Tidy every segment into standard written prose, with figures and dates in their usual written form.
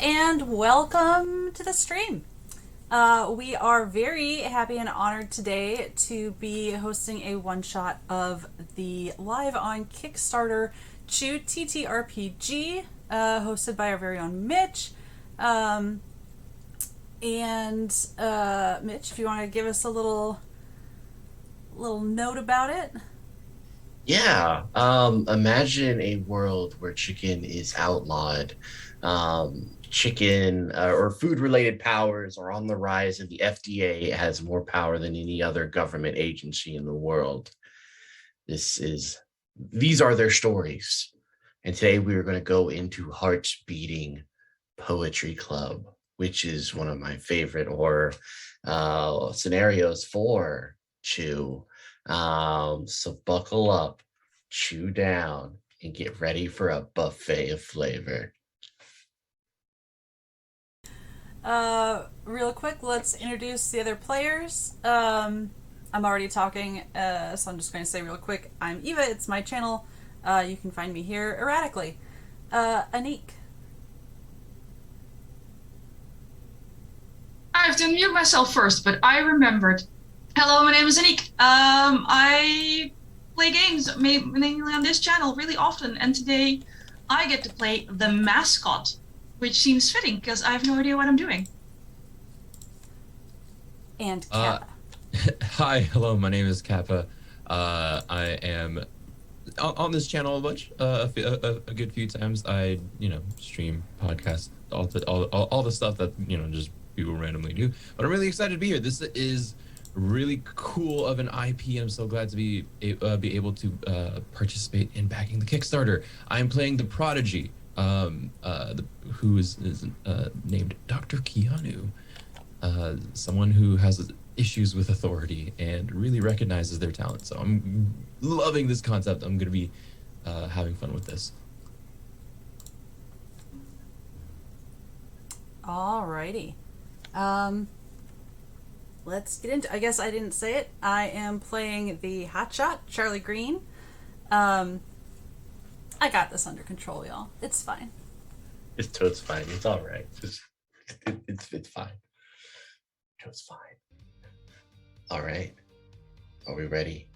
and welcome to the stream. We are very happy and honored today to be hosting a one shot of the live on Kickstarter CHEW TTRPG, hosted by our very own Mitch. Mitch, if you want to give us a little note about it. Yeah, imagine a world where chicken is outlawed. Chicken or food-related powers are on the rise, and the FDA has more power than any other government agency in the world. These are their stories. And today we are going to go into Hearts Beating Poetry Club, which is one of my favorite horror scenarios for Chew. So buckle up, chew down, and get ready for a buffet of flavor. Real quick, let's introduce the other players. I'm already talking, so I'm just going to say real quick, I'm Eva, it's my channel. You can find me here erratically. Anniek. I have to mute myself first, but I remembered. Hello, my name is Anniek. I play games mainly on this channel really often, and today I get to play the mascot, which seems fitting because I have no idea what I'm doing. And Kappa. Hi, hello, my name is Kappa. I am on this channel a good few times. I, stream, podcast, all the stuff that, just people randomly do. But I'm really excited to be here. This is really cool of an IP. I'm so glad to be able to participate in backing the Kickstarter. I'm playing the Prodigy, who is named Dr. Keanu, someone who has issues with authority and really recognizes their talent. So I'm loving this concept. I'm going to be having fun with this. Alrighty. Let's get into. I guess I didn't say it. I am playing the hotshot, Charlie Green. I got this under control, y'all. It's fine. It's fine. It's all right. It's fine. It's fine. All right. Are we ready?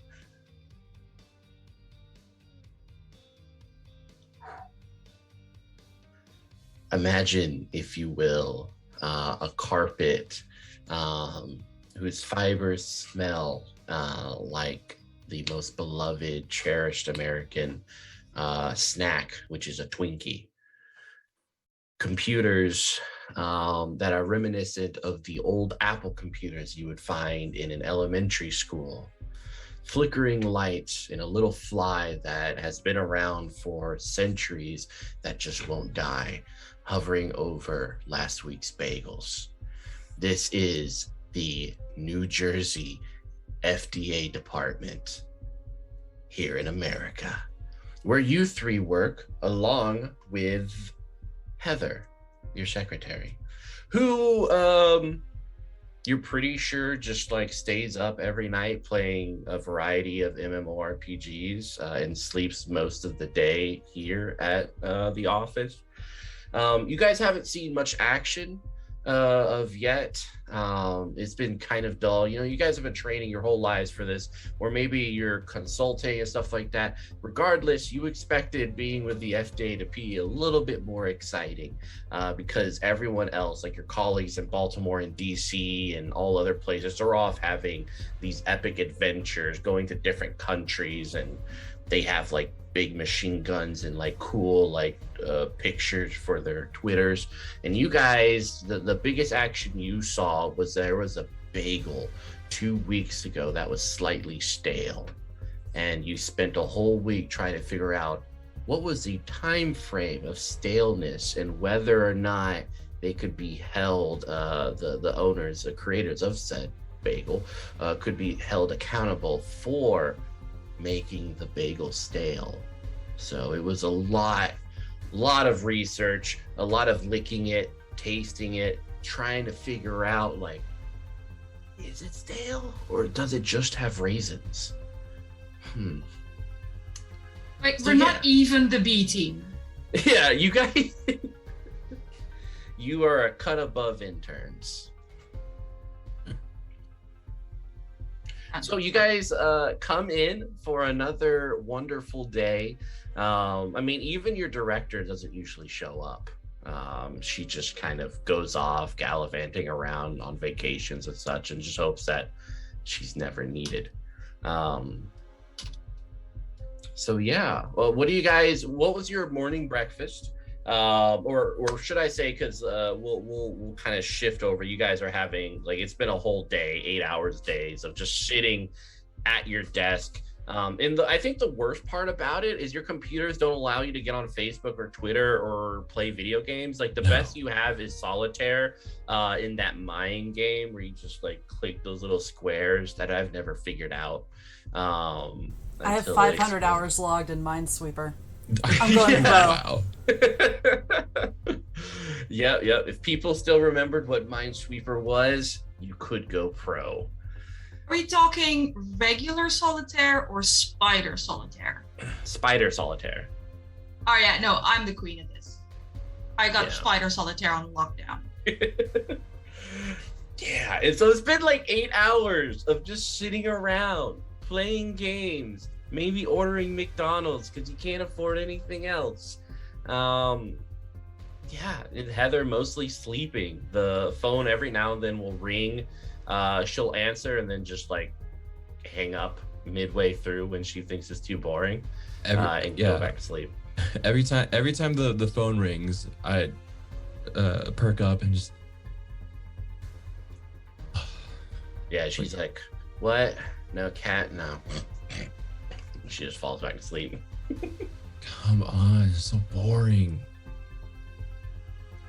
Imagine, if you will, a carpet whose fibers smell like the most beloved, cherished American snack, which is a Twinkie. Computers that are reminiscent of the old Apple computers you would find in an elementary school. Flickering lights in a little fly that has been around for centuries that just won't die, hovering over last week's bagels. This is the New Jersey FDA department here in America, where you three work along with Heather, your secretary, who you're pretty sure just like stays up every night playing a variety of MMORPGs and sleeps most of the day here at the office. You guys haven't seen much action of yet. It's been kind of dull. You guys have been training your whole lives for this, or maybe you're consulting and stuff like that. Regardless, you expected being with the FDA to be a little bit more exciting because everyone else, like your colleagues in Baltimore and DC and all other places, are off having these epic adventures, going to different countries, and they have like big machine guns and like cool pictures for their Twitters. And you guys, the biggest action you saw was there was a bagel 2 weeks ago that was slightly stale, and you spent a whole week trying to figure out what was the time frame of staleness and whether or not they could be held, the owners, the creators of said bagel could be held accountable for making the bagel stale. So it was a lot of research, a lot of licking it, tasting it, trying to figure out, like, is it stale or does it just have raisins? Like, So, we're not even the B team. Yeah, you guys You are a cut above interns. So you guys come in for another wonderful day. I mean, even your director doesn't usually show up. She just kind of goes off gallivanting around on vacations and such, and just hopes that she's never needed. So yeah, well, what was your morning breakfast? Or should I say, because we'll kind of shift over. You guys are having, like, it's been a whole day, 8 hours days of just sitting at your desk. I think the worst part about it is your computers don't allow you to get on Facebook or Twitter or play video games. Like, the best you have is solitaire, in that mind game where you just like click those little squares that I've never figured out. I have 500 hours logged in Minesweeper. I'm going pro. Wow. Yeah. If people still remembered what Minesweeper was, you could go pro. Are we talking regular solitaire or spider solitaire? Spider solitaire. Oh yeah, no, I'm the queen of this. I got spider solitaire on lockdown. Yeah, and so it's been like 8 hours of just sitting around, playing games, maybe ordering McDonald's because you can't afford anything else. And Heather mostly sleeping. The phone every now and then will ring. She'll answer and then just like hang up midway through when she thinks it's too boring, and go back to sleep. Every time the phone rings, I perk up and just. Yeah, she's like, "What? No cat? No." She just falls back to sleep. Come on, it's so boring.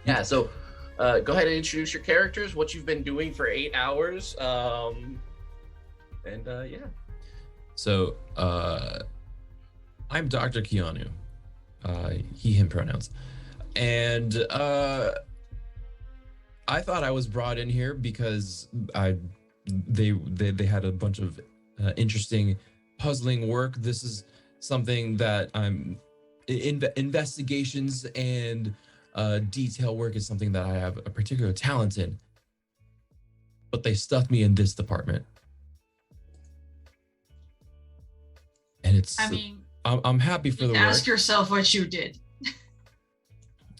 Yeah, so go ahead and introduce your characters, what you've been doing for 8 hours. So I'm Dr. Keanu. He, him pronouns. And I thought I was brought in here because they had a bunch of interesting, puzzling work. This is something that I'm investigations and detail work is something that I have a particular talent in. But they stuck me in this department. And it's, I mean, I'm happy for the work. Ask yourself what you did.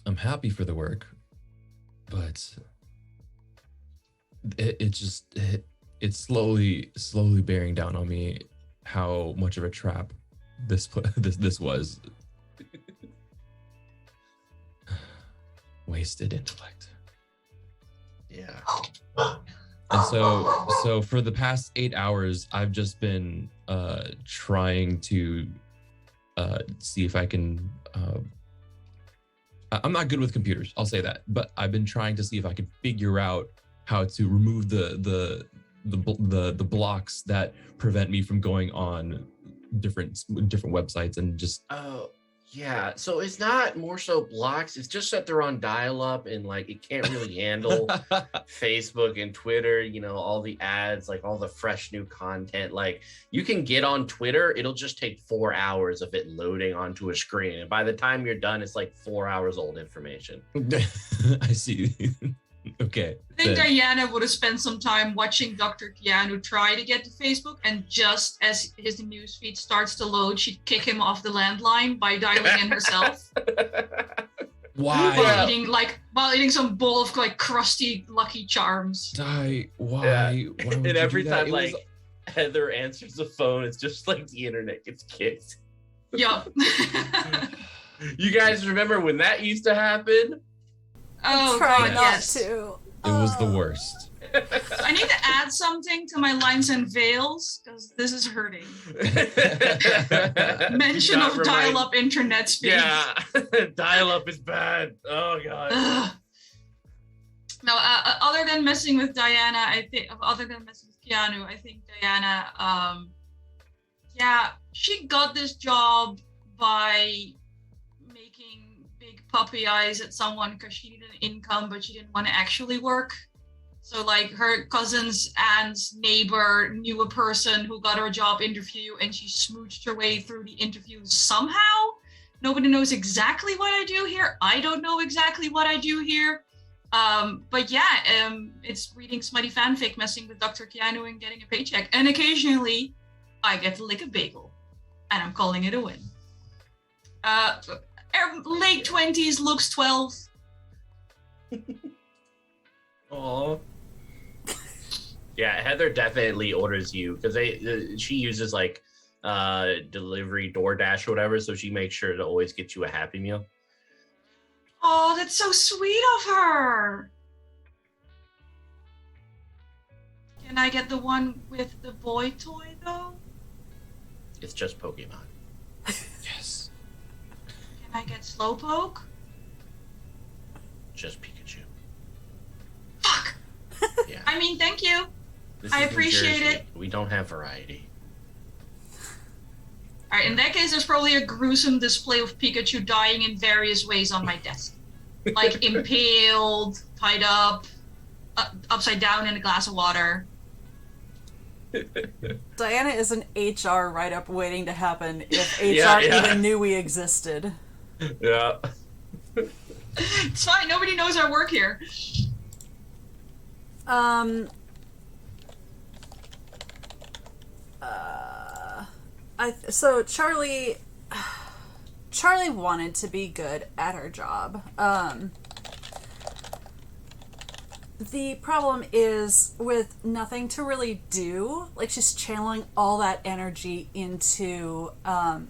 I'm happy for the work, but it's slowly bearing down on me how much of a trap this was. Wasted intellect. Yeah. And so for the past 8 hours, I've just been trying to see if I can. I'm not good with computers, I'll say that, but I've been trying to see if I can figure out how to remove the blocks that prevent me from going on different websites and just. Oh. Yeah, so it's not more so blocks, it's just that they're on dial-up and like it can't really handle Facebook and Twitter, you know, all the ads, like all the fresh new content. Like you can get on Twitter, it'll just take 4 hours of it loading onto a screen. And by the time you're done, it's like 4 hours old information. I see. Okay. I think Diana would have spent some time watching Dr. Keanu try to get to Facebook, and just as his newsfeed starts to load, she'd kick him off the landline by dialing in herself. Why? While eating some bowl of like crusty Lucky Charms. Why? Yeah. Why would And every you do that? time like Heather answers the phone, it's just like the internet gets kicked. Yup. You guys remember when that used to happen? Oh, Try God, not yes. to. It was the worst. I need to add something to my lines and veils because this is hurting. Mention of dial-up internet speed. Yeah, dial-up is bad. Oh God. No, other than messing with Diana, other than messing with Keanu, I think Diana, she got this job by making big puppy eyes at someone because she needed an income, but she didn't want to actually work. So like her cousin's aunt's neighbor knew a person who got her a job interview, and she smooched her way through the interview somehow. Nobody knows exactly what I do here. I don't know exactly what I do here. But yeah, it's reading smutty fanfic, messing with Dr. Keanu, and getting a paycheck. And occasionally, I get to lick a bagel, and I'm calling it a win. Late 20s, looks 12. Aww. Yeah, Heather definitely orders you because she uses like delivery DoorDash or whatever, so she makes sure to always get you a Happy Meal. Oh, that's so sweet of her. Can I get the one with the boy toy though? It's just Pokemon. Yes. Can I get Slowpoke? Just Pikachu. Fuck. Yeah. I mean, thank you. This I is New appreciate Jersey. it. We don't have variety. Alright, in that case, there's probably a gruesome display of Pikachu dying in various ways on my desk. Like impaled, tied up, upside down in a glass of water. Diana is an HR write-up waiting to happen if HR Yeah. even knew we existed. Yeah. It's fine, nobody knows our work here. So Charlie wanted to be good at her job. The problem is with nothing to really do, like she's channeling all that energy into,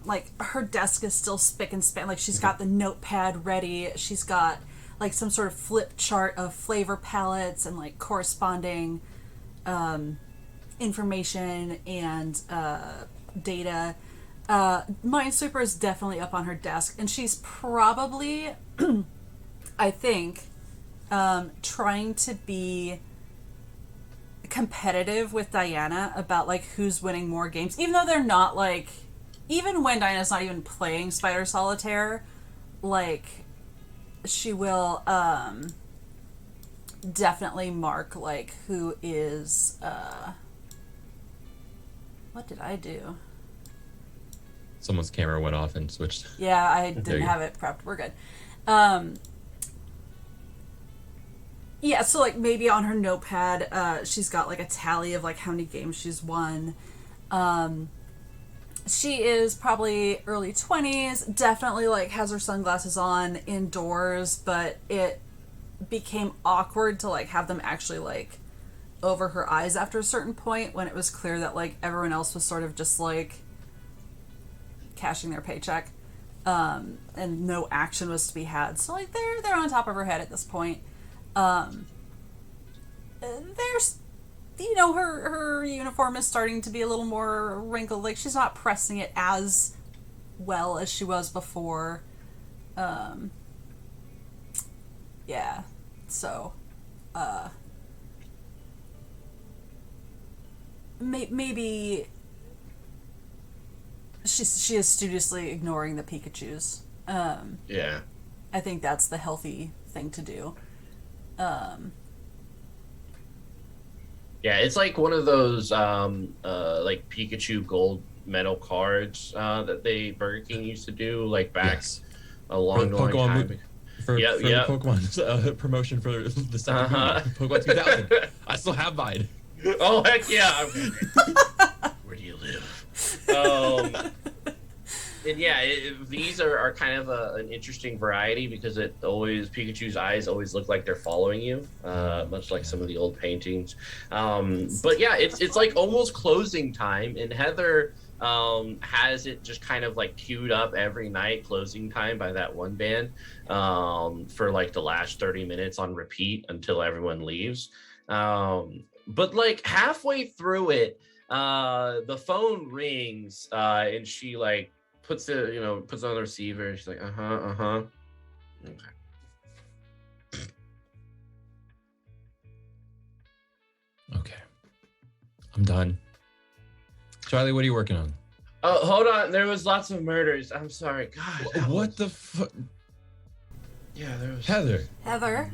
like her desk is still spick and span, like she's got the notepad ready, she's got like some sort of flip chart of flavor palettes and like corresponding information and data. Minesweeper is definitely up on her desk, and she's probably, I think, trying to be competitive with Diana about like who's winning more games, even though they're not like, even when Diana's not even playing Spider Solitaire, like she will definitely mark like who is what did I do? Someone's camera went off and switched. Yeah, I didn't have it prepped. We're good. Yeah, so like maybe on her notepad, she's got like a tally of like how many games she's won. She is probably early 20s, definitely like has her sunglasses on indoors, but it became awkward to like have them actually like over her eyes after a certain point when it was clear that like everyone else was sort of just like cashing their paycheck, and no action was to be had. So like they're on top of her head at this point. There's, you know, her uniform is starting to be a little more wrinkled. Like she's not pressing it as well as she was before. Yeah. So, maybe she is studiously ignoring the Pikachus. Yeah. I think that's the healthy thing to do. Yeah, it's like one of those like Pikachu gold medal cards that Burger King used to do like back a long time ago. For Pokemon promotion for the second Pokemon 2000. I still have mine. Oh heck yeah! Where do you live? And yeah, these are kind of an interesting variety because Pikachu's eyes always look like they're following you, much like some of the old paintings. But yeah, it's like almost closing time, and Heather has it just kind of like queued up every night, closing time by that one band, for like the last 30 minutes on repeat until everyone leaves. But like halfway through it, the phone rings, and she like puts on the receiver, and she's like, okay. Okay. I'm done. Charlie, what are you working on? Oh, hold on. There was lots of murders. I'm sorry. God. What the fuck? Yeah, there was. Heather. Heather.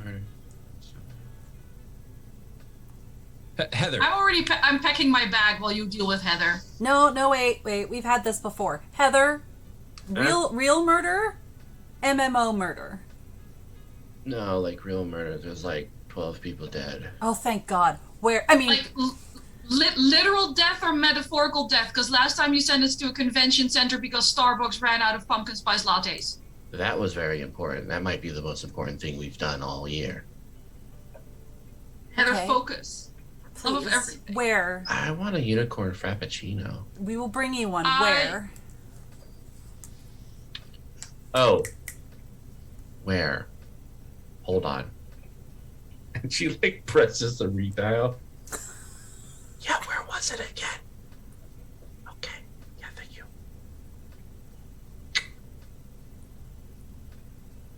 Heather. I'm packing my bag while you deal with Heather. No, wait. We've had this before. Heather, real murder, MMO murder. No, like real murder. There's like 12 people dead. Oh, thank God. Where? I mean, Like literal death or metaphorical death? Because last time you sent us to a convention center because Starbucks ran out of pumpkin spice lattes. That was very important. That might be the most important thing we've done all year. Heather, Okay. focus. Love of please. everything. Where? I want a unicorn frappuccino. We will bring you one. I- Where? Oh. Where? Hold on. And she like presses the redial. Yeah, where was it again? Okay. Yeah, thank you.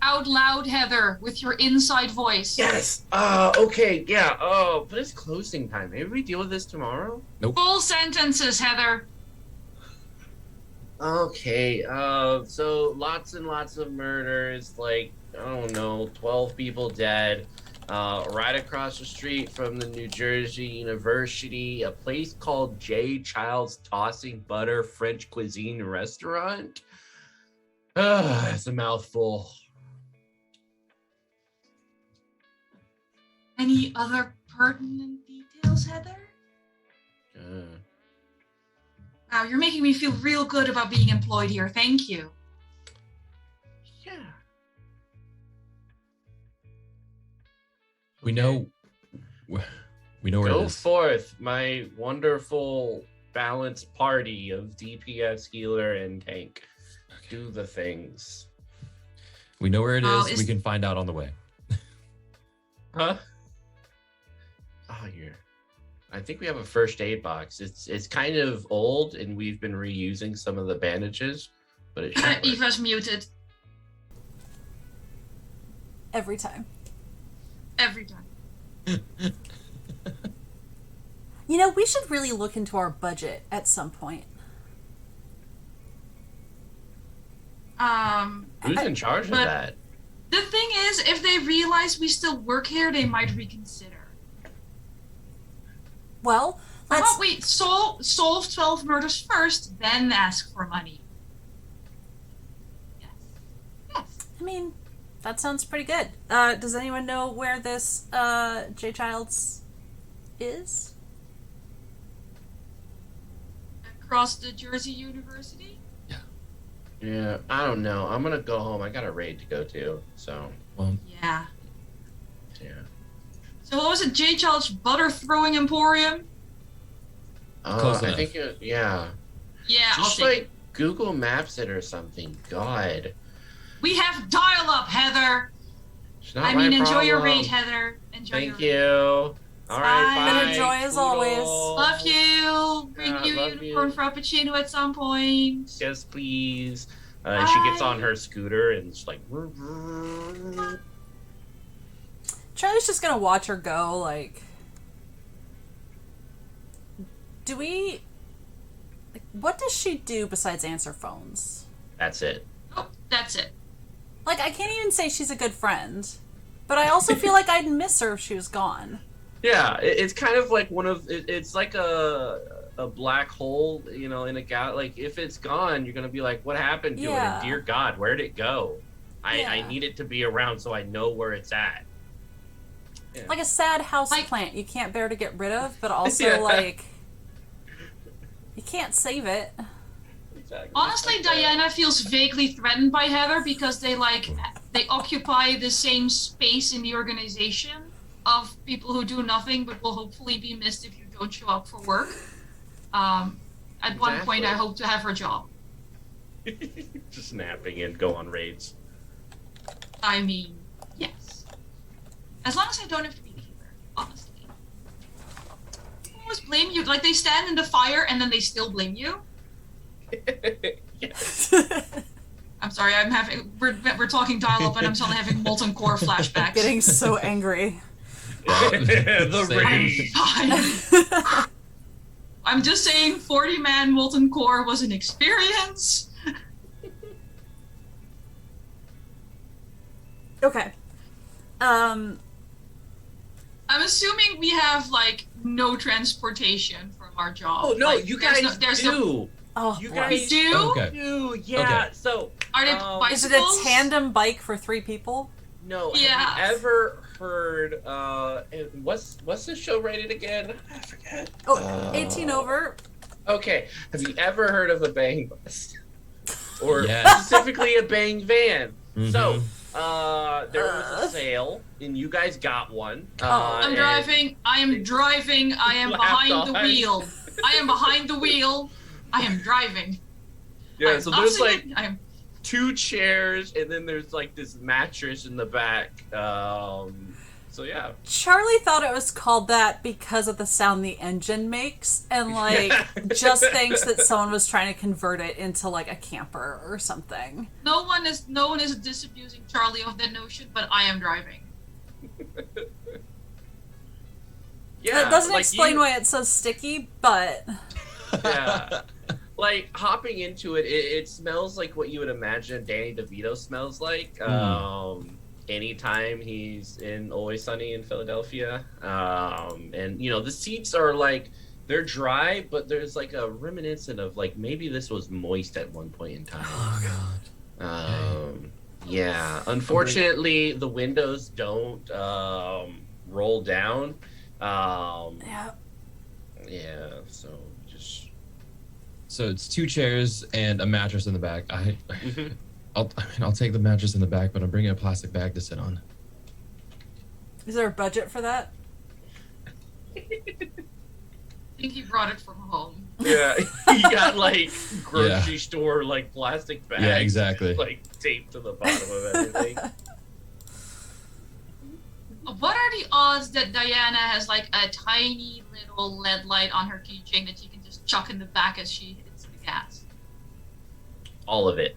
Out loud, Heather, with your inside voice. Yes. Okay. Yeah. Oh, but it's closing time. Maybe we deal with this tomorrow. Full sentences, Heather. Okay. So lots and lots of murders. Like, I don't know, 12 people dead. Right across the street from the New Jersey University, a place called J. Child's Tossing Butter French Cuisine Restaurant. It's a mouthful. Any other pertinent details, Heather? Wow, you're making me feel real good about being employed here. Thank you. Yeah. We know where Go it is. forth, my wonderful balanced party of DPS, healer, and tank. Do the things. We know where it Oh, is. is- We can find out on the way. Huh? Oh, I think we have a first aid box. It's kind of old, and we've been reusing some of the bandages, but it should work. Eva's muted Every time. every time. You know, we should really look into our budget at some point. Who's in charge of but- that? The thing is, if they realize we still work here, they might reconsider. Well, How let's. about we solve 12 murders first, then ask for money? Yes. Yes. I mean, that sounds pretty good. Does anyone know where this J. Childs is? Across the Jersey University? Yeah, I don't know. I'm gonna go home. I got a raid to go to, so Well, Yeah. yeah. So what was it? J. Child's Butter Throwing Emporium? Close I enough. think yeah. Yeah, I'll Just take like it. Google Maps it or something. God, We have dial-up, Heather. it's not I my mean, enjoy your problem. raid, Heather. Enjoy Thank your you. All right, Bye. bye. And enjoy as always. Toodles. Love you. Bring Yeah, you love unicorn you. frappuccino at some point. Yes, please. And she gets Bye. on her scooter and it's like. Charlie's just gonna watch her go, like. Do we. Like, what does she do besides answer phones? That's it. Oh, that's it. Like, I can't even say she's a good friend. But I also feel like I'd miss her if she was gone. Yeah, it's kind of like it's like a black hole, you know, in a like if it's gone, you're gonna be like, what happened to it? Yeah. And dear God, where'd it go? I Yeah. need it to be around so I know where it's at. Yeah. Like a sad house Like- plant you can't bear to get rid of, but also, Yeah. like, you can't save it. Exactly. Honestly, Like that. Diana feels vaguely threatened by Heather because they occupy the same space in the organization of people who do nothing but will hopefully be missed if you don't show up for work. At one point, I Exactly. hope to have her job. Just napping and go on raids. I mean, yes. As long as I don't have to be the healer, honestly. People always blame you. Like, they stand in the fire and then they still blame you. Yes. I'm sorry, we're talking dial-up and I'm suddenly having molten core flashbacks. Getting so angry. The Same. rage. Fine. I'm just saying 40-man molten core was an experience. Okay. I'm assuming we have, like, no transportation from our job. Oh no, Like, you there's guys no- do. Oh, You boy. guys do? Okay. do. Yeah. Okay. So Are they Um, Is it a bicycles? tandem bike for 3 people? No, Yeah. have you ever heard, what's this show rated again? I forget. 18 over. Okay, have you ever heard of a bang bus? Or Yes. specifically a bang van? Mhm. So, there was a sale, and you guys got one. I'm driving. I am driving. I am behind the on. wheel. I am behind the wheel. I am driving. Yeah, I'm so not there's singing, like I am. 2 chairs, and then there's like this mattress in the back. So yeah. Charlie thought it was called that because of the sound the engine makes, and like just thinks that someone was trying to convert it into like a camper or something. No one is disabusing Charlie of that notion, but I am driving. Yeah, That doesn't like explain why it's so sticky, but Yeah. Like hopping into it, it smells like what you would imagine Danny DeVito smells like. Anytime he's in Always Sunny in Philadelphia. And you know, the seats are like they're dry, but there's like a reminiscent of like maybe this was moist at one point in time. Oh god. Yeah. Unfortunately, the windows don't roll down. yeah. Yeah, so just So it's 2 chairs and a mattress in the back. I'll take the mattress in the back, but I'm bringing a plastic bag to sit on. Is there a budget for that? I think he brought it from home. yeah, he got like grocery store like plastic bags. Yeah, exactly. Like taped to the bottom of everything. What are the odds that Diana has like a tiny little LED light on her keychain that she can just chuck in the back as she hits the gas? All of it.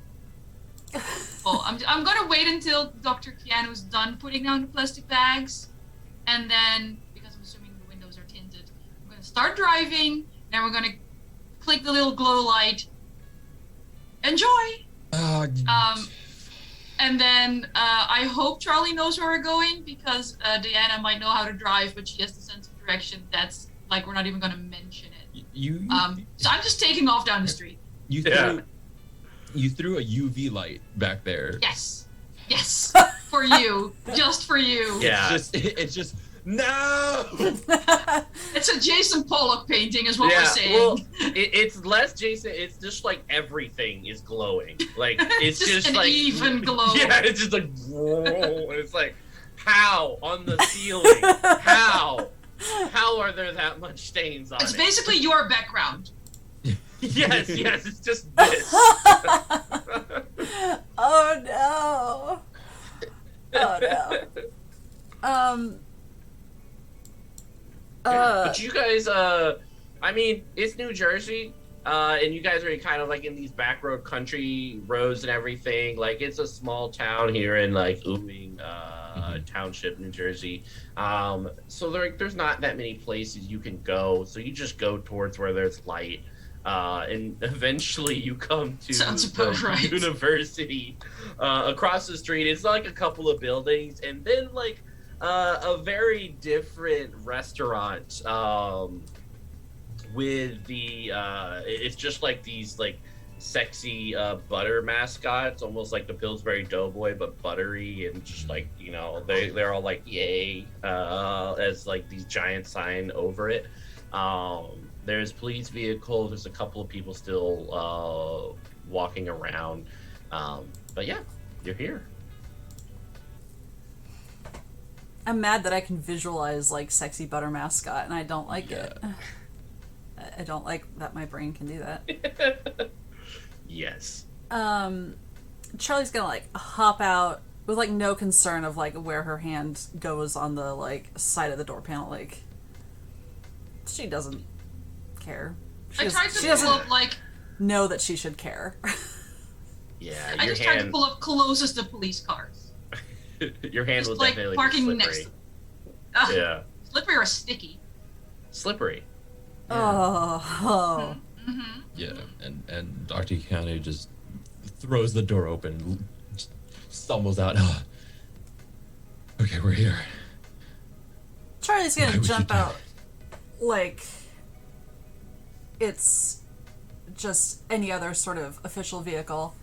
Well, I'm gonna wait until Dr. Keanu's done putting down the plastic bags, and then, because I'm assuming the windows are tinted, I'm gonna start driving, then we're gonna click the little glow light. Enjoy! And then I hope Charlie knows where we're going, because Diana might know how to drive, but she has the sense of direction that's like we're not even gonna mention it. So I'm just taking off down the street. You threw a UV light back there. Yes, for you, just for you. Yeah. It's just no. It's a Jason Pollock painting, is what we're saying. Well, it's less Jason. It's just like everything is glowing. Like it's just an like even glow. Yeah, it's just like whoa, and it's like how on the ceiling? How are there that much stains on It's it? basically your background. Yes, it's just this. Oh no. But you guys, I mean, it's New Jersey, and you guys are kind of like in these back road country roads and everything. Like it's a small town here in like Ewing Township, New Jersey. So there's not that many places you can go. So you just go towards where there's light. And eventually you come to the university across the street. It's like a couple of buildings, and then like a very different restaurant with the it's just like these like sexy butter mascots, almost like the Pillsbury Doughboy, but buttery, and just like, you know, they're all like yay as like these giant sign over it. There's police vehicles. There's a couple of people still walking around. But yeah, you're here. I'm mad that I can visualize like sexy butter mascot, and I don't like it. I don't like that my brain can do that. Yes. Charlie's gonna like hop out with like no concern of like where her hand goes on the like side of the door panel. Like she doesn't care. I tried to pull up like know that she should care. Yeah, I just tried to pull up closest to police cars. Your hand Just was like definitely parking slippery. next to Ugh, Yeah, slippery or sticky. slippery. Oh. Mm-hmm. Yeah, and Dr. Keanu just throws the door open, just stumbles out. Oh. Okay, we're here. Charlie's Why gonna would you jump do out like it's just any other sort of official vehicle.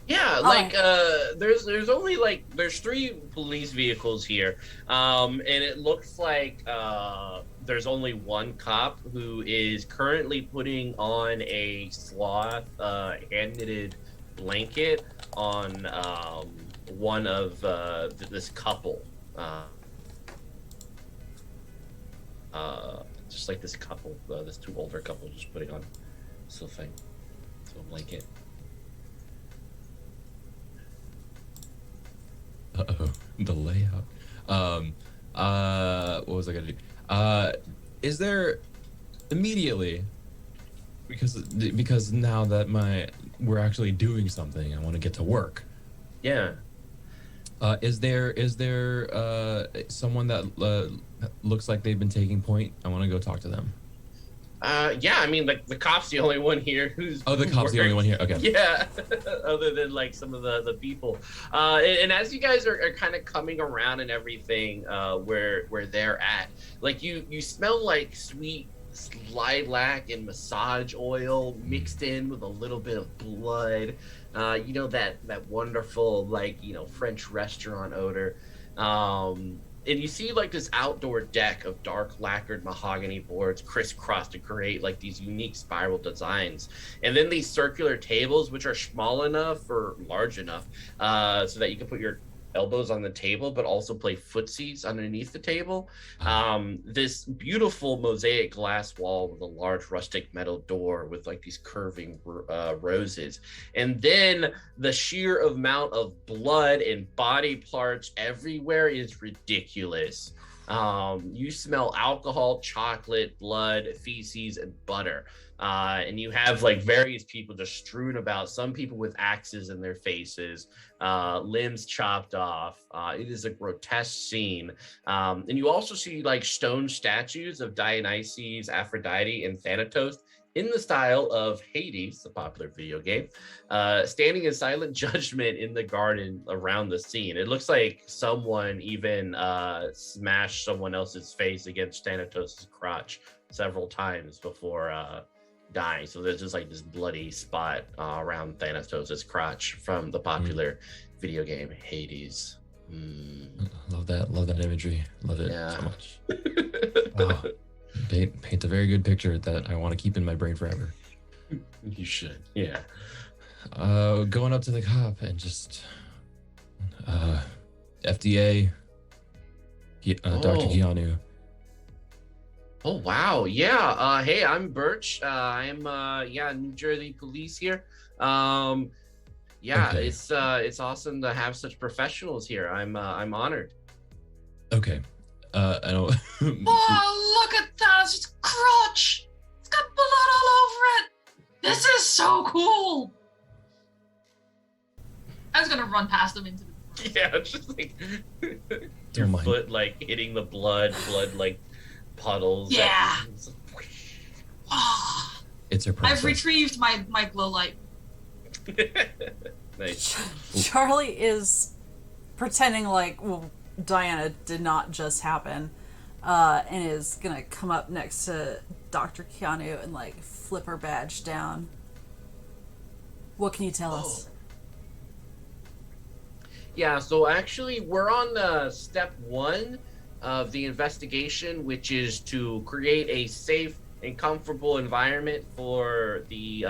Yeah, All like right. there's only like there's 3 police vehicles here, and it looks like there's only one cop who is currently putting on a cloth hand knitted blanket on one of this couple. Just like this couple, this 2 older couple, just putting on this little thing, this little blanket. Uh-oh, the layout. What was I gonna do? Is there immediately, because now that we're actually doing something, I want to get to work. Yeah. Is there someone that looks like they've been taking point? I want to go talk to them. Yeah, I mean, the cop's the only one here who's. Oh, the cop's the only one here. Okay. Yeah, other than like some of the people. And as you guys are kind of coming around and everything, where they're at, like you smell like sweet lilac and massage oil mixed in with a little bit of blood. You know, that wonderful, like, you know, French restaurant odor. And you see like this outdoor deck of dark lacquered mahogany boards crisscrossed to create like these unique spiral designs. And then these circular tables, which are small enough or large enough so that you can put your elbows on the table, but also play footsies underneath the table. This beautiful mosaic glass wall with a large rustic metal door with like these curving roses. And then the sheer amount of blood and body parts everywhere is ridiculous. You smell alcohol, chocolate, blood, feces, and butter. And you have like various people just strewn about, some people with axes in their faces, limbs chopped off. It is a grotesque scene. And you also see like stone statues of Dionysus, Aphrodite, and Thanatos in the style of Hades, the popular video game, standing in silent judgment in the garden around the scene. It looks like someone even smashed someone else's face against Thanatos' crotch several times before dying. So there's just like this bloody spot around Thanatos' crotch from the popular video game Hades. Love that imagery. Love it so much. Oh, paint a very good picture that I want to keep in my brain forever. You should. Yeah. Going up to the cop and just FDA, Dr. Keanu. Oh wow, yeah. Hey, I'm Birch. I'm New Jersey police here. Okay. It's awesome to have such professionals here. I'm honored. Okay. I don't. Oh, look at that! It's just crotch. It's got blood all over it. This is so cool. I was gonna run past them into the. Yeah, it's just like your foot like hitting the blood like puddles. Yeah. It's a process. I've retrieved my glow light. Nice. Charlie is pretending like, well, Diana did not just happen, and is gonna come up next to Dr. Keanu and like flip her badge down. What can you tell us? Yeah, so actually we're on step 1 of the investigation, which is to create a safe and comfortable environment for the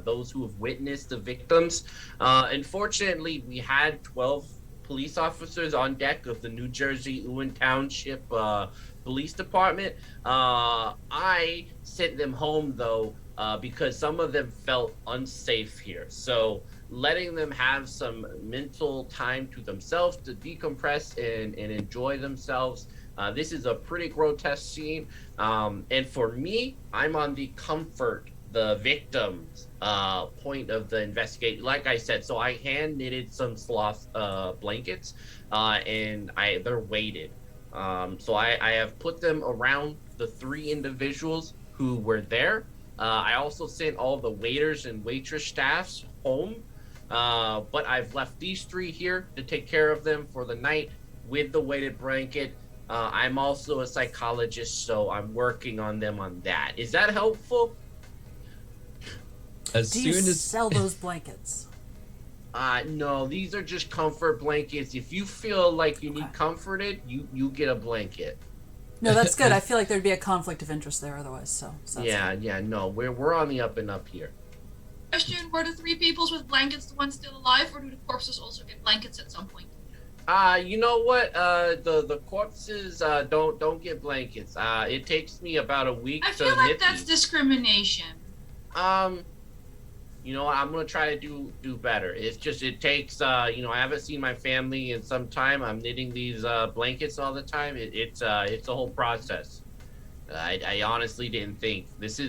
those who have witnessed the victims. Unfortunately, we had 12 police officers on deck of the New Jersey Ewan Township Police Department. I sent them home though because some of them felt unsafe here. So letting them have some mental time to themselves to decompress and enjoy themselves. This is a pretty grotesque scene. And for me, I'm on the comfort the victim's point of the investigation. Like I said, so I hand knitted some sloth blankets and they're weighted. So I have put them around the 3 individuals who were there. I also sent all the waiters and waitress staffs home. But I've left these 3 here to take care of them for the night with the weighted blanket. I'm also a psychologist, so I'm working on them on that. Is that helpful? Do you sell those blankets? No, these are just comfort blankets. If you feel like you need comforted, you get a blanket. No, that's good. I feel like there'd be a conflict of interest there otherwise. So Yeah, no, we're on the up and up here. Question: were the three peoples with blankets the ones still alive, or do the corpses also get blankets at some point? You know what? The corpses don't get blankets. It takes me about a week I to feel like knit that's these. discrimination. You know, I'm gonna try to do better. It's just it takes I haven't seen my family in some time. I'm knitting these blankets all the time. It's a whole process. I honestly didn't think this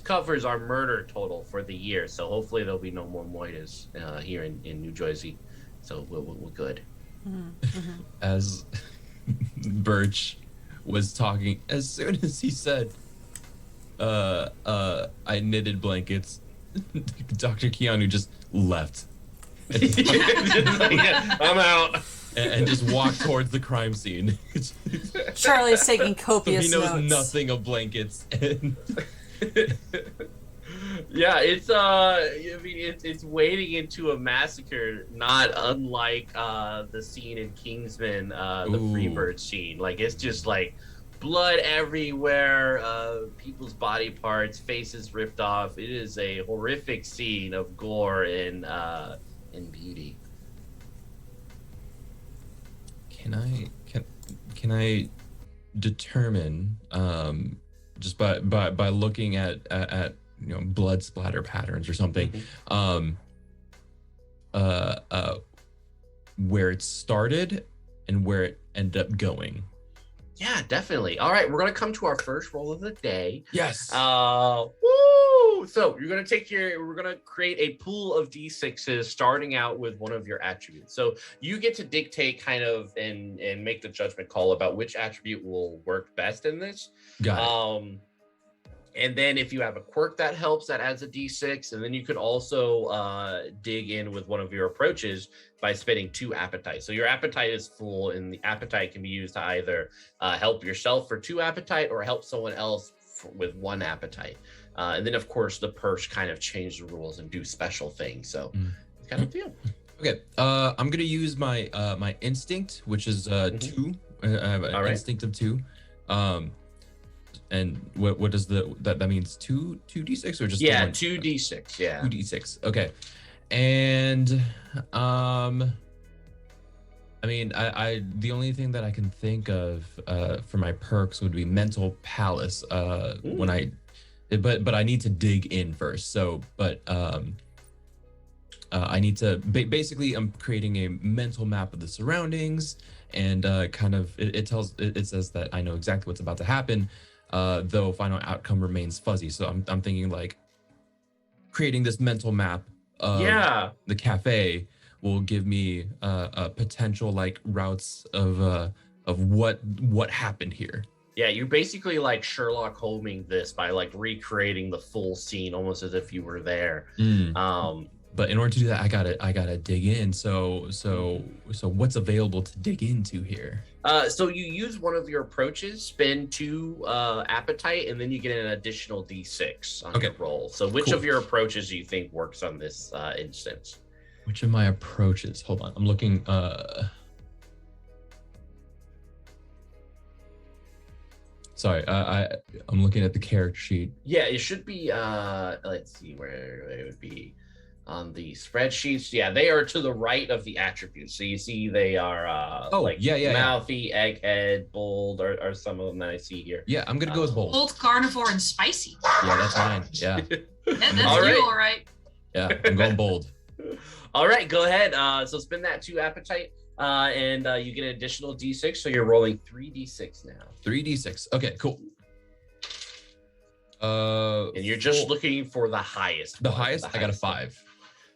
covers our murder total for the year. So hopefully there'll be no more moitas here in New Jersey. So we're good. As Birch was talking, as soon as he said, I knitted blankets, Dr. Keanu just left. I'm out. And just walked towards the crime scene. Charlie's taking copious He knows notes. nothing of blankets. And Yeah, it's it's wading into a massacre, not unlike the scene in Kingsman, the Freebird scene. Like it's just like blood everywhere, people's body parts, faces ripped off. It is a horrific scene of gore and beauty. Can I determine just by looking at blood splatter patterns or something where it started and where it ended up going? Yeah, definitely. All right, we're gonna come to our first roll of the day. Yes. Woo! So we're gonna create a pool of D6s starting out with one of your attributes. So you get to dictate kind of and make the judgment call about which attribute will work best in this. Got it. And then if you have a quirk that helps, that adds a D6. And then you could also dig in with one of your approaches by spending 2 appetite. So your appetite is full, and the appetite can be used to either help yourself for 2 appetite or help someone else with 1 appetite. And then, of course, the perks kind of change the rules and do special things. So it's kind of feel. Okay. I'm gonna use my my instinct, which is 2. I have an instinct of 2. And what does that means? 2d6 or just 2d6? Yeah, 2d6. Okay. And I mean, I the only thing that I can think of for my perks would be mental palace. But I need to dig in first. So, I need to basically I'm creating a mental map of the surroundings, and kind of it says that I know exactly what's about to happen. Though final outcome remains fuzzy. So I'm thinking like creating this mental map of the cafe will give me potential like routes of what happened here. Yeah, you're basically like Sherlock Holmesing this by like recreating the full scene almost as if you were there. But in order to do that, I gotta dig in. So what's available to dig into here? So you use one of your approaches, spend 2 appetite, and then you get an additional D6 on your roll. So which of your approaches do you think works on this instance? Which of my approaches? Hold on, I'm looking. Sorry, I'm looking at the character sheet. Yeah, it should be. Let's see where it would be. On the spreadsheets, they are to the right of the attributes. So you see they are mouthy, egghead, bold, are some of them that I see here. Yeah, I'm gonna go with bold. Bold, carnivore, and spicy. Yeah, that's mine. Yeah. That's all right. you, all right. Yeah, I'm going bold. All right, go ahead. So spend that 2 appetite, and you get an additional D6. So you're rolling 3d6 now. 3d6. Okay, cool. And you're just looking for the highest. The highest? I got a 5.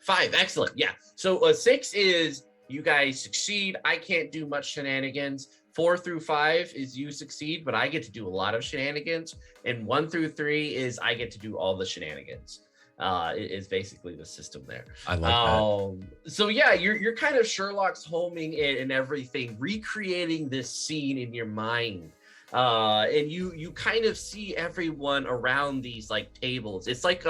5, excellent. Yeah. So 6 is you guys succeed. I can't do much shenanigans. 4 through 5 is you succeed, but I get to do a lot of shenanigans. And 1 through 3 is I get to do all the shenanigans. It is basically the system there. I like that. So yeah, you're kind of Sherlock's homing it and everything, recreating this scene in your mind. And you kind of see everyone around these like tables. It's like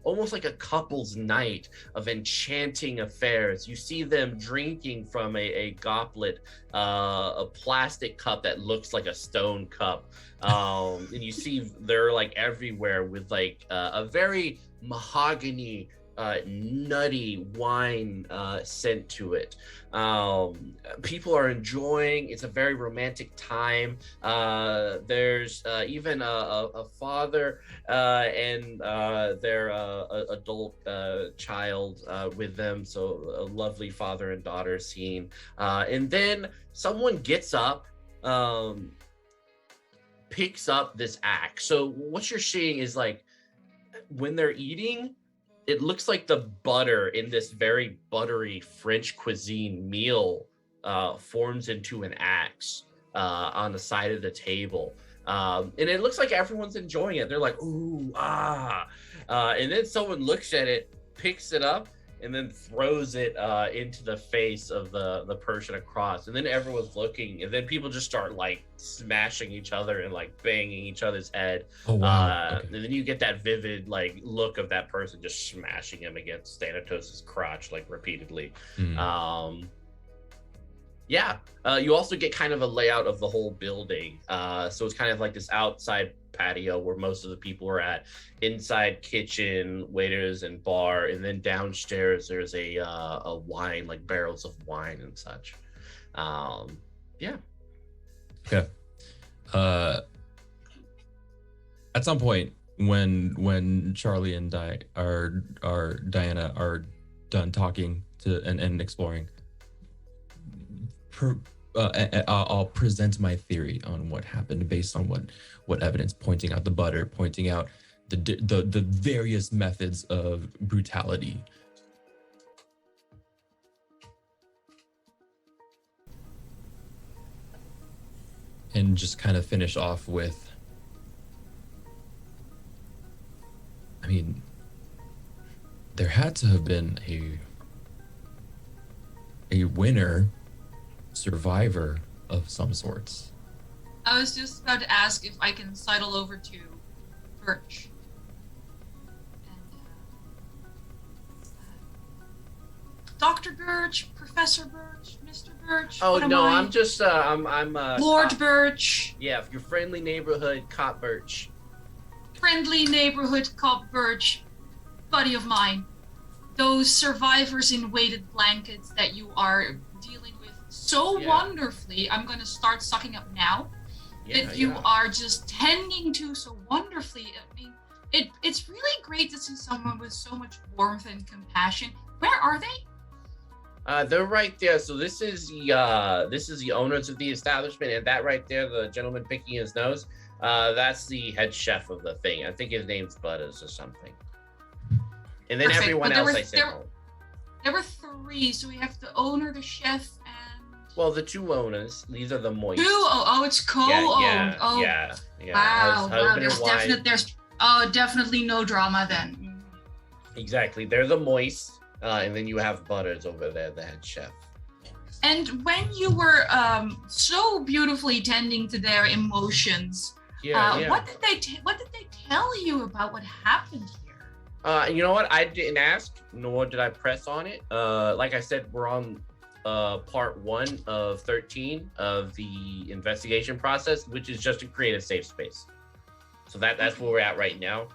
almost like a couple's night of enchanting affairs. You see them drinking from a goblet, a plastic cup that looks like a stone cup, and you see they're like everywhere with like a very mahogany nutty wine scent to it. People are enjoying. It's a very romantic time. There's even a father and their adult child with them, so a lovely father and daughter scene. And then someone gets up, picks up this axe. So what you're seeing is like when they're eating, it looks like the butter in this very buttery French cuisine meal forms into an axe on the side of the table. And it looks like everyone's enjoying it. They're like, ooh, ah. And then someone looks at it, picks it up, and then throws it into the face of the person across. And then everyone's looking, and then people just start like smashing each other and like banging each other's head. Oh wow. Okay. And then you get that vivid like look of that person just smashing him against Thanatos' crotch like repeatedly. You also get kind of a layout of the whole building. So it's kind of like this outside patio where most of the people are at, inside kitchen, waiters and bar, and then downstairs there's a wine, like barrels of wine and such. Okay. At some point when Charlie and Diana are done talking to and exploring, I'll present my theory on what happened based on what evidence, pointing out the butter, pointing out the various methods of brutality. And just kind of finish off with, I mean, there had to have been a winner, survivor of some sorts. I was just about to ask if I can sidle over to Birch. And, Dr. Birch, Professor Birch, Mr. Birch. Oh no, I'm just I'm Lord Cop. Birch. Yeah, your friendly neighborhood cop Birch. Friendly neighborhood cop Birch, buddy of mine. Those survivors in weighted blankets that you are dealing with so wonderfully, I'm going to start sucking up now, that you are just tending to so wonderfully. I mean, it's really great to see someone with so much warmth and compassion. Where are they? They're right there. So this is the owners of the establishment, and that right there, the gentleman picking his nose, that's the head chef of the thing. I think his name's Butters or something. And then everyone else, I said. There were three, so we have the owner, the chef, and... Well, the two owners. These are the moist. It's co-owned. Yeah. Wow. There's definitely no drama then. Exactly. They're the moist. And then you have Butters over there, the head chef. And when you were so beautifully tending to their emotions, what did they tell you about what happened here? You know what? I didn't ask, nor did I press on it. Like I said, we're on part 1 of 13 of the investigation process, which is just to create a safe space. So that's where we're at right now.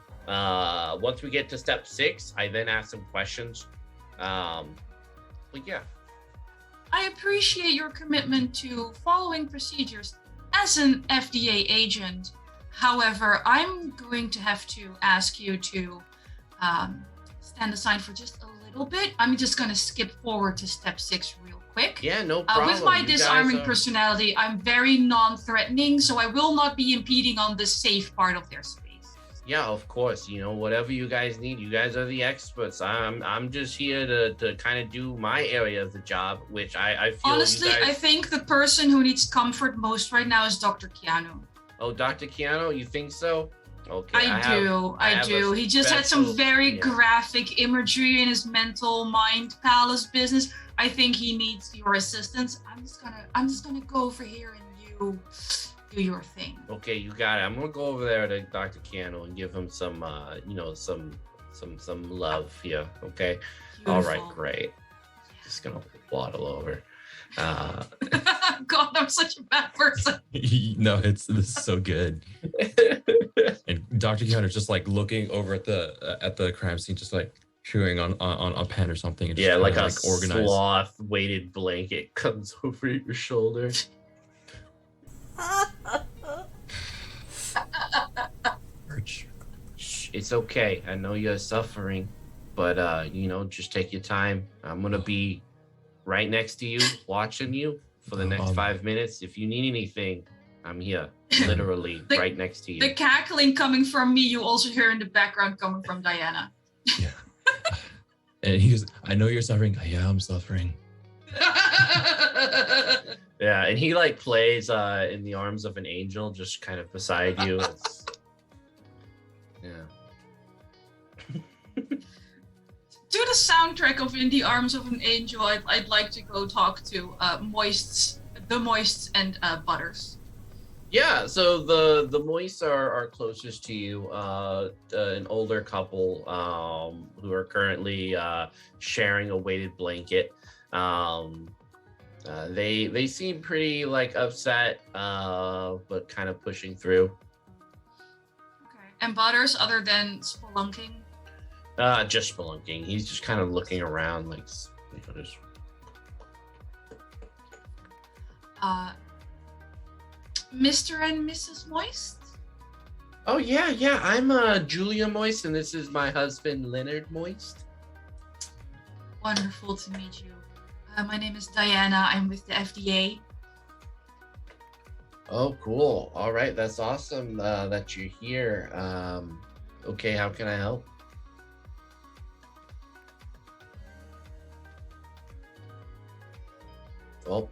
Once we get to step 6, I then ask some questions. But yeah. I appreciate your commitment to following procedures as an FDA agent. However, I'm going to have to ask you to stand aside for just a little bit. I'm just going to skip forward to step 6 real quick. Yeah, no problem. With my disarming personality, I'm very non-threatening, so I will not be impeding on the safe part of their space. Yeah, of course. You know, whatever you guys need, you guys are the experts. I'm just here to kind of do my area of the job, which I feel. Honestly, I think the person who needs comfort most right now is Dr. Keanu. Oh, Dr. Keanu, you think so? Okay. I do. He just had some very graphic imagery in his mental mind palace business. I think he needs your assistance. I'm just gonna go over here and you do your thing. Okay, you got it. I'm gonna go over there to Dr. Candle and give him some, some love here. Okay. Beautiful. All right, great. Just gonna waddle over. God, I'm such a bad person. No, this is so good. And Dr. Counter's just like looking over at the crime scene, just like chewing on a pen or something. And just Yeah, like a organized. sloth weighted blanket comes over your shoulder. Shh, it's okay. I know you're suffering, but just take your time. I'm gonna be right next to you, watching you for the next 5 minutes. If you need anything, I'm here, literally right next to you. The cackling coming from me, you also hear in the background coming from Diana. Yeah. And he goes, I know you're suffering. Yeah, I'm suffering. Yeah, and he like plays in the arms of an angel, just kind of beside you. Yeah. To the soundtrack of In the Arms of an Angel, I'd like to go talk to the Moists and Butters. Yeah, so the Moists are closest to you, an older couple who are currently sharing a weighted blanket. They seem pretty like upset, but kind of pushing through. Okay. And Butters, other than spelunking? Just spelunking. He's just kind of looking around, like just. Mr. and Mrs. Moist? Oh yeah. I'm Julia Moist, and this is my husband Leonard Moist. Wonderful to meet you. My name is Diana. I'm with the FDA. Oh, cool. All right, that's awesome that you're here. Okay, how can I help? Oh,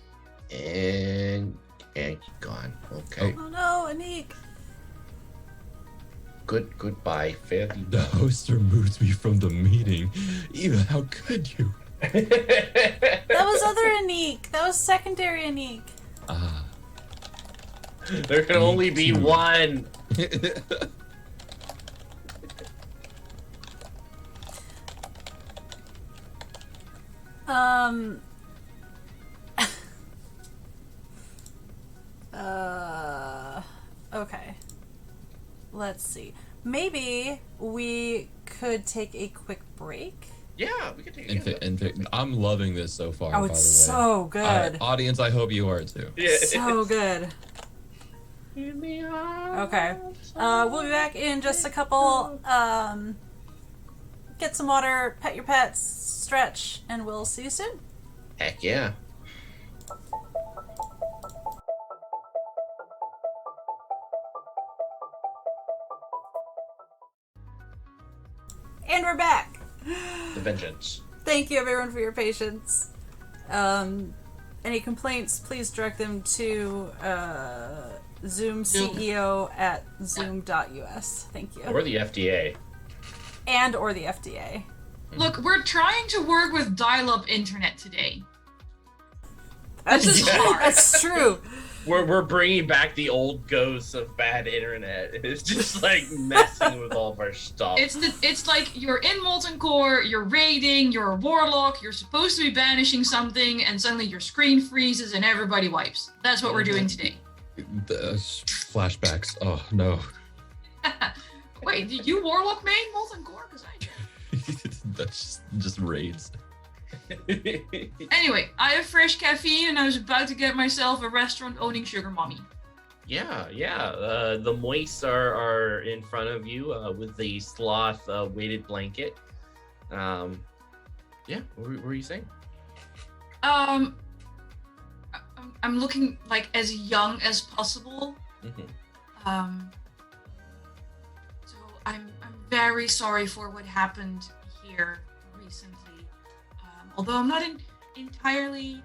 and gone. Okay. Oh no, Anniek. Goodbye. Fairly. The host removes me from the meeting. Eva, how could you? That was other Anniek. That was secondary Anniek. There can only be one. Okay. Let's see. Maybe we could take a quick break. Yeah, we can take it. I'm loving this so far. Oh, by it's the way. so good. Audience, I hope you are too. Yeah. So good. Okay. We'll be back in just a couple. Get some water, pet your pets, stretch, and we'll see you soon. Heck yeah. And we're back. The vengeance. Thank you, everyone, for your patience. Any complaints, please direct them to Zoom CEO at zoom.us. Thank you. Or the FDA. And or the FDA. Look, we're trying to work with dial-up internet today. This is hard. That's true. We're bringing back the old ghosts of bad internet. It's just like messing with all of our stuff. It's like you're in Molten Core, you're raiding, you're a warlock, you're supposed to be banishing something, and suddenly your screen freezes and everybody wipes. That's what we're doing today. The flashbacks. Oh no. Wait, did you warlock main Molten Core? Because I That's just raids. Anyway, I have fresh caffeine and I was about to get myself a restaurant-owning sugar mommy. Yeah. The Moists are in front of you with the sloth weighted blanket. Yeah, what were you saying? I'm looking like as young as possible. Mm-hmm. So I'm very sorry for what happened here recently. Although I'm not entirely,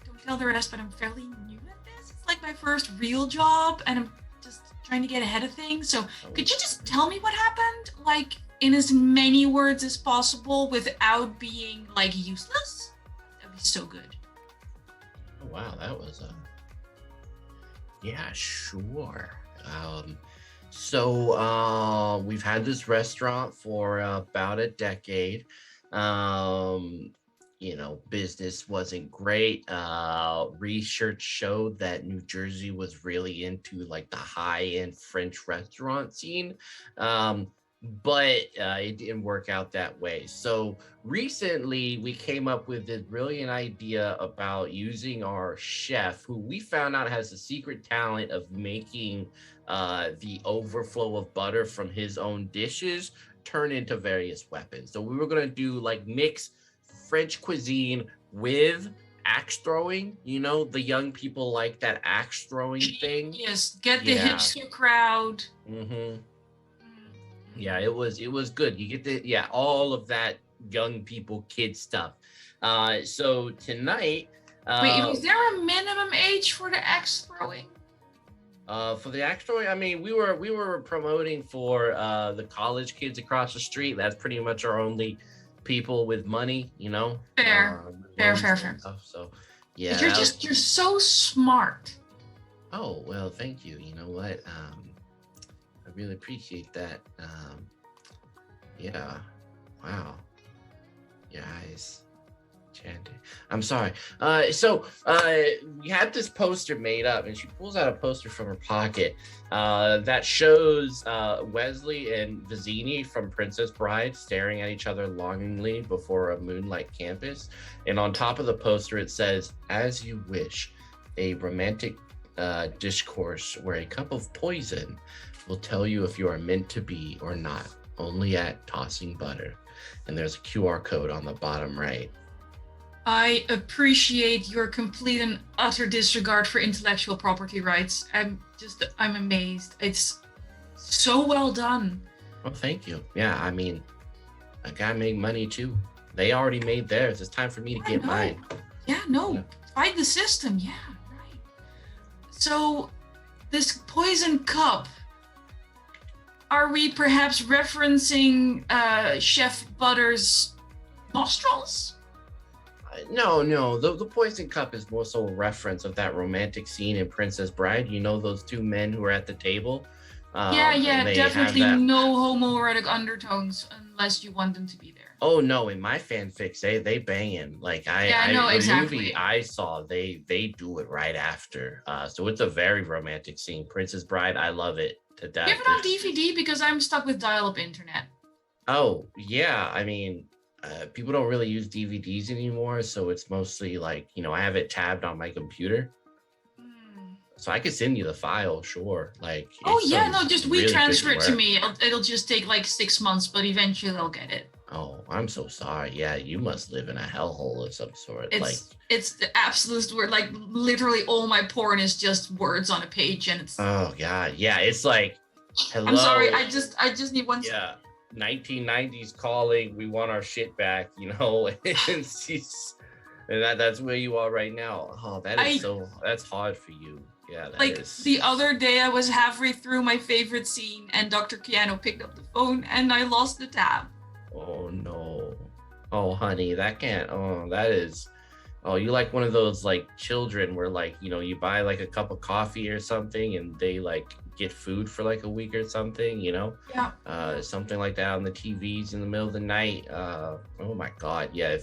don't tell the rest, but I'm fairly new at this. It's like my first real job, and I'm just trying to get ahead of things. So could you just tell me what happened, like in as many words as possible, without being like useless? That'd be so good. Oh wow, that was Yeah, sure. So we've had this restaurant for about a decade. Business wasn't great. Research showed that New Jersey was really into like the high-end French restaurant scene. But it didn't work out that way. So recently we came up with this brilliant idea about using our chef, who we found out has the secret talent of making the overflow of butter from his own dishes turn into various weapons. So we were going to do like mix French cuisine with axe throwing. The young people like that axe throwing thing. Yes, get the hipster crowd. Mm-hmm. Yeah, it was good. You get all of that young people kid stuff. So tonight, wait, is there a minimum age for the axe throwing? For the axe throwing, I mean, we were promoting for the college kids across the street. That's pretty much our only people with money, Fair. Stuff. So yeah, you're so smart. Oh well, thank you. You know what? I really appreciate that. Yeah. Wow. Your eyes chanted. I'm sorry. So we had this poster made up, and she pulls out a poster from her pocket that shows Wesley and Vizzini from Princess Bride staring at each other longingly before a moonlight campus. And on top of the poster, it says, "As you wish, a romantic discourse where a cup of poison will tell you if you are meant to be or not, only at tossing butter." And there's a QR code on the bottom right. I appreciate your complete and utter disregard for intellectual property rights. I'm amazed. It's so well done. Well, thank you. Yeah, I mean, I gotta make money too. They already made theirs. It's time for me to get mine. Yeah, fight the system. Yeah, right. So, this poison cup, are we perhaps referencing Chef Butter's nostrils? No. The poison cup is more so a reference of that romantic scene in Princess Bride. You know those two men who are at the table? Definitely no homoerotic undertones unless you want them to be there. Oh no, in my fanfics, they banging. Like the movie I saw, they do it right after. So it's a very romantic scene. Princess Bride, I love it to death. Do you have it on DVD? Because I'm stuck with dial-up internet. Oh yeah, I mean, people don't really use DVDs anymore, so it's mostly like, I have it tabbed on my computer. So I could send you the file, sure. Like, just WeTransfer it to me. It'll just take like 6 months, but eventually I'll get it. Oh, I'm so sorry. Yeah, you must live in a hellhole of some sort. It's the absolute word. Like literally, all my porn is just words on a page, and it's. Oh God, yeah, it's like, hello. I'm sorry. I just need one. Yeah, 1990s calling. We want our shit back. And that's where you are right now. Oh, that's hard for you. Yeah, the other day I was halfway through my favorite scene and Dr. Keanu picked up the phone and I lost the tab. Oh no. Oh honey, that can't. Oh, that is. Oh, you like one of those like children where like, you buy like a cup of coffee or something and they like get food for like a week or something, Yeah. Something like that on the TVs in the middle of the night. Oh my God. Yeah.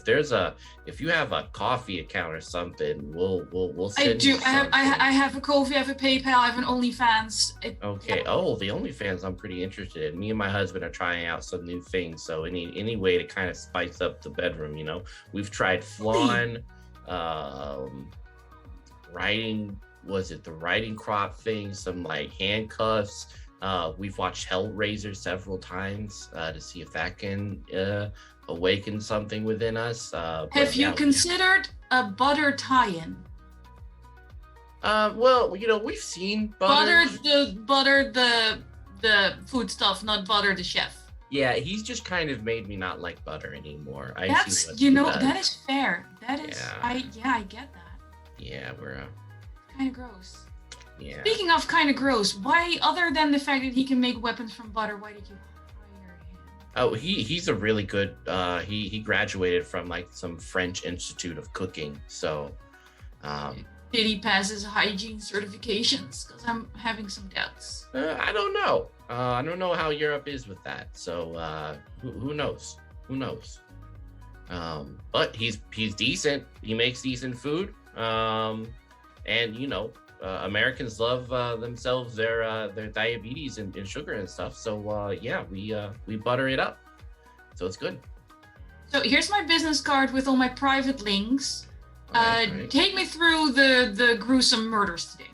If you have a coffee account or something, we'll send I do. you I have a Ko-fi, I have a PayPal, I have an OnlyFans. Okay. Yeah. Oh, the OnlyFans I'm pretty interested in. Me and my husband are trying out some new things. So any way to kind of spice up the bedroom, We've tried flan, writing. Was it the riding crop thing? Some like handcuffs. We've watched Hellraiser several times to see if that can awaken something within us. Have you considered a butter tie-in? Well, we've seen butter the food stuff, not butter the chef. Yeah, he's just kind of made me not like butter anymore. That is fair. That is, I get that. Yeah, we're kind of gross. Yeah. Speaking of kind of gross, why, other than the fact that he can make weapons from butter, why did you hire him? Oh, he's a really good. He graduated from like some French Institute of Cooking. So, Did he pass his hygiene certifications? Because I'm having some doubts. I don't know. I don't know how Europe is with that. So who knows? Who knows? But he's decent. He makes decent food. And Americans love themselves their diabetes and sugar and stuff. So yeah, we butter it up. So it's good. So here's my business card with all my private links. Right. Take me through the gruesome murders today.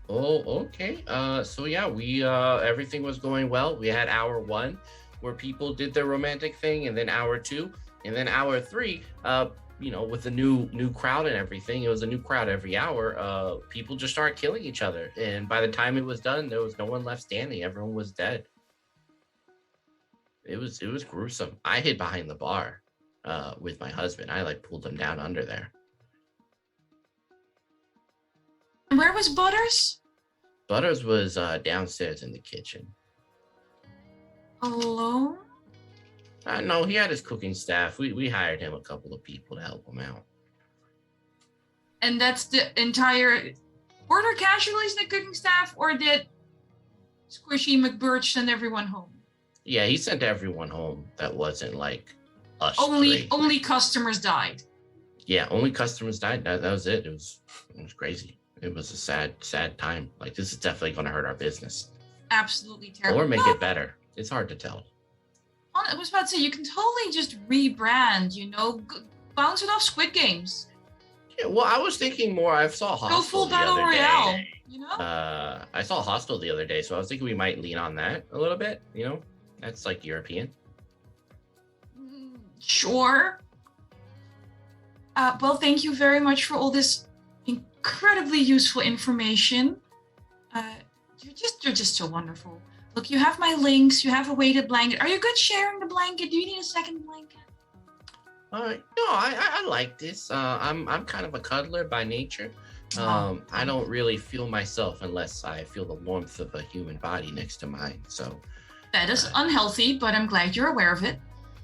Okay. So yeah, we everything was going well. We had hour 1 where people did their romantic thing, and then hour 2, and then hour 3, with the new crowd and everything. It was a new crowd every hour. People just started killing each other, and by the time it was done, there was no one left standing. Everyone was dead. It was gruesome. I hid behind the bar with my husband. I pulled him down under there. And where was Butters? Butters was downstairs in the kitchen. Alone? No, he had his cooking staff. We hired him a couple of people to help him out. And that's the entire... Were there casualties in the cooking staff, or did Squishy McBurch send everyone home? Yeah, he sent everyone home that wasn't us. Only customers died. Yeah, only customers died. That was it. It was crazy. It was a sad time. This is definitely going to hurt our business. Absolutely terrible. Or make it better. It's hard to tell. I was about to say, you can totally just rebrand, bounce it off Squid Games. Yeah, well, I was thinking more. I saw Hostel Go full the battle other royale, day. I I saw Hostel the other day, so I was thinking we might lean on that a little bit. That's European. Sure. Well, thank you very much for all this incredibly useful information. You're just so wonderful. Look, you have my links. You have a weighted blanket. Are you good sharing the blanket? Do you need a second blanket? No, I like this. I'm kind of a cuddler by nature. I don't really feel myself unless I feel the warmth of a human body next to mine. So that is unhealthy, but I'm glad you're aware of it.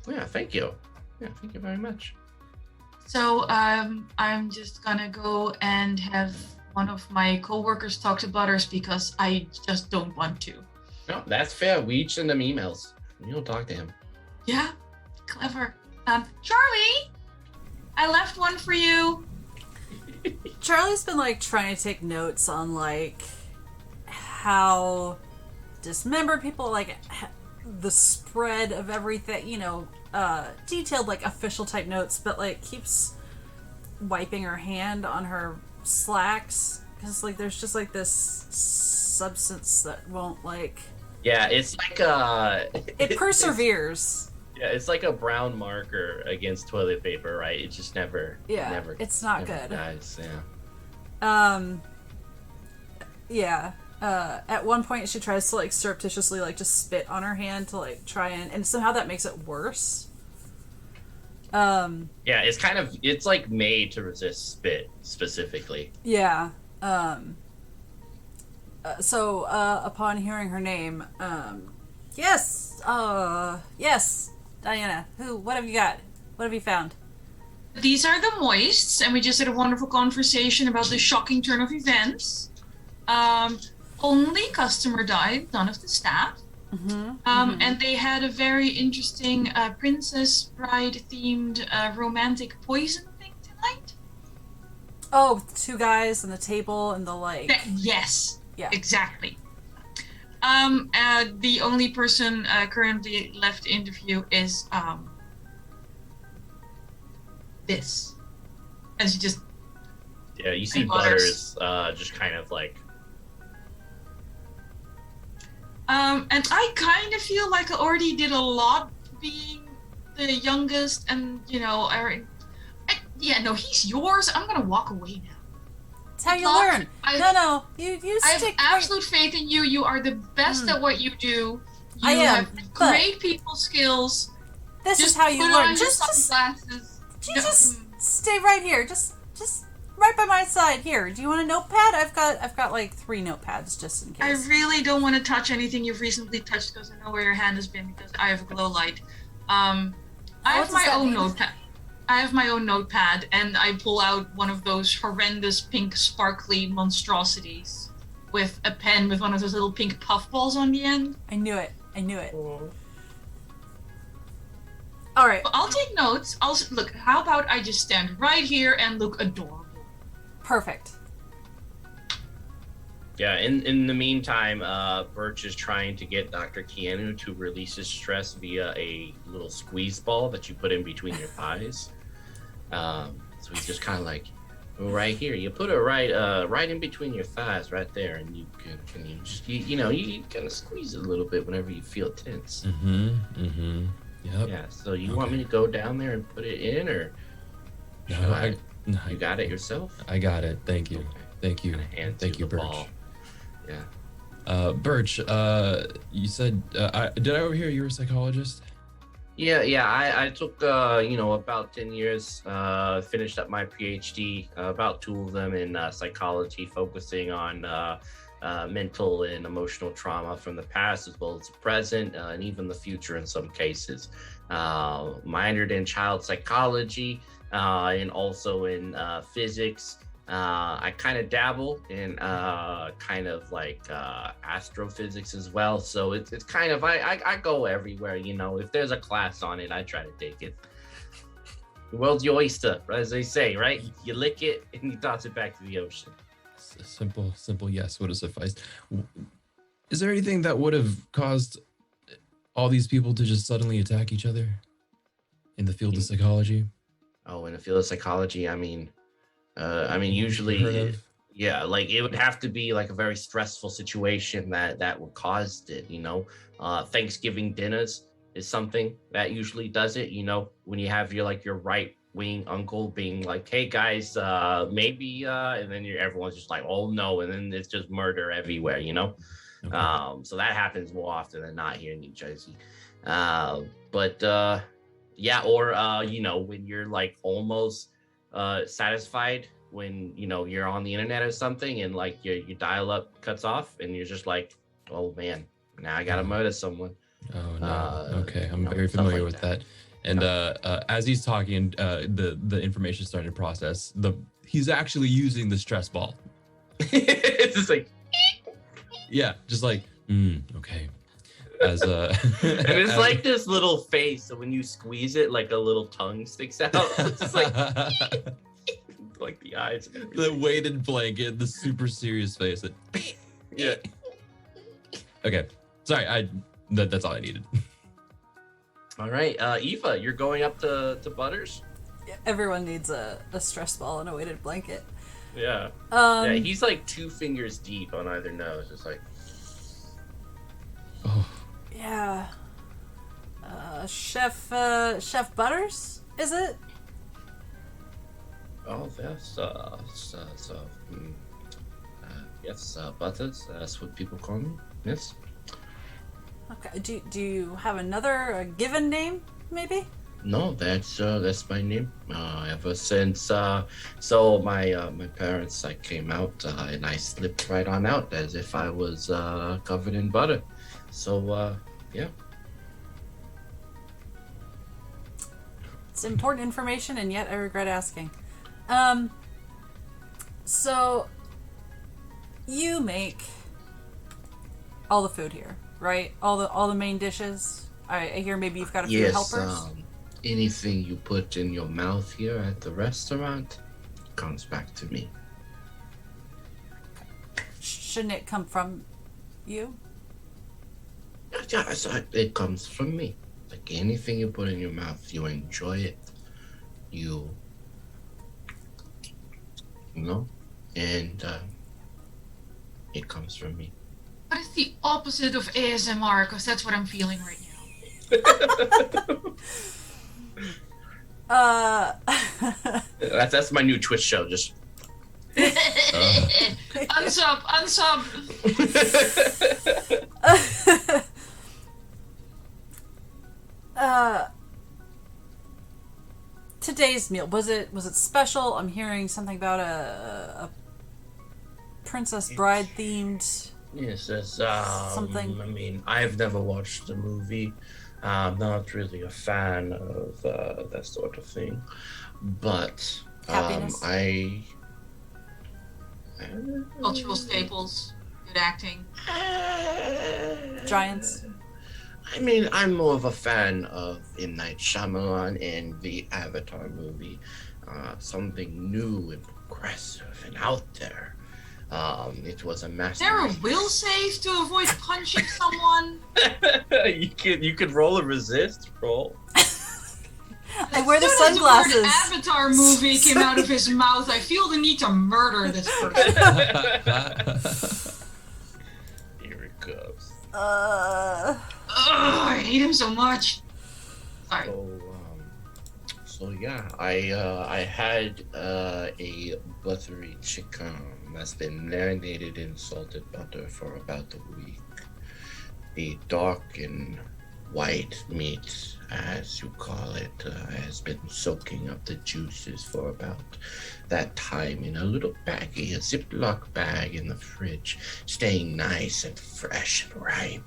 Yeah, thank you. Yeah, thank you very much. So I'm just gonna go and have one of my coworkers talk to Butters because I just don't want to. No, that's fair. We each send them emails. You don't talk to him. Yeah, clever. Charlie, I left one for you. Charlie's been trying to take notes on how dismembered people, the spread of everything, detailed official type notes, but keeps wiping her hand on her slacks because there's just this substance that won't Yeah, it's it perseveres. Yeah, it's like a brown marker against toilet paper, right? It just never. It's not never good. Dies, yeah. Yeah. At one point, she tries to surreptitiously just spit on her hand to try and somehow that makes it worse. Yeah, it's made to resist spit specifically. Yeah. So upon hearing her name, yes, Diana. What have you got? What have you found? These are the Moists, and we just had a wonderful conversation about the shocking turn of events. Only customer died, none of the staff. And they had a very interesting Princess Bride themed romantic poison thing tonight. Oh, the two guys and the table and the Yes. Yeah. Exactly. The only person currently left to interview is this. As you just... Yeah, you see Butters just kind of and I kind of feel like I already did a lot being the youngest and, he's yours. I'm going to walk away now. That's how you learn. You I have stick absolute faith in you. You are the best at what you do. You I am, have great people skills. This Just is how you put learn. on your sunglasses. Just stay right here. Just right by my side here. Do you want a notepad? I've got 3 notepads just in I case. really don't want to touch anything you've recently touched because I know where your hand has been because I have a glow light. I have my own notepad. I have my own notepad, and I pull out one of those horrendous pink sparkly monstrosities with a pen with one of those little pink puffballs on the end. I knew it. All right. I'll take notes. Look. How about I just stand right here and look adorable? Perfect. Yeah, in the meantime, Birch is trying to get Dr. Keanu to release his stress via a little squeeze ball that you put in between your thighs. So he's just kind of like, right here. You put it right in between your thighs, right there, and you you kind of squeeze it a little bit whenever you feel tense. Yep. Yeah. So you want me to go down there and put it in, or No, you got it yourself? I got it. Thank you. Okay. Thank you. Hand Thank to you, the Birch. ball. Yeah. Birch, you said, did I overhear you were a psychologist? Yeah. I took about 10 years, finished up my PhD, about 2 of them in psychology, focusing on mental and emotional trauma from the past as well as the present, and even the future in some cases. Minored in child psychology, and also in physics. I kind of dabble in kind of like astrophysics as well. So it's kind of, I go everywhere, if there's a class on it, I try to take it. The world's your oyster, as they say, right? You lick it and you toss it back to the ocean. A simple yes would have sufficed. Is there anything that would have caused all these people to just suddenly attack each other in the field of psychology? Oh, in the field of psychology, usually, yeah, like it would have to be like a very stressful situation that would cause it, Thanksgiving dinners is something that usually does it, when you have your right wing uncle being like, hey guys, maybe, and then everyone's just like, oh no, and then it's just murder everywhere, Okay. So that happens more often than not here in New Jersey. Yeah, or when you're like almost satisfied when you're on the internet or something, and like your dial up cuts off and you're just like, oh man, now I gotta murder someone. Oh no. Okay, I'm very familiar with that. And as he's talking, the information starting to process. He's actually using the stress ball. It's just like, Yeah, just like okay. As and it's like this little face, so when you squeeze it, like a little tongue sticks out. It's just like like the eyes. The weighted blanket, the super serious face. Yeah. Okay, sorry. That's all I needed. All right, Eva, you're going up to Butters. Everyone needs a stress ball and a weighted blanket. Yeah. Yeah, he's like 2 fingers deep on either nose, just like. Oh. Yeah. Chef Butters, is it? Oh, yes. Yes, Butters. That's what people call me. Yes. Okay. Do you have another given name, maybe? No, that's my name. Ever since so my parents, I came out and I slipped right on out as if I was covered in butter. So yeah. It's important information, and yet I regret asking. So you make all the food here, right? All the main dishes. I hear maybe you've got a few helpers. Anything you put in your mouth here at the restaurant comes back to me. Shouldn't it come from you? Yeah, it comes from me. Like anything you put in your mouth, you enjoy it. And it comes from me. What is the opposite of ASMR? Because that's what I'm feeling right now. That's my new Twitch show. Just unsub. Today's meal, was it special? I'm hearing something about a Princess Bride themed. Yes, that's Something. I mean, I've never watched the movie. I'm not really a fan of that sort of thing, but Happiness. Cultural staples, good acting. Giants. I mean, I'm more of a fan of M. Night Shyamalan and the Avatar movie. Something new and progressive and out there. It was a Is masterpiece. there a will save to avoid punching someone? you could roll a resist roll. I wear the As soon as sunglasses. the word Avatar movie came out of his mouth, I feel the need to murder this person. Here it comes. Ugh, I hate him so much. Sorry. So yeah, I had a buttery chicken that's been marinated in salted butter for about a week. The dark and white meat, as you call it, has been soaking up the juices for about that time in a little baggie, a Ziploc bag in the fridge, staying nice and fresh and ripe.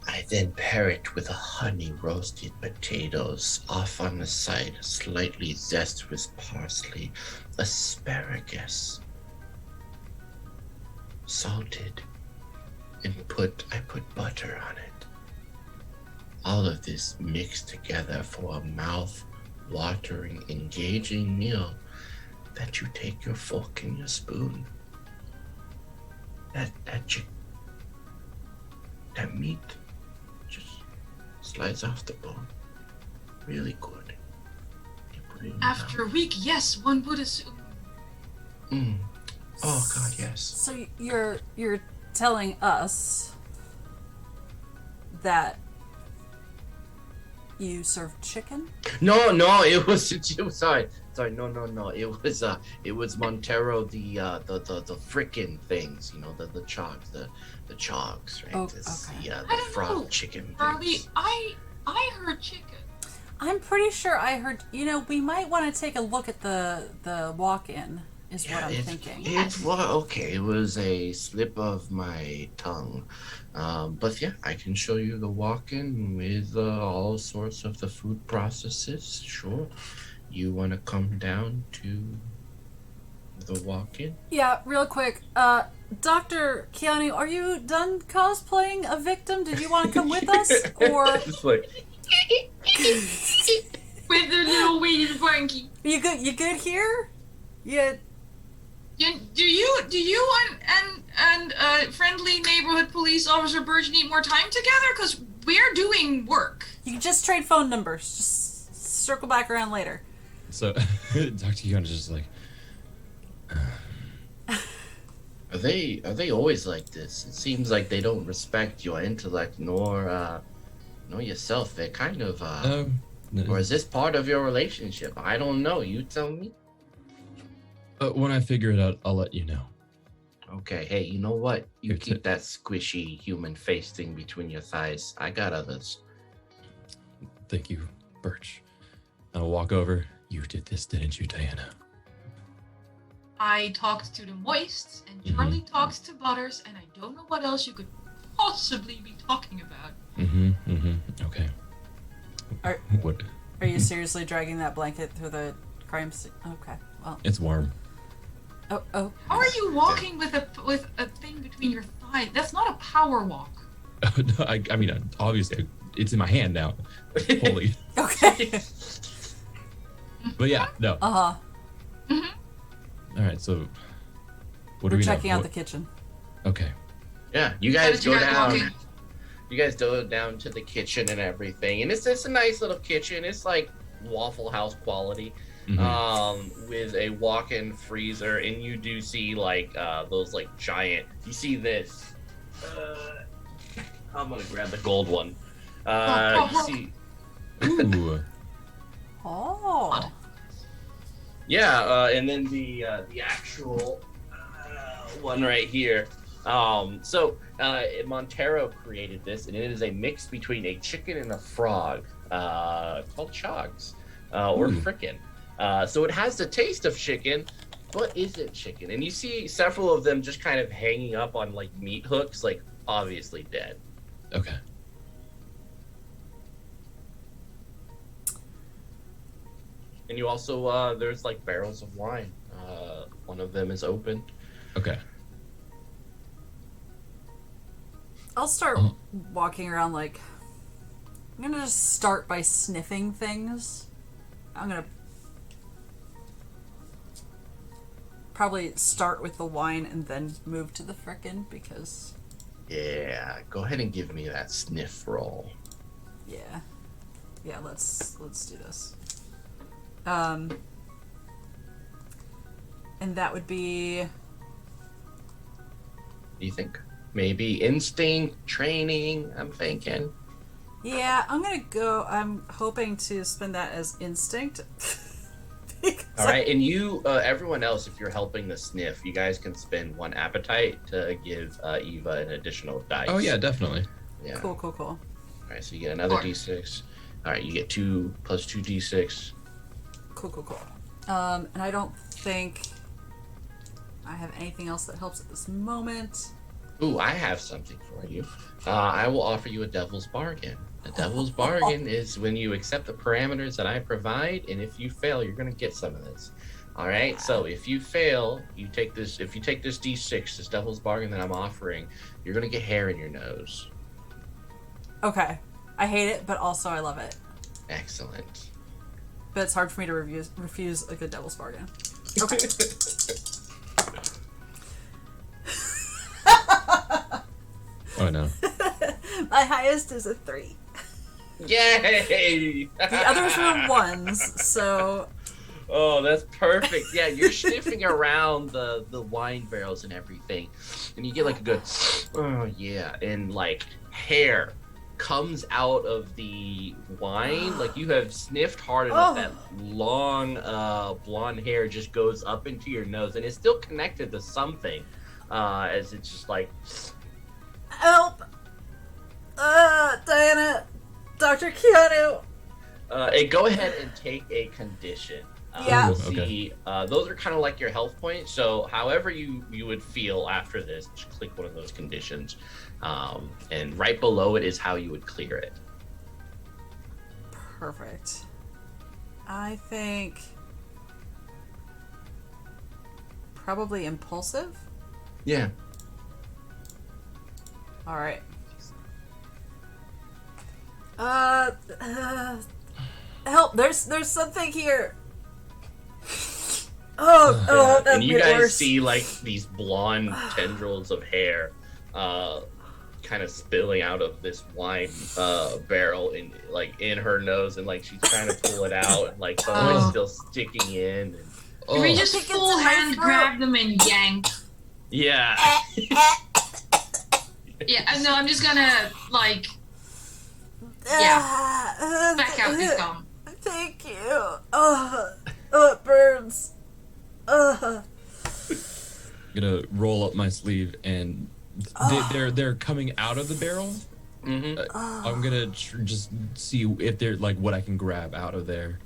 I then pair it with a honey roasted potatoes, off on the side, slightly zest with parsley, asparagus, salted, and I put butter on it. All of this mixed together for a mouth-watering, engaging meal that you take your fork and your spoon. That meat just slides off the bone. Really good. You put it in your After a week, yes, one would assume. mouth. Oh God, yes. So you're telling us that you served chicken? No, it was sorry, no. It was Montero, the frickin' things, you know, the chogs, the chogs, right? Oh, It's okay. the I don't frog know, chicken Charlie, things. I heard chicken. I'm pretty sure I heard. We might want to take a look at the walk-in. Is what I'm thinking. Yes. It was a slip of my tongue. But yeah, I can show you the walk-in with all sorts of the food processes. Sure. You want to come down to the walk-in? Yeah, real quick. Dr. Keanu, are you done cosplaying a victim? Did you want to come with us? Or It's like, With the little weedy blankie. you good here? Yeah. Do you and friendly neighborhood police officer Burge need more time together? Because we're doing work. You can just trade phone numbers. Just circle back around later. So Dr. Keanu is just like, are they always like this? It seems like they don't respect your intellect nor yourself. They're kind of or is this part of your relationship? I don't know. You tell me. when I figure it out, I'll let you know. Okay, hey, you know what? You It's keep that squishy human face thing between your thighs. I got others. Thank you, Birch. I'll walk over. You did this, didn't you, Diana? I talked to the Moists, and Charlie talks to Butters, and I don't know what else you could possibly be talking about. Okay. What? Are you seriously dragging that blanket through the crime scene? Okay. Well. It's warm. Oh. How are you walking with a thing between your thighs? That's not a power walk. No, I mean, obviously, it's in my hand now. Holy. Okay. But yeah, no. Uh-huh. Mm-hmm. All right, so what do We're we checking know? out the kitchen. Okay. Yeah, you How guys did you go guys down. walk in? You guys go down to the kitchen and everything, and it's a nice little kitchen. It's like Waffle House quality, with a walk-in freezer, and you do see like those like giant. You see this. I'm gonna grab the gold one. You see. Ooh. Oh. Yeah, and then the actual one right here. Montero created this, and it is a mix between a chicken and a frog, called chogs, or frickin'. So it has the taste of chicken, but isn't chicken. And you see several of them just kind of hanging up on like meat hooks, like obviously dead. Okay. And you also there's like barrels of wine. One of them is open. Okay. I'll start walking around like... I'm gonna just start by sniffing things. I'm gonna probably start with the wine and then move to the frickin' because... Yeah, go ahead and give me that sniff roll. Yeah. Yeah, let's do this. And that would be... What do you think? Maybe instinct, training, I'm thinking. Yeah, I'm hoping to spend that as instinct. All right, and you, everyone else, if you're helping the sniff, you guys can spend 1 appetite to give Eva an additional dice. Oh yeah, definitely. Yeah. Cool. All right, so you get another d6. All right, you get 2 plus 2 d6. Cool. And I don't think I have anything else that helps at this moment. Ooh, I have something for you. I will offer you a devil's bargain. A devil's bargain is when you accept the parameters that I provide, and if you fail, you're going to get some of this. All right, so if you fail, you take this. If you take this d6, this devil's bargain that I'm offering, you're going to get hair in your nose. Okay. I hate it, but also I love it. Excellent. But it's hard for me to refuse a good devil's bargain. Okay. Oh no. My highest is a 3. Yay! The others were 1s, so... Oh, that's perfect. Yeah, you're sniffing around the wine barrels and everything, and you get like a good, oh yeah, and like hair comes out of the wine. Like you have sniffed hard enough that long blonde hair just goes up into your nose, and it's still connected to something, as it's just like, help! Diana, Dr. Keanu. and go ahead and take a condition. Yeah. You'll see, those are kind of like your health points. So however you would feel after this, just click one of those conditions. And right below it is how you would clear it. Perfect. I think... probably impulsive? Yeah. Alright. Help! There's something here. Oh, that's And you guys worse. see like these blonde tendrils of hair, kind of spilling out of this wine barrel in her nose, and like she's trying to pull it out, and like some of it's still sticking in. And, Can we just full hand grab them and yank? yeah. Yeah, no, I'm just gonna like back out the gum. Thank you. Oh, it burns. I'm gonna roll up my sleeve, and they're coming out of the barrel. Mm-hmm. I'm gonna just see if they're like what I can grab out of there.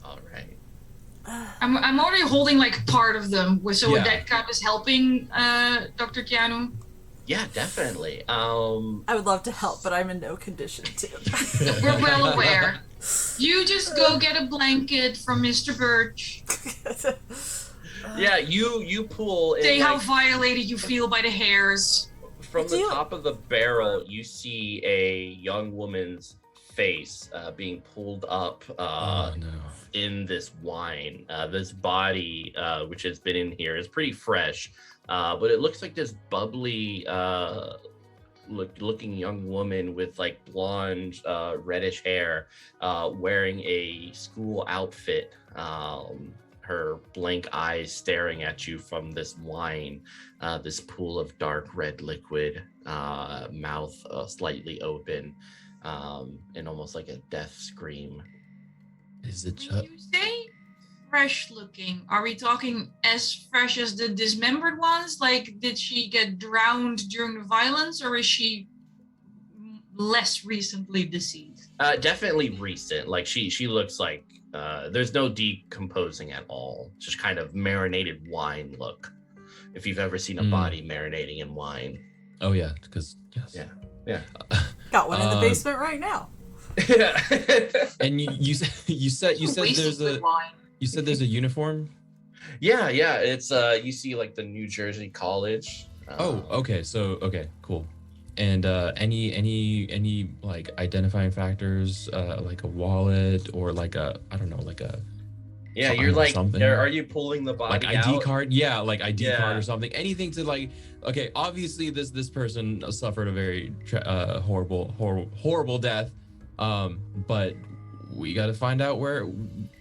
All right. I'm already holding like part of them, so Yeah. that kind of is helping Dr. Keanu. Yeah, definitely. I would love to help, but I'm in no condition to. We're well aware. You just go get a blanket from Mr. Birch. Yeah, you pull. And, Say how like, violated you feel by the hairs. from the top of the barrel, you see a young woman's face being pulled up Oh no. in this wine. This body, which has been in here, is pretty fresh, but it looks like this bubbly looking young woman with like blonde, reddish hair, wearing a school outfit. Her blank eyes staring at you from this wine, this pool of dark red liquid, mouth slightly open, and almost like a death scream. Is it When you say fresh looking, are we talking as fresh as the dismembered ones? Like, did she get drowned during the violence, or is she less recently deceased? Definitely recent. Like she looks like there's no decomposing at all. Just kind of marinated wine look. If you've ever seen a body marinating in wine. Oh yeah, because yes. Yeah. Got one in the basement right now. Yeah. And you said there's a uniform. Yeah. It's you see like the New Jersey College. Okay. So cool. And any like identifying factors, like a wallet or like a Yeah, you're like, something. are you pulling the body like ID out? card? Yeah, like ID card Yeah. or something. Anything to like. Okay, obviously this person suffered a very horrible death. But we got to find out where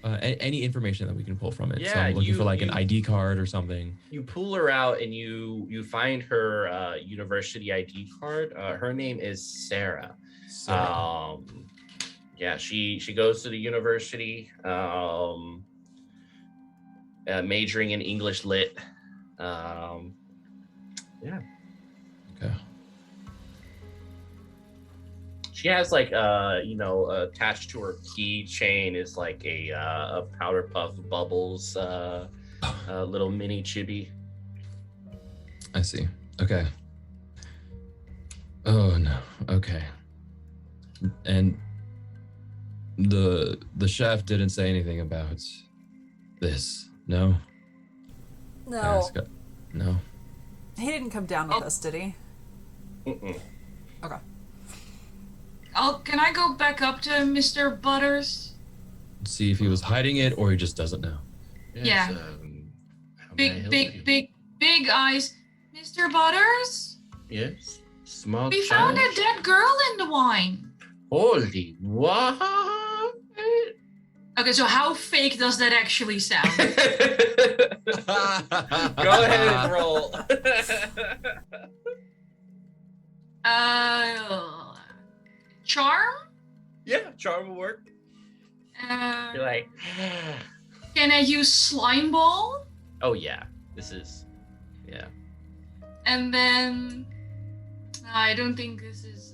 any information that we can pull from it. So Yeah, I'm looking for like an ID card or something. You pull her out and you find her university ID card. Her name is Sarah. Yeah, she goes to the university, majoring in English lit. Yeah. Okay. She has like attached to her keychain is like a Powder Puff Bubbles little mini chibi. I see. Okay. Oh no. Okay. And the chef didn't say anything about this. No. No. No. He didn't come down with us, did he? Mm-mm. Okay. Can I go back up to Mr. Butters? See if he was hiding it or he just doesn't know. Yes, Yeah. How may I help you? Big eyes. Mr. Butters? Yes. Small We child. found a dead girl in the wine. Holy what? Okay, so how fake does that actually sound? Go ahead and roll. Charm? Yeah, charm will work. You're like, Can I use slime ball? oh yeah, this is, yeah. And then I don't think this is.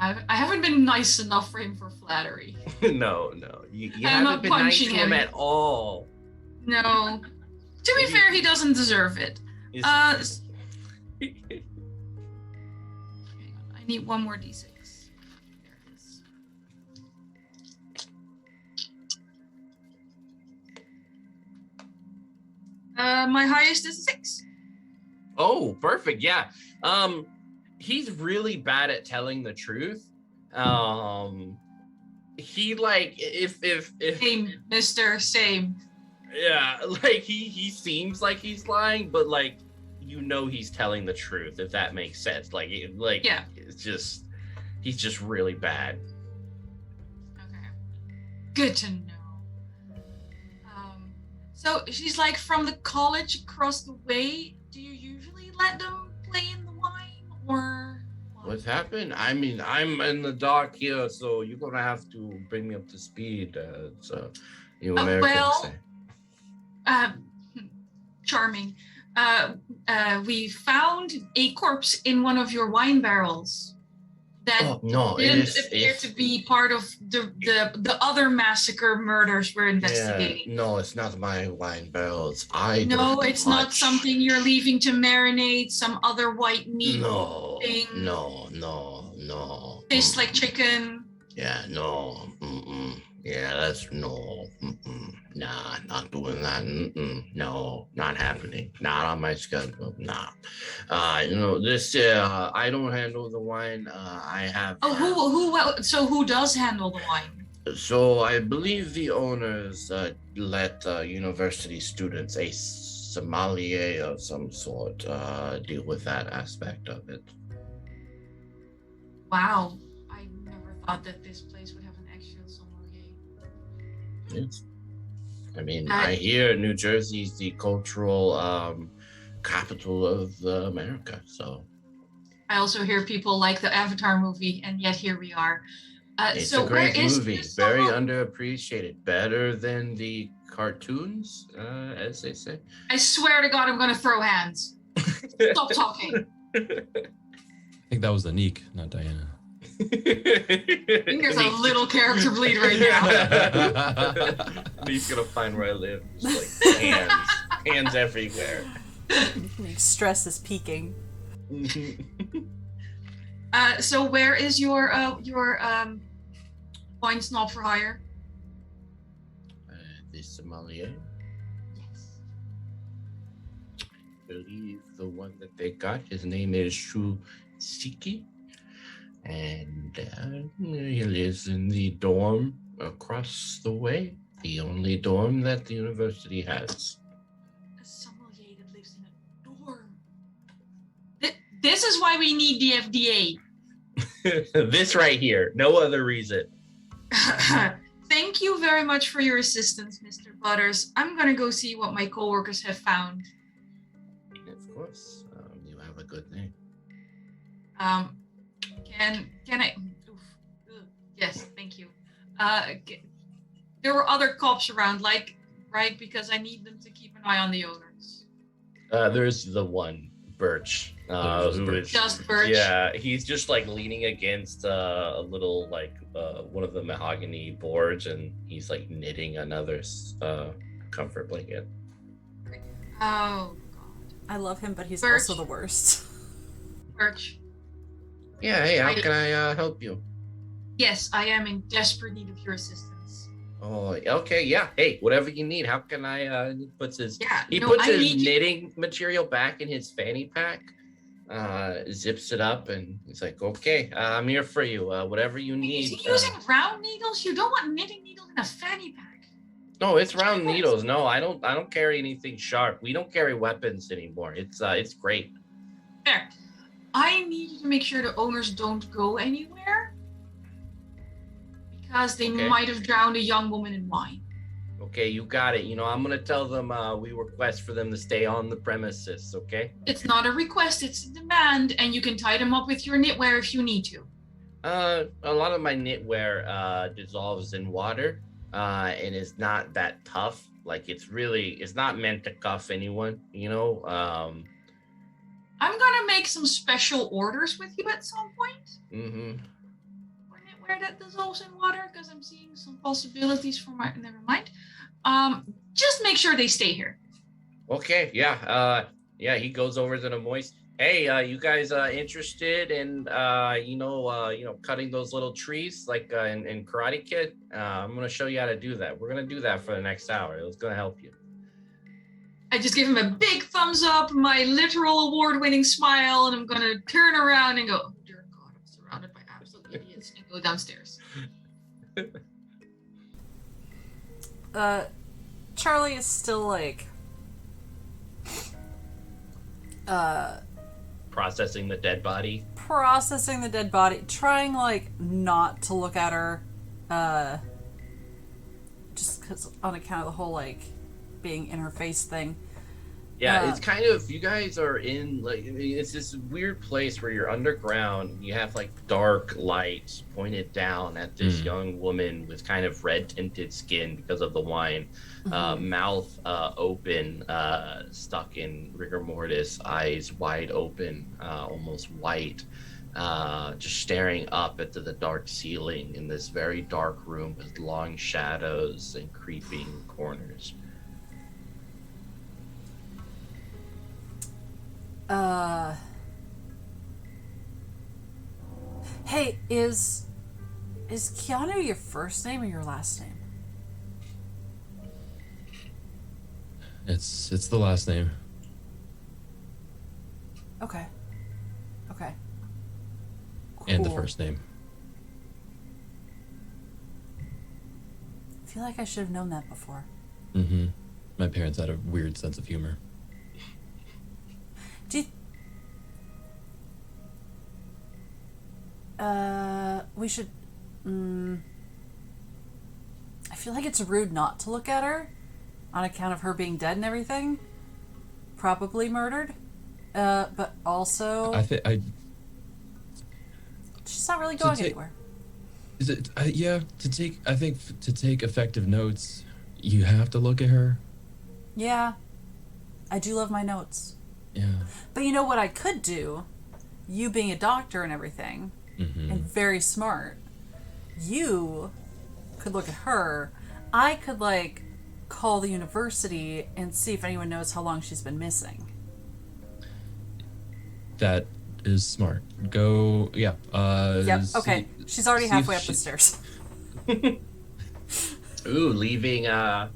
I haven't been nice enough for him for flattery. No, you I'm haven't not been nice to punching him him. at all. No. To be fair, he doesn't deserve it. Is- Hang on, I need one more d6. There it is. My highest is 6. Oh, perfect. Yeah. He's really bad at telling the truth. He like if Same, mister, same. yeah, like he seems like he's lying, but like he's telling the truth, if that makes sense. Yeah. It's just he's just really bad. Okay. Good to know. So she's like from the college across the way. Do you usually let them play in the wine or what? What's happened? I mean, I'm in the dark here, so you're gonna have to bring me up to speed. So you Americans say. Charming. We found a corpse in one of your wine barrels that Oh no, didn't appear to be part of the other massacre murders we're investigating. Yeah, no, it's not my wine barrels. No, it's not something you're leaving to marinate, some other white meat thing. No. Tastes like chicken. Yeah, no. Yeah, that's no. Nah, not doing that. No, not happening. Not on my schedule. Nah. This. I don't handle the wine. I have. So who does handle the wine? So I believe the owners let university students, a sommelier of some sort, deal with that aspect of it. Wow, I never thought that this place would have an actual sommelier. Yes. I mean, I hear New Jersey's the cultural capital of America, so. I also hear people like the Avatar movie, and yet here we are. It's a great movie, very underappreciated, better than the cartoons, as they say. I swear to God, I'm going to throw hands. Stop talking. I think that was Anniek, not Diana. I think there's a little character bleed right now. He's gonna find where I live. Just like hands everywhere. Stress is peaking. So where is your wine snob for hire. The sommelier. Yes. I believe the one that they got, his name is Siki, and he lives in the dorm across the way, the only dorm that the university has. A sommelier that lives in a dorm. This is why we need the FDA. This right here, no other reason. Thank you very much for your assistance, Mr. Butters. I'm gonna go see what my coworkers have found. Of course, you have a good name. Can I? Oof, yes, thank you. There were other cops around, right? Because I need them to keep an eye on the owners. There's the one, Birch, who is just Birch. Yeah, he's just like leaning against a little one of the mahogany boards, and he's like knitting another comfort blanket. Oh God. I love him, but he's Birch. also the worst. Birch. Yeah, hey, how can I help you? Yes, I am in desperate need of your assistance. Oh, okay, yeah. Hey, whatever you need. How can I? He puts his knitting material back in his fanny pack, zips it up, and he's like, "Okay, I'm here for you. Whatever you need." Is he using round needles? You don't want knitting needles in a fanny pack. No, it's round needles. No, I don't carry anything sharp. We don't carry weapons anymore. It's great. There. I need you to make sure the owners don't go anywhere because they might have drowned a young woman in wine. Okay, you got it. I'm gonna tell them we request for them to stay on the premises. Okay. It's not a request; it's a demand, and you can tie them up with your knitwear if you need to. A lot of my knitwear dissolves in water, and is not that tough. Like it's not meant to cuff anyone. I'm gonna make some special orders with you at some point. Mm-hmm. For knitwear that dissolves in water, because I'm seeing some possibilities for my. Never mind. Just make sure they stay here. Okay. Yeah. Yeah. He goes over to the moist. Hey, you guys interested in cutting those little trees like in Karate Kid? I'm gonna show you how to do that. We're gonna do that for the next hour. It's gonna help you. I just give him a big thumbs up, my literal award-winning smile, and I'm gonna turn around and go, "Oh dear God, I'm surrounded by absolute idiots," and go downstairs. Charlie is still processing the dead body, trying not to look at her, just because on account of the whole being in her face thing. Yeah, it's kind of, you guys are in it's this weird place where you're underground. You have dark lights pointed down at this young woman with kind of red tinted skin because of the wine, mouth open, stuck in rigor mortis, eyes wide open, almost white, just staring up into the dark ceiling in this very dark room with long shadows and creeping corners. Hey, is Keanu your first name or your last name? It's the last name. Okay. Cool. And the first name. I feel like I should have known that before. Mm-hmm. My parents had a weird sense of humor. We should. I feel like it's rude not to look at her, on account of her being dead and everything, probably murdered. But also, she's not really going anywhere. Is it? Yeah. To take effective notes, you have to look at her. Yeah, I do love my notes. Yeah. But you know what I could do? You being a doctor and everything, and very smart, you could look at her. I could call the university and see if anyone knows how long she's been missing. That is smart. Go. Yeah. Yep. Okay. She's already halfway up the stairs. Ooh, leaving Dr.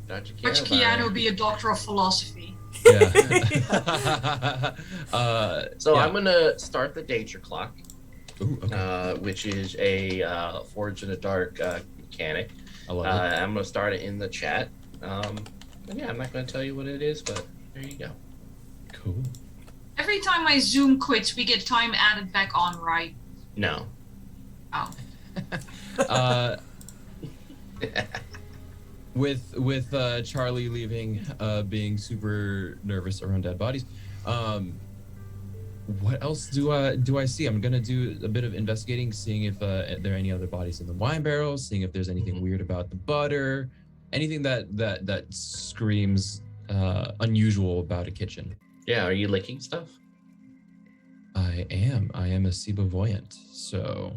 Watch Keanu be a doctor of philosophy. Yeah. So yeah. I'm gonna start the danger clock, Ooh, okay. which is a Forge in the Dark mechanic. I love it. I'm gonna start it in the chat. And yeah, I'm not gonna tell you what it is, but there you go. Cool. Every time my Zoom quits, we get time added back on, right? No. Oh. With Charlie leaving, being super nervous around dead bodies, what else do I see? I'm gonna do a bit of investigating, seeing if there are any other bodies in the wine barrels, seeing if there's anything weird about the butter, anything that screams unusual about a kitchen. Yeah, are you licking stuff? I am a Cebuvoyant, so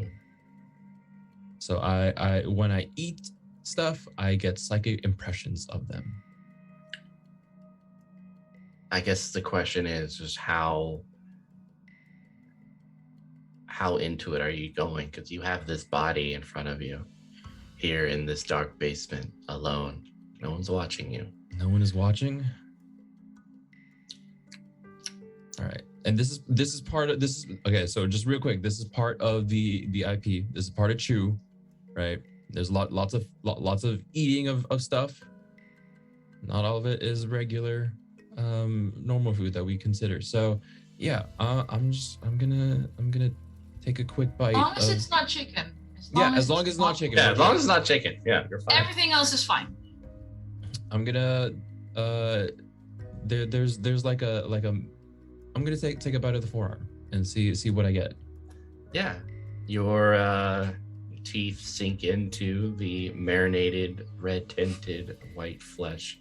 I when I eat stuff, I get psychic impressions of them. I guess the question is just how into it are you going? Because you have this body in front of you here in this dark basement alone. No one's watching you. No one is watching. All right, and this is part of this. Okay, so just real quick, this is part of the IP. This is part of Chew, right? There's lots of eating of stuff. Not all of it is regular, normal food that we consider. So, yeah, I'm gonna take a quick bite. As long as it's not chicken. As long as it's not chicken. Yeah, as long as it's not chicken. Yeah, you're fine. Everything else is fine. I'm gonna there's like a I'm gonna take a bite of the forearm and see what I get. Yeah, your teeth sink into the marinated, red-tinted white flesh,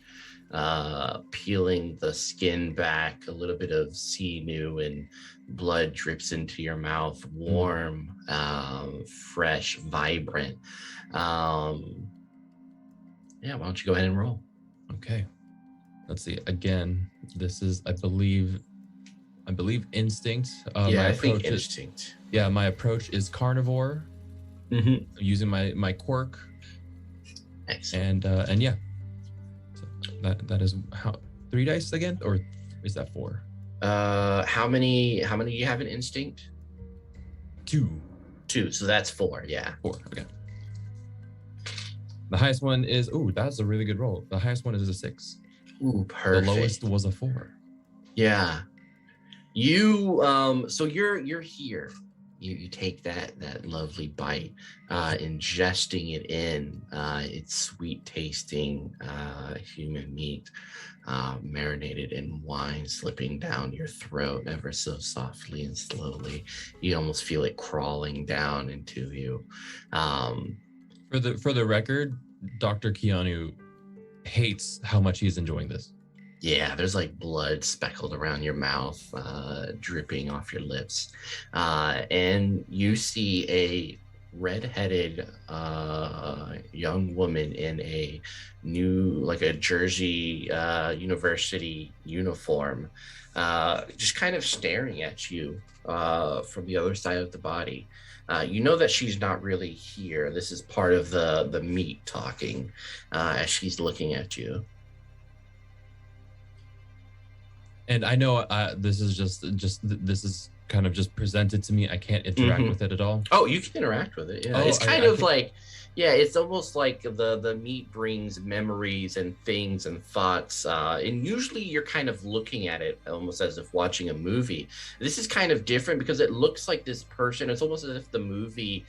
peeling the skin back. A little bit of sinew and blood drips into your mouth. Warm, fresh, vibrant. Yeah, why don't you go ahead and roll? Okay. Let's see. Again, this is, I believe instinct. I think instinct. My approach is carnivore. Mm-hmm. Using my quirk. Excellent. And yeah. So that is how 3 dice again, or is that 4? How many do you have in instinct? 2. 2. So that's 4. Yeah. 4. Okay. The highest one is that's a really good roll. The highest one is a 6. Ooh, perfect. The lowest was a 4. Yeah. You so you're here. You take that lovely bite, ingesting it in. It's sweet tasting human meat, marinated in wine, slipping down your throat ever so softly and slowly. You almost feel it crawling down into you. For the record, Dr. Keanu hates how much he's enjoying this. Yeah, there's like blood speckled around your mouth, dripping off your lips. And you see a red-headed young woman in a a Jersey university uniform, just kind of staring at you from the other side of the body. You know that she's not really here. This is part of the meat talking as she's looking at you. And I know this is this is kind of just presented to me. I can't interact with it at all. Oh, you can interact with it. Yeah, it's it's almost like the meat brings memories and things and thoughts. And usually you're kind of looking at it almost as if watching a movie. This is kind of different because it looks like this person. It's almost as if the movie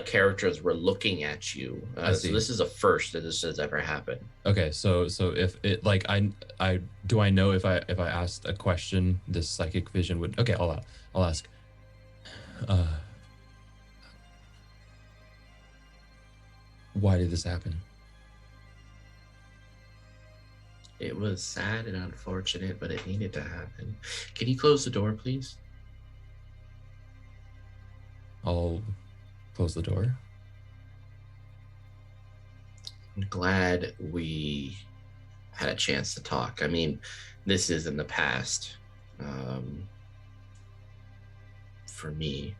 characters were looking at you. So this is a first that this has ever happened. Okay, so if it like I do I know if I asked a question, this psychic vision would. Okay, I'll ask. Why did this happen? It was sad and unfortunate, but it needed to happen. Can you close the door, please? I'll close the door. I'm glad we had a chance to talk. I mean, this is in the past. For me,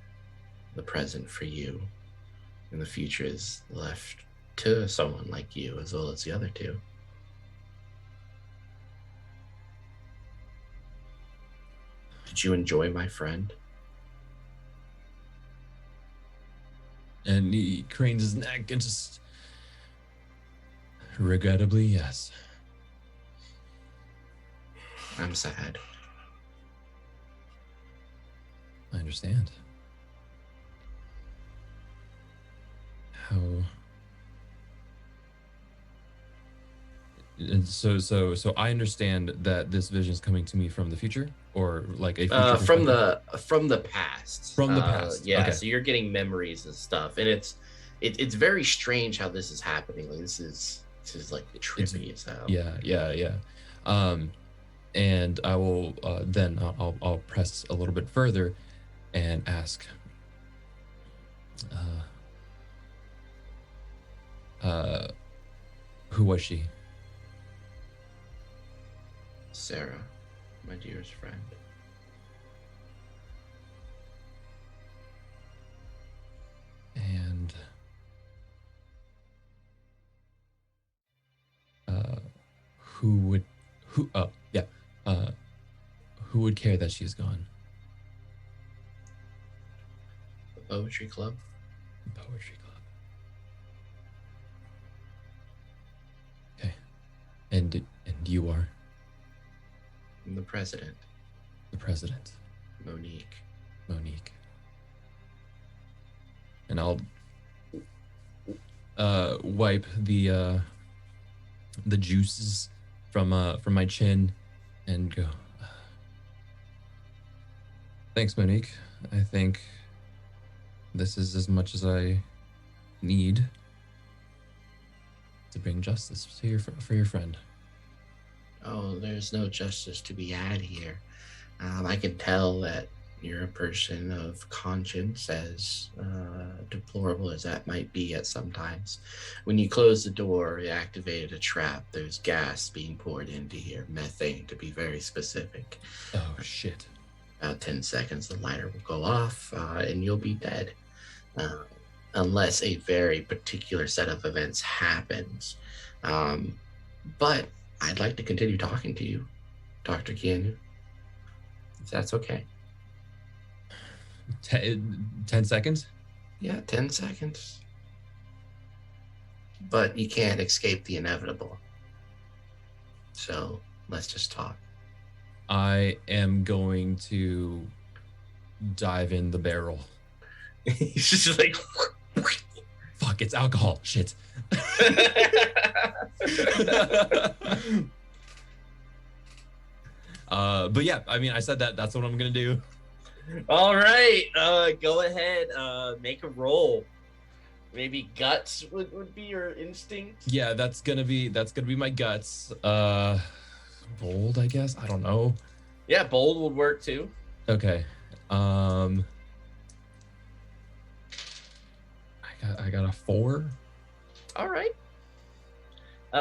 the present for you. And the future is left to someone like you as well as the other two. Did you enjoy my friend? And he cranes his neck and just... Regrettably, yes. I'm sad. I understand. How... And so I understand that this vision is coming to me from the future, or like a future from perspective? from the past. From the past. Yeah. Okay. So you're getting memories and stuff, and it's very strange how this is happening. Like, this is like trippy as hell. Yeah. And I will then I'll press a little bit further and ask. Who was she? Sarah, my dearest friend. And who would care that she's gone? The poetry club. The poetry club. Okay. And you are I'm the president. the president, Monique. Monique. And I'll wipe the juices from my chin and go. Thanks, Monique. I think this is as much as I need to bring justice to for your friend. Oh, there's no justice to be had here. I can tell that you're a person of conscience, as deplorable as that might be at sometimes. When you close the door, you activated a trap. There's gas being poured into here, methane to be very specific. Oh, shit. About 10 seconds, the lighter will go off, and you'll be dead. Unless a very particular set of events happens. But I'd like to continue talking to you, Dr. Keanu, if that's okay. 10 seconds? Yeah, 10 seconds. But you can't escape the inevitable. So let's just talk. I am going to dive in the barrel. He's just like... Fuck, it's alcohol. Shit. But yeah, I mean, I said that's what I'm gonna do. All right, go ahead, make a roll. Maybe guts would be your instinct. Yeah, that's gonna be my guts. Bold, I guess. I don't know. Yeah, bold would work too. Okay. I got a 4. All right.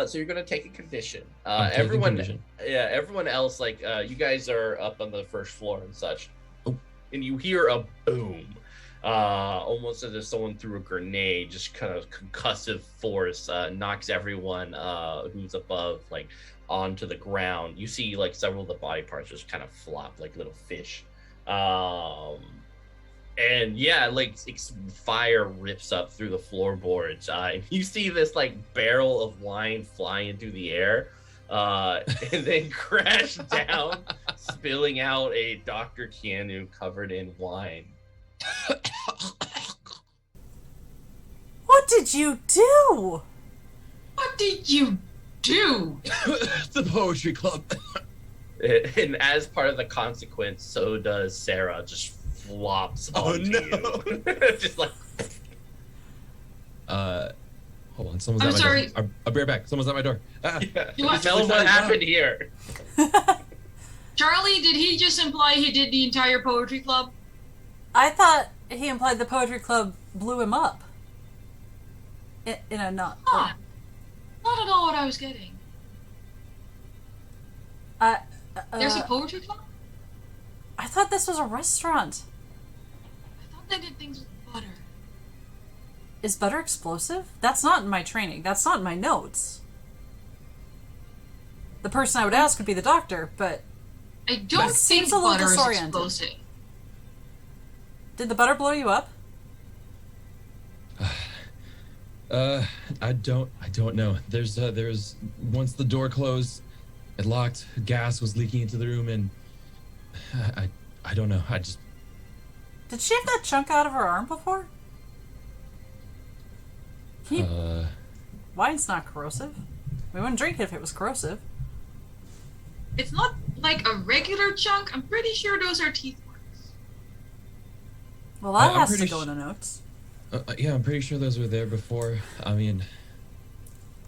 So you're gonna take a condition. I'm taking Everyone, condition. yeah, everyone else, like you guys are up on the first floor and such, and you hear a boom, almost as if someone threw a grenade. Just kind of concussive force knocks everyone who's above, like, onto the ground. You see, like, several of the body parts just kind of flop like little fish. And yeah, like, fire rips up through the floorboards. And you see this, like, barrel of wine fly into the air, and then crash down, spilling out a Dr. Keanu covered in wine. What did you do? What did you do? The poetry club. And as part of the consequence, so does Sarah. Just flops onto you. Just like... Hold on. Someone's I'm at my sorry. door. I'll be right back. Someone's at my door. Yeah. You want- Tell them what happened here. Charlie, did he just imply he did the entire poetry club? I thought he implied the poetry club blew him up. In a not. Not at all what I was getting. There's a poetry club? I thought this was a restaurant. I thought they did things with butter. Is butter explosive? That's not in my training. That's not in my notes. The person I would ask would be the doctor, but I don't think seems a little butter is disoriented. explosive. did the butter blow you up? I don't know. There's once the door closed, it locked. Gas was leaking into the room, and I don't know. Did she have that chunk out of her arm before? Wine's not corrosive. We wouldn't drink it if it was corrosive. It's not like a regular chunk. I'm pretty sure those are teeth marks. Well, that I'm has to pretty go in the notes. Yeah, I'm pretty sure those were there before. I mean,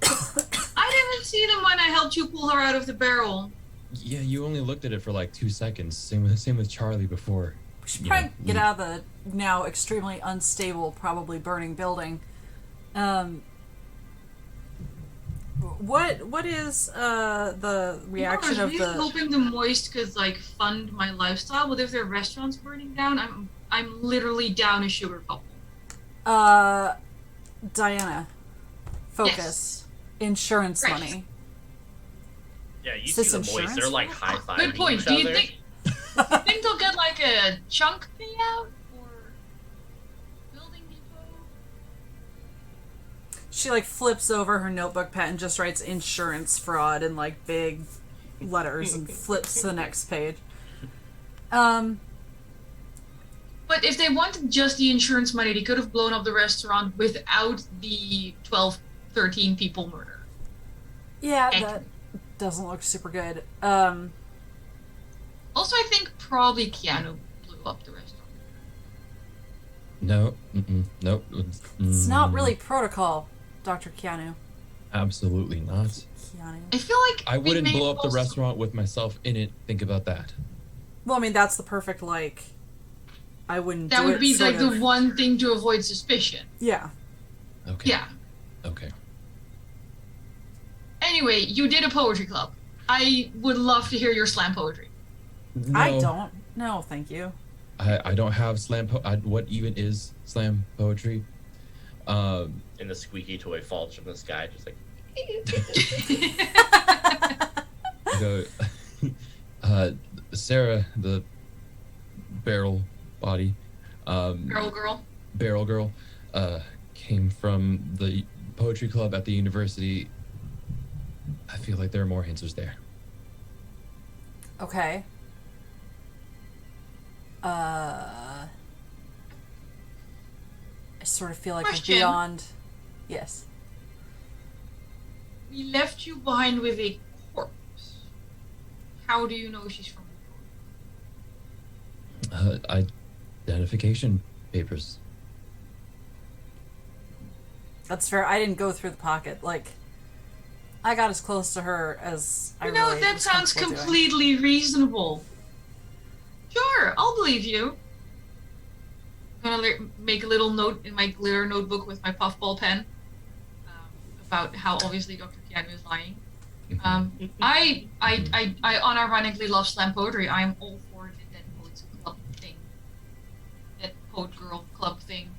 I didn't see them when I helped you pull her out of the barrel. yeah, you only looked at it for like 2 seconds. Same with Charlie before. We should probably get out of the now extremely unstable, probably burning building. What is the reaction I was of really the? hoping the moist could like fund my lifestyle, but if their restaurant's burning down, I'm literally down a sugar couple. Diana, focus. Insurance Right. money. Yeah, you Is see this the moist. insurance? They're like high-fiving Good point. each Do you other. think they'll get like a chunk payout or building depot? She like flips over her notebook pad and just writes insurance fraud in like big letters and flips to the next page. But if they wanted just the insurance money, they could have blown up the restaurant without the 12, 13 people murder. Yeah, Heck. that doesn't look super good. Also, I think probably Keanu blew up the restaurant. No, nope. It's not really protocol, Dr. Keanu. Absolutely not. Keanu. I feel like I we wouldn't may blow up the also- restaurant with myself in it. Think about that. Well, I mean, that's the perfect, like, I wouldn't That do would it be sort like of- the one thing to avoid suspicion. Yeah. Okay. Yeah. Okay. Anyway, you did a poetry club. I would love to hear your slam poetry. No, I don't. No, thank you. I don't have slam. What even is slam poetry? And the squeaky toy falls from the sky, just like. Sarah, the barrel body, Girl, girl. barrel girl, came from the poetry club at the university. I feel like there are more answers there. Okay. I sort of feel like we're Question. beyond. Yes. We left you behind with a corpse. How do you know she's from the Identification papers. That's fair. I didn't go through the pocket. Like, I got as close to her as I You know, really that was sounds comfortable doing. completely reasonable. Sure, I'll believe you. I'm gonna make a little note in my glitter notebook with my puffball pen about how obviously Dr. Keanu is lying. I unironically love slam poetry. I am all for the Dead Poets Club thing. Dead Poet Girl Club thing.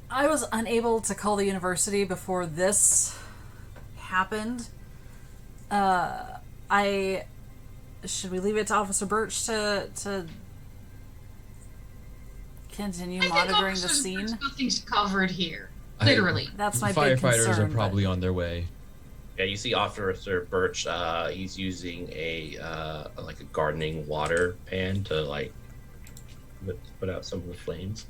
I was unable to call the university before this happened. Should we leave it to Officer Birch to continue monitoring the scene? Nothing's covered here. Literally. That's my big Firefighters concern. are probably on their way. Yeah, you see Officer Birch. He's using a like a gardening water pan to like put out some of the flames.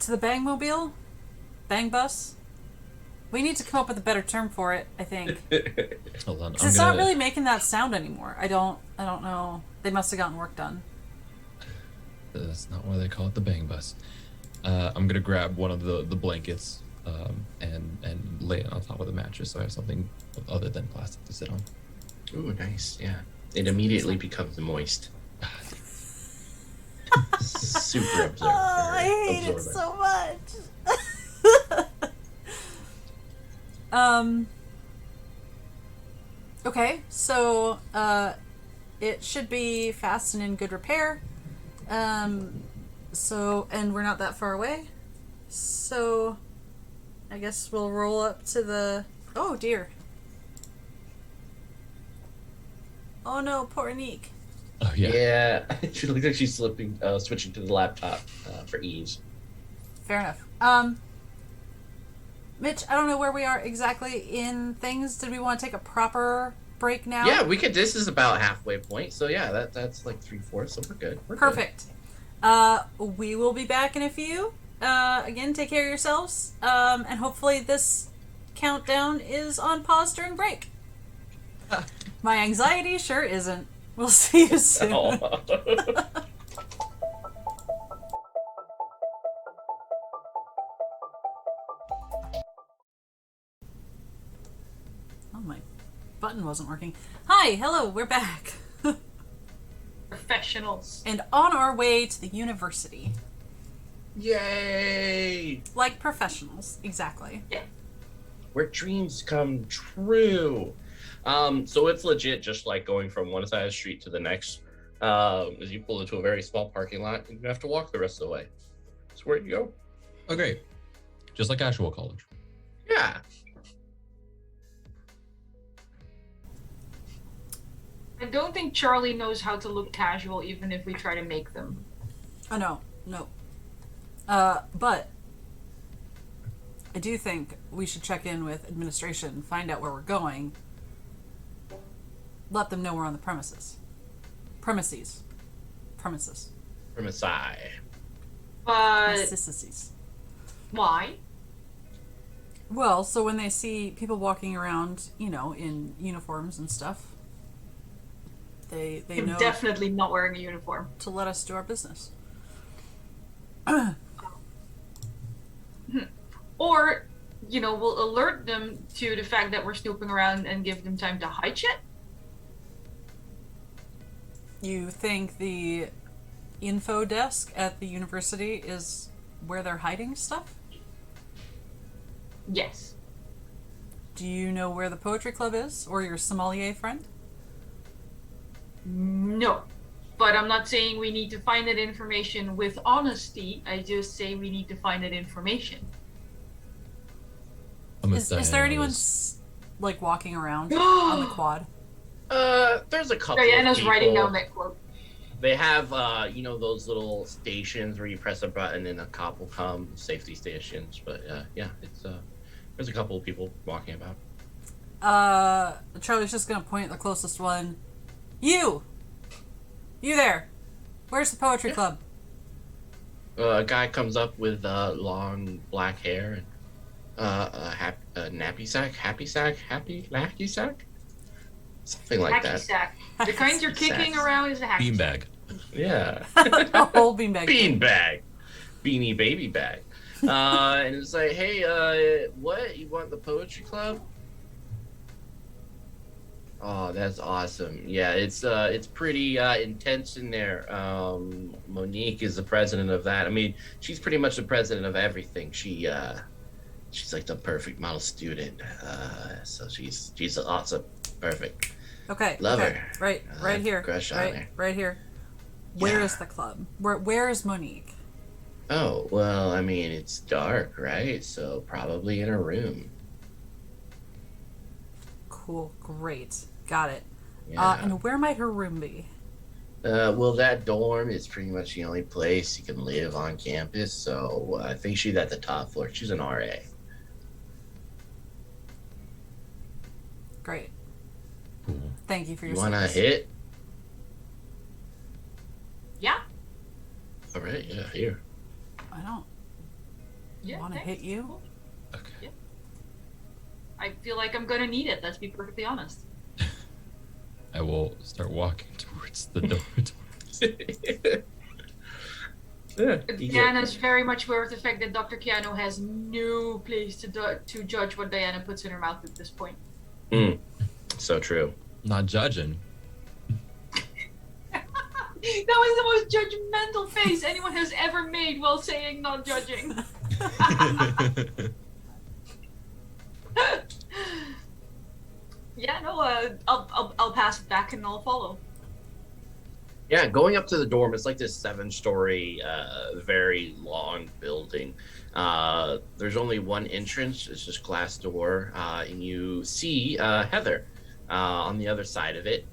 To the Bang Mobile? Bang Bus? We need to come up with a better term for it, I think. Hold on. 'Cause it's not really making that sound anymore. I don't know. They must have gotten work done. That's not why they call it the bang bus. I'm gonna grab one of the blankets and lay it on top of the mattress so I have something other than plastic to sit on. Ooh, nice. Yeah, it immediately becomes moist. Super absorbent. Oh, I hate it absorbent. so much. Okay, so it should be fast and in good repair. And we're not that far away. So, I guess we'll roll up to the... Oh, dear. Oh, no, poor Anniek. Oh, yeah. Yeah, she looks like she's switching to the laptop for ease. Fair enough. Mitch, I don't know where we are exactly in things. Did we want to take a proper break now? Yeah, we could. This is about halfway point, so yeah, that's like 3/4, so we're good. Perfect. We will be back in a few. Again, take care of yourselves. And hopefully this countdown is on pause during break. My anxiety sure isn't. We'll see you soon. Oh. Oh, my button wasn't working. Hi, hello, we're back. Professionals. And on our way to the university. Yay! Like professionals, exactly. Yeah. Where dreams come true. So it's legit just like going from one side of the street to the next. As you pull into a very small parking lot, and you have to walk the rest of the way. So where do you go? Oh, great. Just like actual college. Yeah. I don't think Charlie knows how to look casual, even if we try to make them. Oh, no. But I do think we should check in with administration, find out where we're going, let them know we're on the premises. Premises. Premisi. But Premises. why? Well, so when they see people walking around, in uniforms and stuff, they I'm know definitely not wearing a uniform. to let us do our business. Or, we'll alert them to the fact that we're snooping around and give them time to hide shit. You think the info desk at the university is where they're hiding stuff? Yes. Do you know where the poetry club is, or your sommelier friend? No. But I'm not saying we need to find that information with honesty. I just say we need to find that information. Is there anyone walking around on the quad? There's a couple. Diana's of people. writing down that quote. They have, those little stations where you press a button and a cop will come, safety stations. But yeah, it's there's a couple of people walking about. Charlie's just gonna point at the closest one. You there? Where's the poetry club? A guy comes up with long black hair and a nappy sack, happy sack, something like Hacky that. sack. The kind you're kicking around is a hacky sack. Beanbag. Yeah. A whole beanbag. Beanbag. Beanie baby bag. And it's like, hey, what? You want the poetry club? Oh, that's awesome. Yeah, it's pretty intense in there. Monique is the president of that. I mean, she's pretty much the president of everything. She's like the perfect model student. So she's awesome. Perfect. Okay. Love okay. her. Right here. Crush on her. Right here. Where Yeah. is the club? Where is Monique? Oh, well, I mean, it's dark, right? So probably in a room. Cool. Great. Got it. Yeah. And where might her room be? Well, that dorm is pretty much the only place you can live on campus. So I think she's at the top floor. She's an RA. Great. Cool. Thank you for your You want to service. hit? Yeah. All right, yeah, here. I don't Yeah. want to thanks. hit you. Okay. I feel like I'm gonna need it. Let's be perfectly honest. I will start walking towards the door. Yeah, you get- Diana's very much aware of the fact that Dr. Keanu has no place to judge what Diana puts in her mouth at this point. so true. Not judging. That was the most judgmental face anyone has ever made while saying not judging. Yeah, no, I'll pass it back and I'll follow. Yeah, going up to the dorm, it's like this 7-story, very long building. There's only one entrance. It's just glass door, and you see Heather on the other side of it,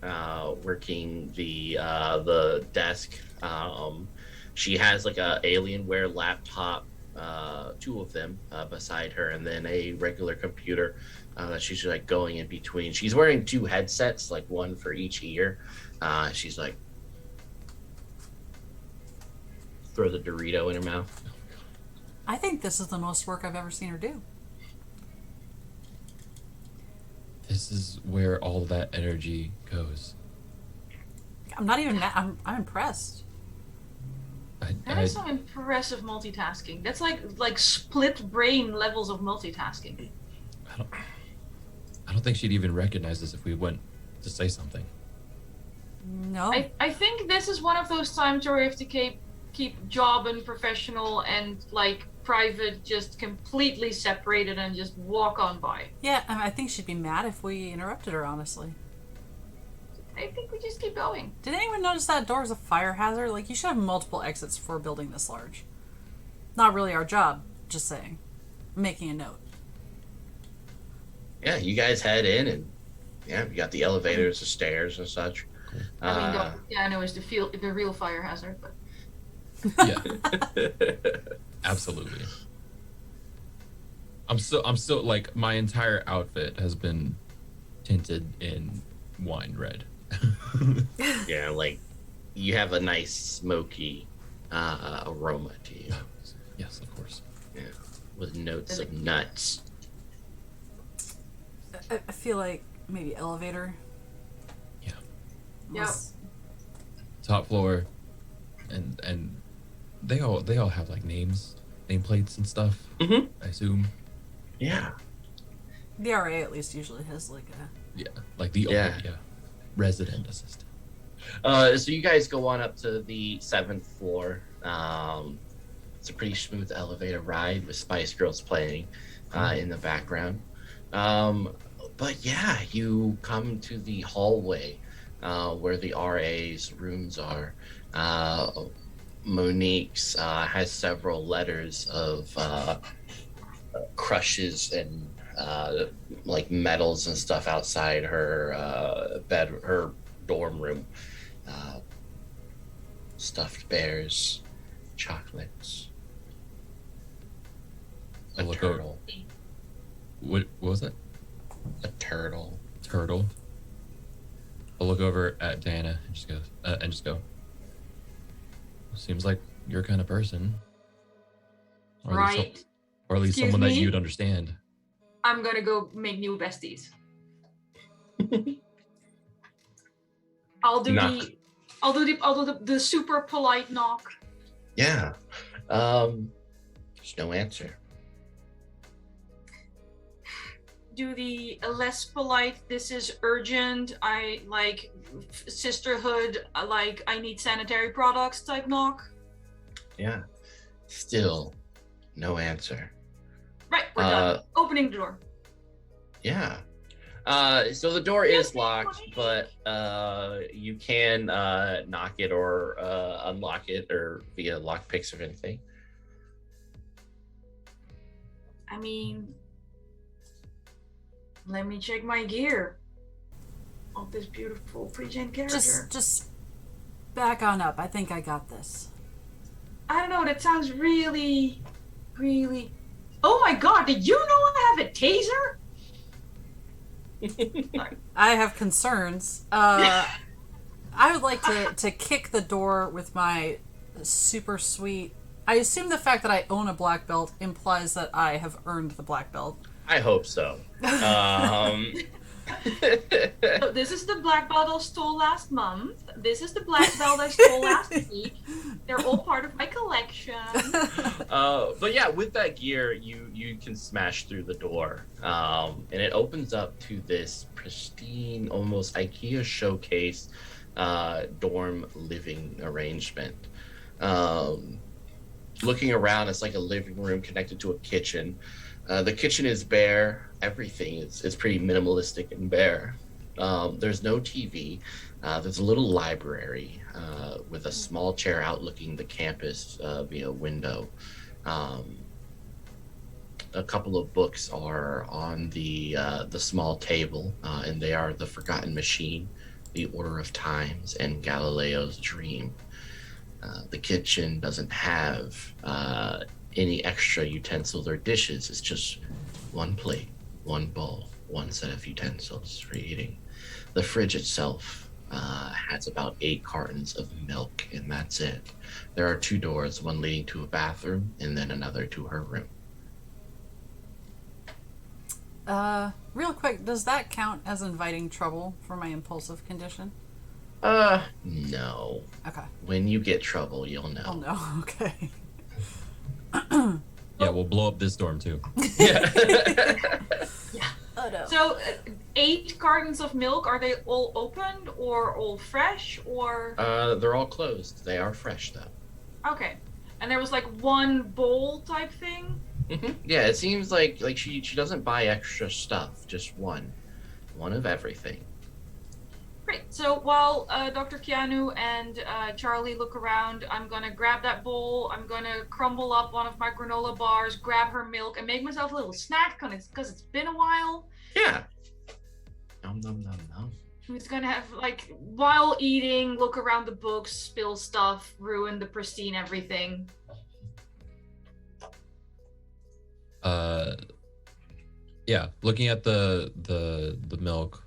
working the desk. She has like a Alienware laptop, two of them beside her, and then a regular computer that she's like going in between. She's wearing 2 headsets, like one for each ear. She's like, throw the Dorito in her mouth. I think this is the most work I've ever seen her do. This is where all that energy goes. I'm not even mad. I'm impressed. That is some impressive multitasking. That's like split brain levels of multitasking. I don't think she'd even recognize us if we went to say something. No. I think this is one of those times where we have to keep job and professional and like private just completely separated and just walk on by. Yeah, I think she'd be mad if we interrupted her, honestly. I think we just keep going. Did anyone notice that door is a fire hazard? Like, you should have multiple exits for a building this large. Not really our job, just saying. I'm making a note. Yeah, you guys head in, and yeah, you got the elevators, the stairs, and such. I mean, the piano is the real fire hazard, but Yeah. Absolutely. I'm so like my entire outfit has been tinted in wine red. Yeah, like you have a nice smoky aroma to you. Yes, of course. Yeah, with notes of nuts. I feel like maybe elevator. Yeah. Unless- Top floor, and they all have like nameplates and stuff. Mm-hmm. I assume. Yeah. The RA at least usually has like a... Yeah, like the resident assistant. So you guys go on up to the 7th floor. It's a pretty smooth elevator ride with Spice Girls playing in the background. But yeah, you come to the hallway where the RA's rooms are. Monique's has several letters of crushes and like medals and stuff outside her her dorm room. Stuffed bears, chocolates, a I'll look over. turtle, What was it? a turtle. Turtle. I'll look over at Diana and just go. Seems like your kind of person. Or at least right. or at least Excuse someone that me? you'd understand. I'm gonna go make new besties. I'll do Knock. the super polite knock. Yeah. There's no answer. Do the less polite, this is urgent, I like sisterhood, like I need sanitary products type knock. Yeah. Still no answer. Right, we're done. Opening the door. Yeah. So the door is locked, but you can knock it or unlock it or via lockpicks or anything. I mean, let me check my gear of this beautiful pre-gen character. Just back on up. I think I got this. I don't know, that sounds really, really... Oh my god, did you know I have a taser? Sorry. I have concerns. I would like to kick the door with my super sweet... I assume the fact that I own a black belt implies that I have earned the black belt. I hope so. So this is the black belt I stole last month. This is the black belt I stole last week. They're all part of my collection. But yeah, with that gear, you can smash through the door, and it opens up to this pristine, almost IKEA showcase dorm living arrangement. Looking around, it's like a living room connected to a kitchen. The kitchen is bare. Everything is pretty minimalistic and bare. There's no TV. There's a little library with a small chair outlooking the campus via window. A couple of books are on the small table, and they are The Forgotten Machine, The Order of Times, and Galileo's Dream. The kitchen doesn't have any extra utensils or dishes. It's just one plate, one bowl, one set of utensils for eating. The fridge itself has about 8 cartons of milk, and that's it. There are 2 doors, one leading to a bathroom and then another to her room. Real quick, does that count as inviting trouble for my impulsive condition? No. Okay. When you get trouble, you'll know. Oh no, okay. Yeah, we'll blow up this dorm too. Yeah. Oh no. So, 8 cartons of milk, are they all opened or all fresh or? They're all closed. They are fresh though. Okay. And there was like one bowl type thing? Yeah, it seems like she doesn't buy extra stuff, just one of everything. Great. So while Dr. Keanu and Charlie look around, I'm gonna grab that bowl. I'm gonna crumble up one of my granola bars, grab her milk, and make myself a little snack because it's been a while. Yeah. Nom nom nom nom. I'm just gonna have like while eating, look around the books, spill stuff, ruin the pristine everything. Yeah, looking at the milk,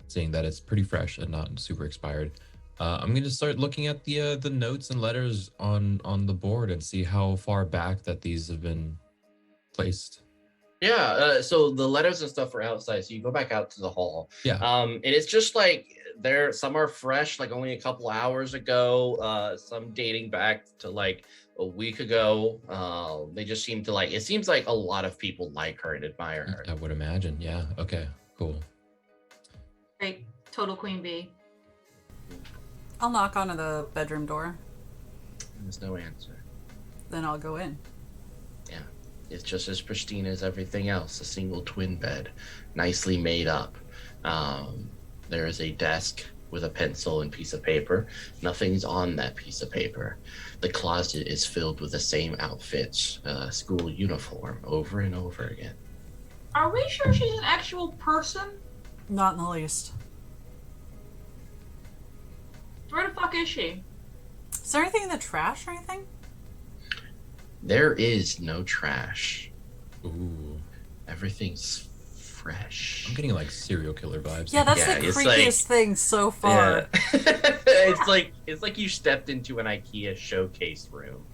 seeing that it's pretty fresh and not super expired. I'm gonna start looking at the notes and letters on the board and see how far back that these have been placed. Yeah, so the letters and stuff are outside, so you go back out to the hall. Yeah. And it's just like some are fresh, like only a couple hours ago, some dating back to like a week ago. They just seem to it seems like a lot of people like her and admire her. I would imagine. Yeah. Okay. Cool. Great. Total queen bee. I'll knock on the bedroom door. There's no answer. Then I'll go in. Yeah, it's just as pristine as everything else. A single twin bed, nicely made up. There is a desk with a pencil and piece of paper. Nothing's on that piece of paper. The closet is filled with the same outfits, school uniform, over and over again. Are we sure she's an actual person? Not in the least. Where the fuck is she? Is there anything in the trash or anything? There is no trash. Ooh. Everything's fresh. I'm getting like serial killer vibes. Yeah, that's Yeah, the it's creepiest thing so far. Yeah. it's like you stepped into an IKEA showcase room.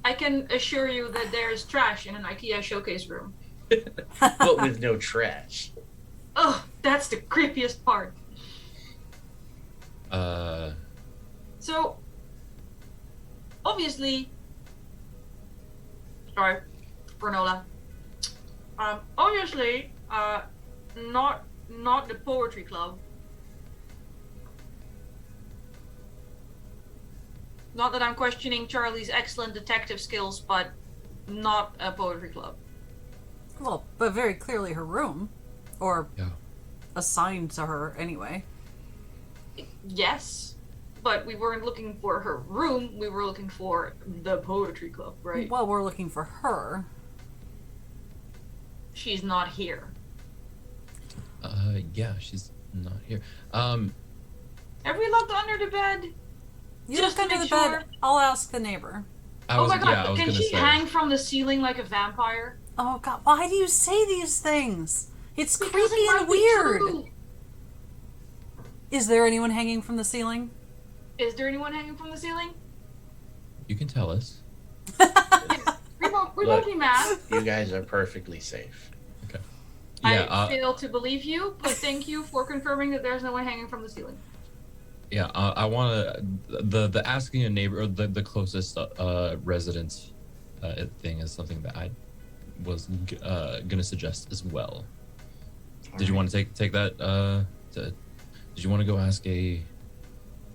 I can assure you that there's trash in an IKEA showcase room. But with no trash. Oh, that's the creepiest part. So, obviously, sorry, granola. Obviously, not the poetry club. Not that I'm questioning Charlie's excellent detective skills, but not a poetry club. Well, but very clearly her room. Or Yeah. assigned to her anyway. Yes, but we weren't looking for her room. We were looking for the poetry club, right? Well, we're looking for her. She's not here. Yeah, she's not here. Have we looked under the bed? You Just look to under the make bed. sure. I'll ask the neighbor. Oh my god, I was can gonna she say. hang from the ceiling like a vampire? Oh god, why do you say these things? It's Because creepy it might and be weird. true. Is there anyone hanging from the ceiling? Is there anyone hanging from the ceiling? You can tell us. We won't Look. be mad. You guys are perfectly safe. Yeah. I fail to believe you, but thank you for confirming that there's no one hanging from the ceiling. Yeah. I want to the asking a neighbor or the closest resident thing is something that I was gonna suggest as well. Did you want to take that? Did you want to go ask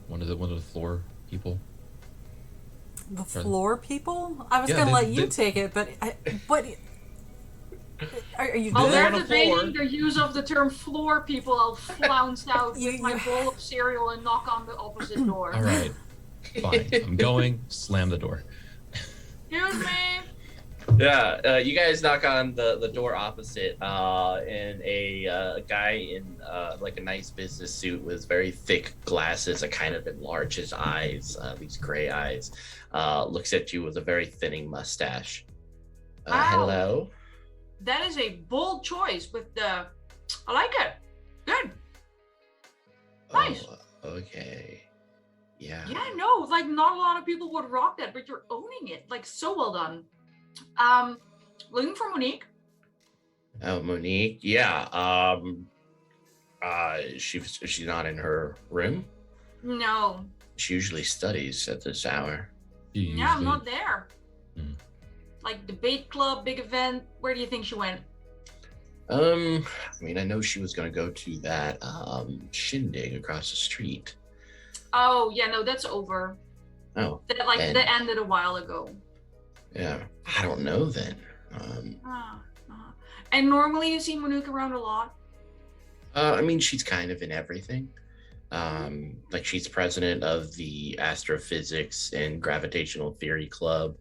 one of the floor people? The floor people? I was Yeah, gonna let they- you take it, but Are you While good? they're on the floor. debating the use of the term floor, people, I'll flounce out You- with my you- bowl of cereal and knock on the opposite door. All right, fine. I'm going. Slam the door. Excuse me. Yeah, you guys knock on the door opposite, and a guy in like a nice business suit with very thick glasses that kind of enlarge his eyes, these gray eyes, looks at you with a very thinning mustache. Wow. Hello? That is a bold choice with the. I like it. Good. Nice. Oh, okay. Yeah. Yeah, no, like not a lot of people would rock that, but you're owning it. Like so well done. Looking for Monique. Oh, Monique. Yeah. She's not in her room. No. She usually studies at this hour. Yeah, I'm not there. Hmm. Like debate club, big event. Where do you think she went? I mean, I know she was gonna go to that shindig across the street. Oh, yeah, no, that's over. Oh, That ended a while ago. yeah. I don't know then. And normally you see Monique around a lot. I mean, she's kind of in everything. Like she's president of the Astrophysics and Gravitational Theory Club,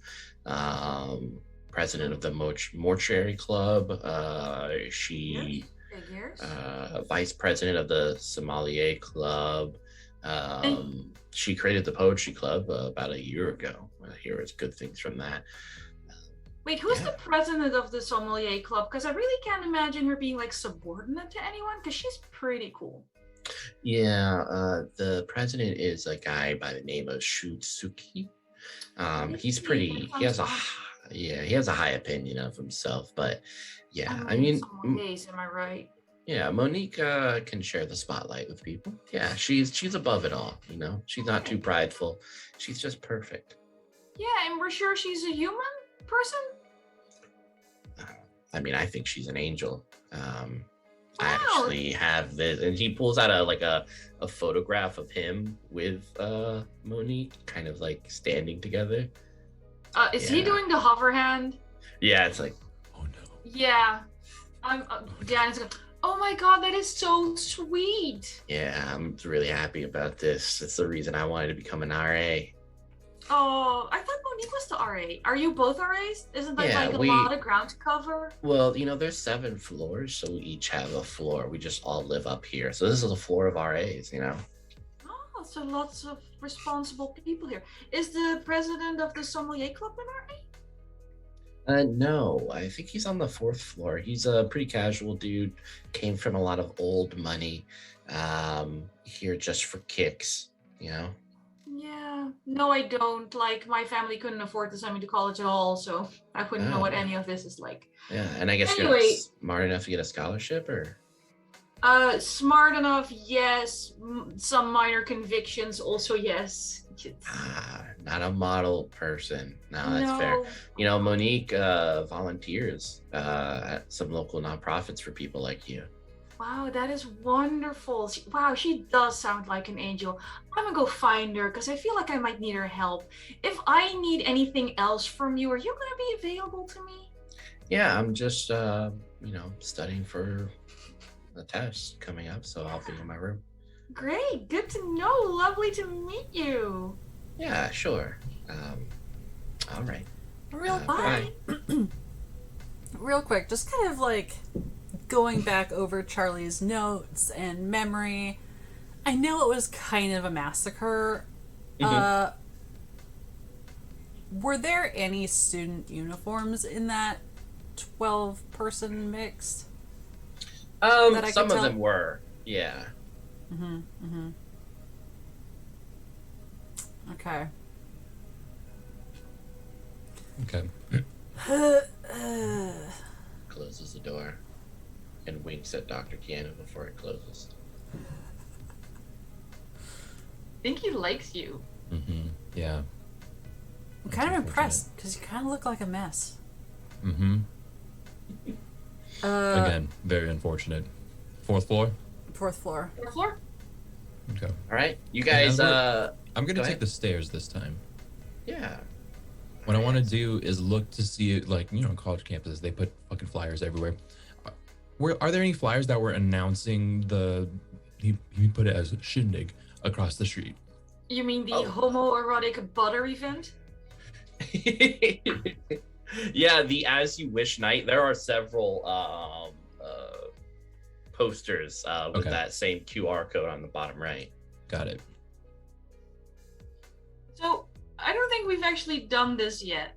president of the Mortuary Club. She Figures. vice president of the Sommelier Club. She created the Poetry Club about a year ago. I hear good things from that. Wait, who's yeah. the president of the Sommelier Club? Because I really can't imagine her being like subordinate to anyone. Because she's pretty cool. Yeah, the president is a guy by the name of Shutsuki. He's pretty. He has a high opinion of himself, but yeah, I mean, am I right? yeah, Monique can share the spotlight with people. Yeah, she's above it all. You know, she's not too prideful. She's just perfect. Yeah, and we're sure she's a human person. I mean, I think she's an angel. I Wow. actually have this, and he pulls out a photograph of him with Monique, kind of like standing together. Is he Yeah. doing the hover hand? Yeah, it's like, Oh no. Yeah. Dan's going, oh my god, that is so sweet. yeah, I'm really happy about this. It's the reason I wanted to become an RA. Oh, I thought Monique was the RA. Are you both RAs? Isn't that Yeah, like a we- lot of ground to cover? Well, you know, there's 7 floors, so we each have a floor. We just all live up here. So this is a floor of RAs, you know? Oh, so lots of responsible people here. Is the president of the Sommelier Club an RA? No, I think he's on the 4th floor. He's a pretty casual dude, came from a lot of old money, here just for kicks, you know? Yeah. No, I don't. Like, my family couldn't afford to send me to college at all, so I wouldn't know what Oh. any of this is like. Yeah, and I guess you're not Anyway. smart enough to get a scholarship, or? Smart enough, yes. Some minor convictions, also yes. Not a model person. No, that's fair. You know, Monique volunteers at some local nonprofits for people like you. Wow, that is wonderful. Wow, she does sound like an angel. I'm gonna go find her because I feel like I might need her help. If I need anything else from you, are you gonna be available to me? Yeah, I'm just, studying for the test coming up, so I'll be in my room. Great, good to know. Lovely to meet you. Yeah, sure. All right. Real Bye. real quick, just kind of like going back over Charlie's notes and memory. I know it was kind of a massacre. Were there any student uniforms in that 12-person mix? That I Some could of tell? them were, yeah. Okay. Okay. Closes the door and winks at Dr. Keanu before it closes. I think he likes you. Mm-hmm. Yeah. I'm kind of impressed because you kind of look like a mess. Mm-hmm. Again, very unfortunate. 4th floor? 4th floor. Fourth floor? Okay. All right, you guys, I'm gonna go take ahead. the stairs this time. Yeah. What I want to do is look to see, like, you know, college campuses, they put fucking flyers everywhere. Are there any flyers that were announcing the? He put it as shindig across the street. You mean the Oh. homoerotic butter event? Yeah, the As You Wish night. There are several posters with Okay. that same QR code on the bottom right. Got it. So I don't think we've actually done this yet.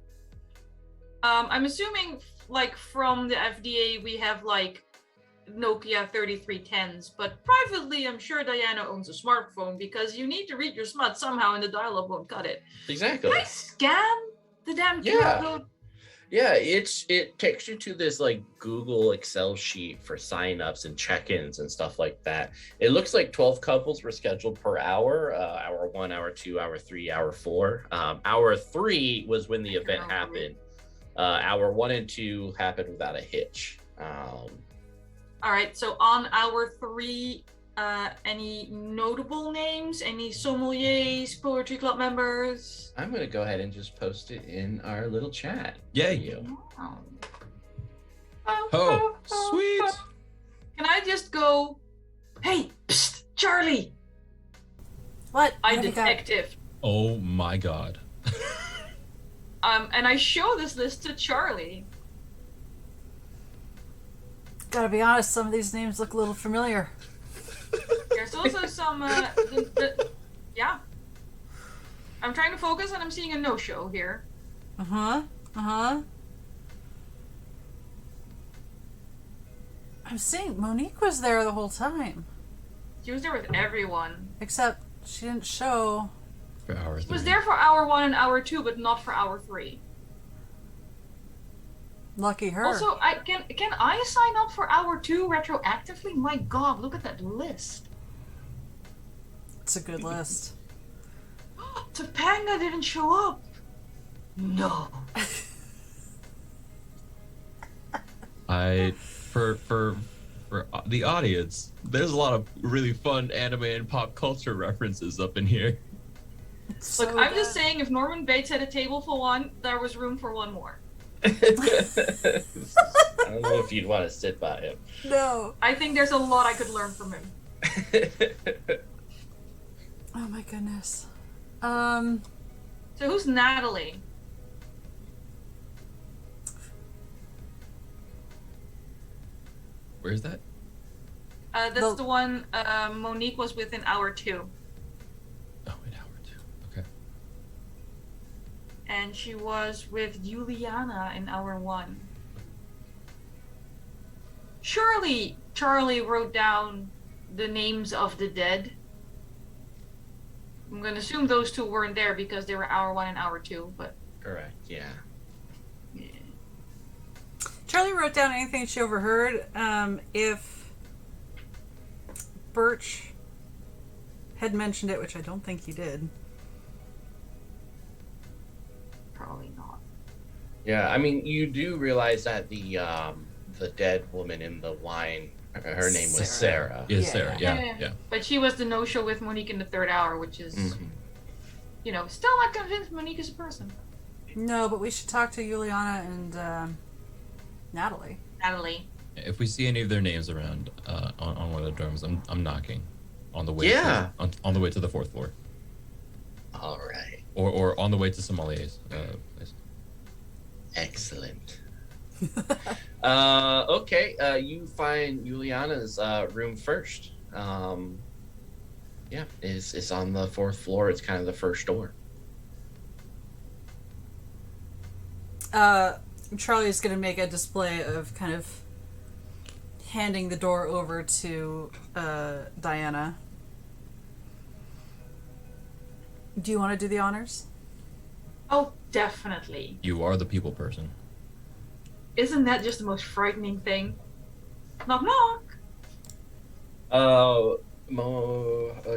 I'm assuming like from the FDA we have like Nokia 3310s, but privately I'm sure Diana owns a smartphone because you need to read your smut somehow and the dial-up won't cut it. Exactly. Can I scan the damn QR Yeah. code? Yeah, it takes you to this like Google Excel sheet for signups and check-ins and stuff like that. It looks like 12 couples were scheduled per hour. Hour 1, hour 2, hour 3, hour 4. Hour 3 was when the event happened. Hour 1 and 2 happened without a hitch. All right, so on hour 3, any notable names? Any sommeliers, poetry club members? I'm gonna go ahead and just post it in our little chat. Yeah. for you. Oh, sweet. Can I just go, hey, psst, Charlie, What? I What do you got? detective. Oh my God. And I show this list to Charlie. Gotta be honest, some of these names look a little familiar. There's also some, yeah. I'm trying to focus and I'm seeing a no-show here. Uh-huh. Uh-huh. I'm seeing Monique was there the whole time. She was there with everyone. Except she didn't show. For hour 3. She was there for hour 1 and hour 2, but not for hour 3. Lucky her. Also, can I sign up for hour 2 retroactively? My God, look at that list. It's a good list. Topanga didn't show up. No. For the audience, there's a lot of really fun anime and pop culture references up in here. It's Look, so I'm just good. saying, if Norman Bates had a table for one, there was room for one more. I don't know if you'd want to sit by him. No. I think there's a lot I could learn from him. Oh my goodness. So who's Natalie? Where's that? That's the one Monique was with in hour 2. Oh, in hour 2. Okay. And she was with Juliana in hour 1. Surely Charlie wrote down the names of the dead. I'm gonna assume those two weren't there because they were hour 1 and hour 2, but Correct, yeah. yeah. Charlie wrote down anything she overheard. If Birch had mentioned it, which I don't think he did. Probably not. Yeah, I mean, you do realize that the dead woman in the wine, her name was Sarah. Yeah, Yeah. Sarah. Yeah. But she was the no-show with Monique in the 3rd hour, which is, Mhm. you know, still not convinced Monique is a person. No, but we should talk to Juliana and Natalie. Natalie. If we see any of their names around on one of the dorms, I'm knocking on the way. Yeah. On the way to the 4th floor, All right, or on the way to Sommeliers. Place. excellent. Okay, you find Juliana's room first. Yeah, it's on the 4th floor. It's kind of the first door. Charlie's gonna make a display of kind of handing the door over to Diana. Do you want to do the honors? Oh, definitely. You are the people person. Isn't that just the most frightening thing? Knock knock.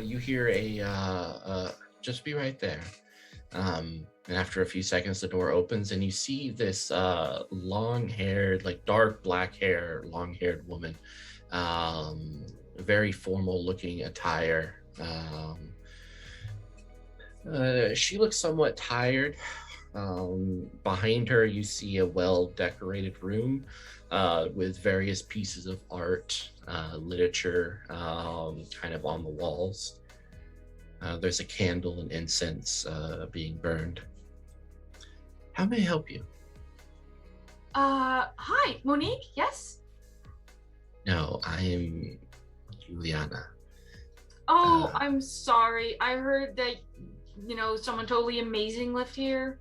You hear just be right there. And after a few seconds, the door opens and you see this long-haired, like dark black hair, long-haired woman. Very formal-looking attire. She looks somewhat tired. Behind her, you see a well-decorated room. with various pieces of art, literature, kind of on the walls. There's a candle and incense being burned. How may I help you? Hi, Monique, yes? No, I am Juliana. Oh, I'm sorry. I heard that, someone totally amazing lived here.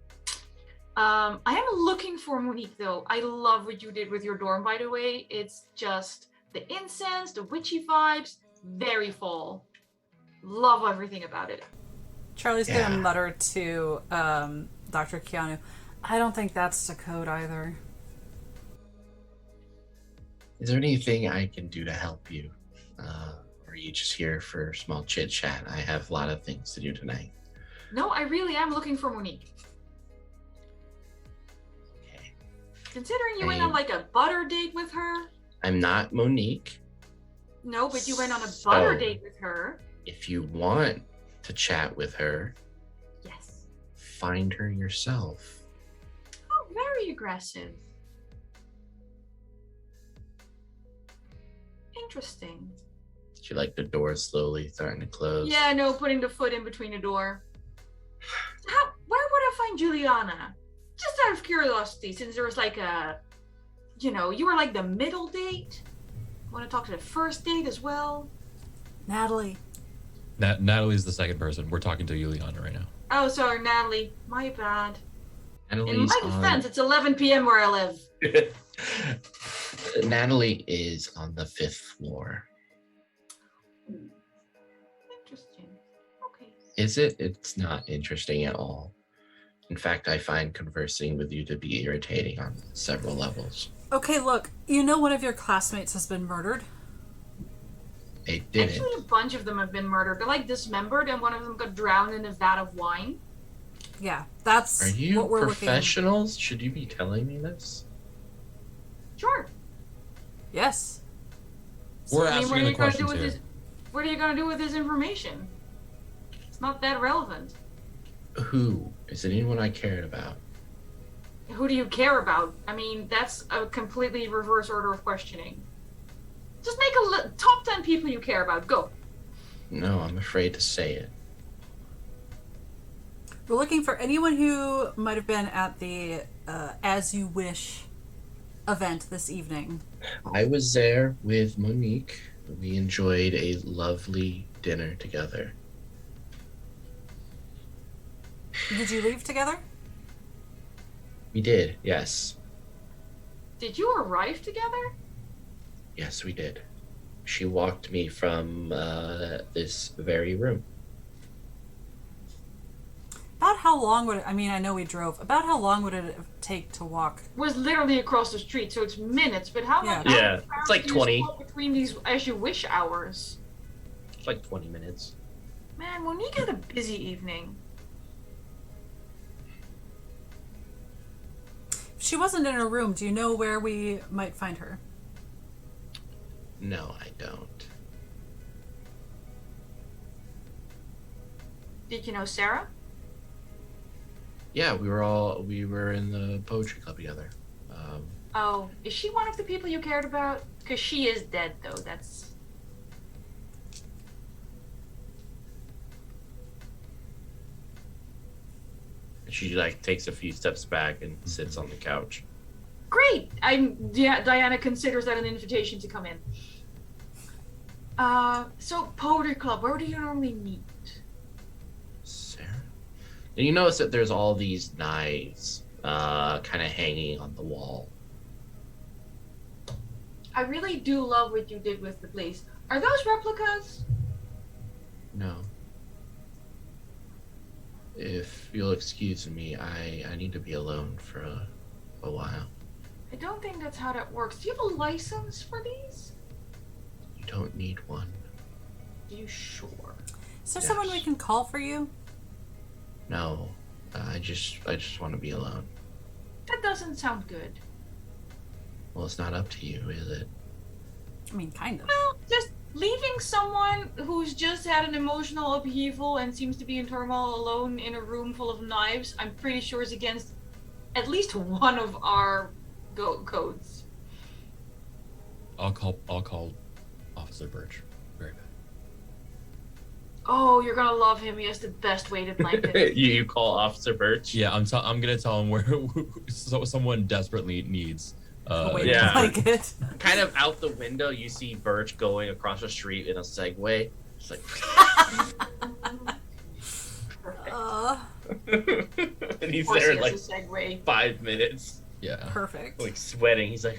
I am looking for Monique, though. I love what you did with your dorm, by the way. It's just the incense, the witchy vibes, very fall. Love everything about it. Charlie's gonna mutter to Dr. Keanu, I don't think that's the code either. Is there anything I can do to help you? Or are you just here for small chit chat? I have a lot of things to do tonight. No, I really am looking for Monique. Okay. Considering you went on like a butter date with her. I'm not Monique. No, but you went on a butter date with her. If you want to chat with her, yes, find her yourself. Oh, very aggressive. Interesting. She like the door slowly starting to close. Yeah, no, putting the foot in between the door. Where would I find Juliana? Just out of curiosity, since there was like a, you were like the middle date. Want to talk to the first date as well? Natalie. Natalie's the second person. We're talking to Juliana right now. Oh, sorry, Natalie. My bad. Natalie's in my defense, it's 11 p.m. where I live. Natalie is on the 5th floor. Interesting. Okay. Is it? It's not interesting at all. In fact, I find conversing with you to be irritating on several levels. Okay, look, one of your classmates has been murdered. They didn't. Actually, a bunch of them have been murdered. They're like dismembered, and one of them got drowned in a vat of wine. Yeah, that's Are you what we're professionals? Should you be telling me this? Sure. Yes. We're asking the questions here. What are you going to do with this information? It's not that relevant. Who? Is it anyone I cared about? Who do you care about? I mean, that's a completely reverse order of questioning. Just make a top 10 people you care about. Go. No, I'm afraid to say it. We're looking for anyone who might have been at the As You Wish event this evening. I was there with Monique. We enjoyed a lovely dinner together. Did you leave together? We did, yes. Did you arrive together? Yes, we did. She walked me from this very room. About how long would it, I know we drove. About how long would it take to walk? It was literally across the street, so it's minutes. But how much? Yeah, it's like 20. Between these As You Wish hours. It's like 20 minutes. Man, Monique had a busy evening. If she wasn't in her room, do you know where we might find her? No, I don't. Did you know Sarah? Yeah, we were in the poetry club together. Oh, is she one of the people you cared about? Because she is dead, though. That's... She takes a few steps back and sits on the couch. Great! Diana considers that an invitation to come in. So poetry club, where do you normally meet? Sarah? And you notice that there's all these knives kind of hanging on the wall. I really do love what you did with the place. Are those replicas? No. If you'll excuse me, I need to be alone for a while. I don't think that's how that works. Do you have a license for these? You don't need one. Are you sure? Is there Yes. someone we can call for you? No. I just want to be alone. That doesn't sound good. Well, it's not up to you, is it? Kind of. Well, just leaving someone who's just had an emotional upheaval and seems to be in turmoil alone in a room full of knives, I'm pretty sure is against at least one of our codes. I'll call Officer Birch. Very bad. Oh, you're gonna love him. He has the best weighted blanket. You call Officer Birch? Yeah, I'm gonna tell him where someone desperately needs. Wait, yeah. blanket. Kind of out the window, you see Birch going across the street in a Segway. Just like. And he's there in like a Segway. 5 minutes. Yeah. Perfect. Like sweating. He's like,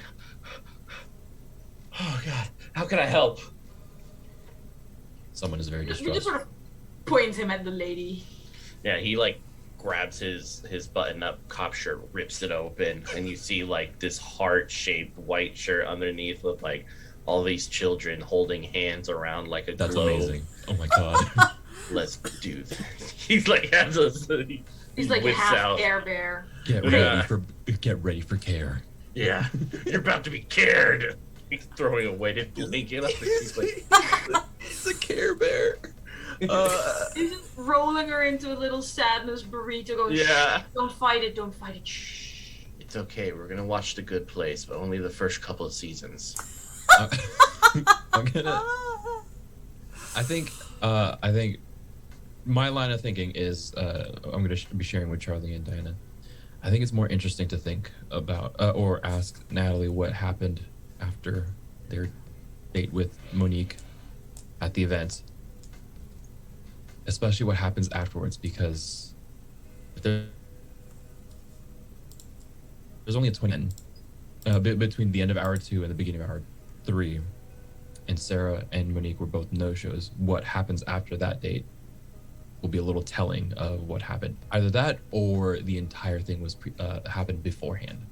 oh God, how can I help? Someone is very We distraught. just sort of point him at the lady. Yeah, he like grabs his button-up cop shirt, rips it open, and you see like this heart-shaped white shirt underneath with like all these children holding hands around like a That's globe. amazing. Oh my God. Let's do this. He's like has a He's like a whips half out. Care Bear. Get Yeah. ready for care. Yeah, you're about to be cared. He's throwing a weighted blanket up. He's like, It's a Care Bear. He's just rolling her into a little sadness burrito going, Yeah. "Shh, don't fight it, don't fight it, shh." it's okay. We're gonna watch The Good Place, but only the first couple of seasons. I'm gonna. I think my line of thinking is I'm going to be sharing with Charlie and Diana. I think it's more interesting to think about or ask Natalie what happened after their date with Monique at the event, especially what happens afterwards, because there's only a 20 between the end of hour 2 and the beginning of hour 3, and Sarah and Monique were both no-shows. What happens after that date will be a little telling of what happened. Either that or the entire thing was happened beforehand.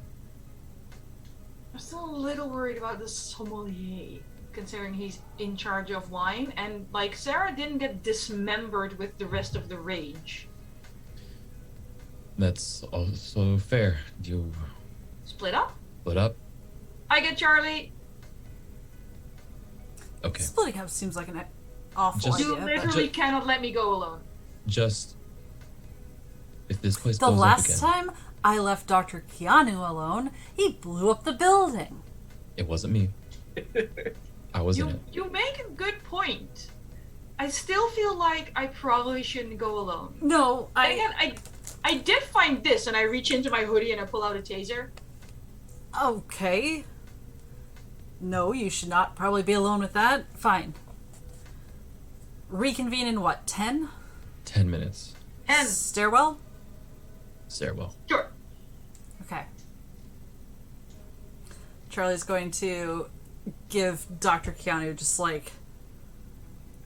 I'm still a little worried about the sommelier, considering he's in charge of wine, and like Sarah didn't get dismembered with the rest of the rage. That's also fair. You Split up? split up? I get Charlie. Okay. Splitting up seems like an awful Just- You idea. literally cannot let me go alone. Just if this place The blows up last again, time I left Dr. Keanu alone, he blew up the building. it wasn't me. I was in it. You make a good point. I still feel like I probably shouldn't go alone. No, Again, I did find this, and I reach into my hoodie and I pull out a taser. Okay. No, you should not probably be alone with that. Fine. Reconvene in what, 10? 10 minutes. And Stairwell? Stairwell. sure, Okay. Charlie's going to give Dr. Keanu just like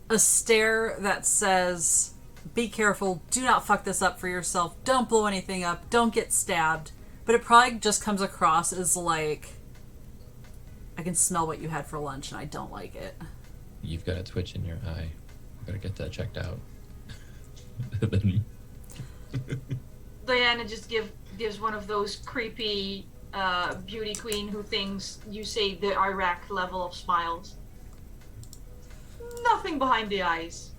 a stare that says, be careful, do not fuck this up for yourself, don't blow anything up, don't get stabbed. But it probably just comes across as like, I can smell what you had for lunch and I don't like it. You've got a twitch in your eye. Gotta get that checked out. Then Diana just gives one of those creepy beauty queen who thinks you say the Iraq level of smiles. Nothing behind the eyes.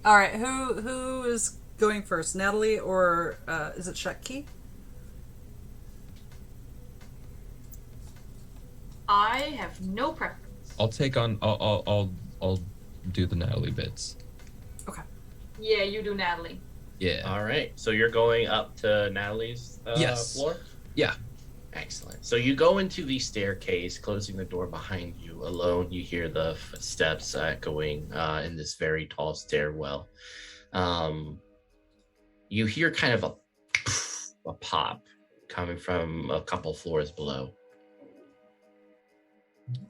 All right, who is going first, Natalie or is it Shutki? I have no preference. I'll take on. I'll do the Natalie bits. Okay. Yeah, you do, Natalie. Yeah. All right, so you're going up to Natalie's Yes. floor? Yeah. Excellent. So you go into the staircase, closing the door behind you. Alone, you hear the footsteps echoing in this very tall stairwell. You hear kind of a pop coming from a couple floors below.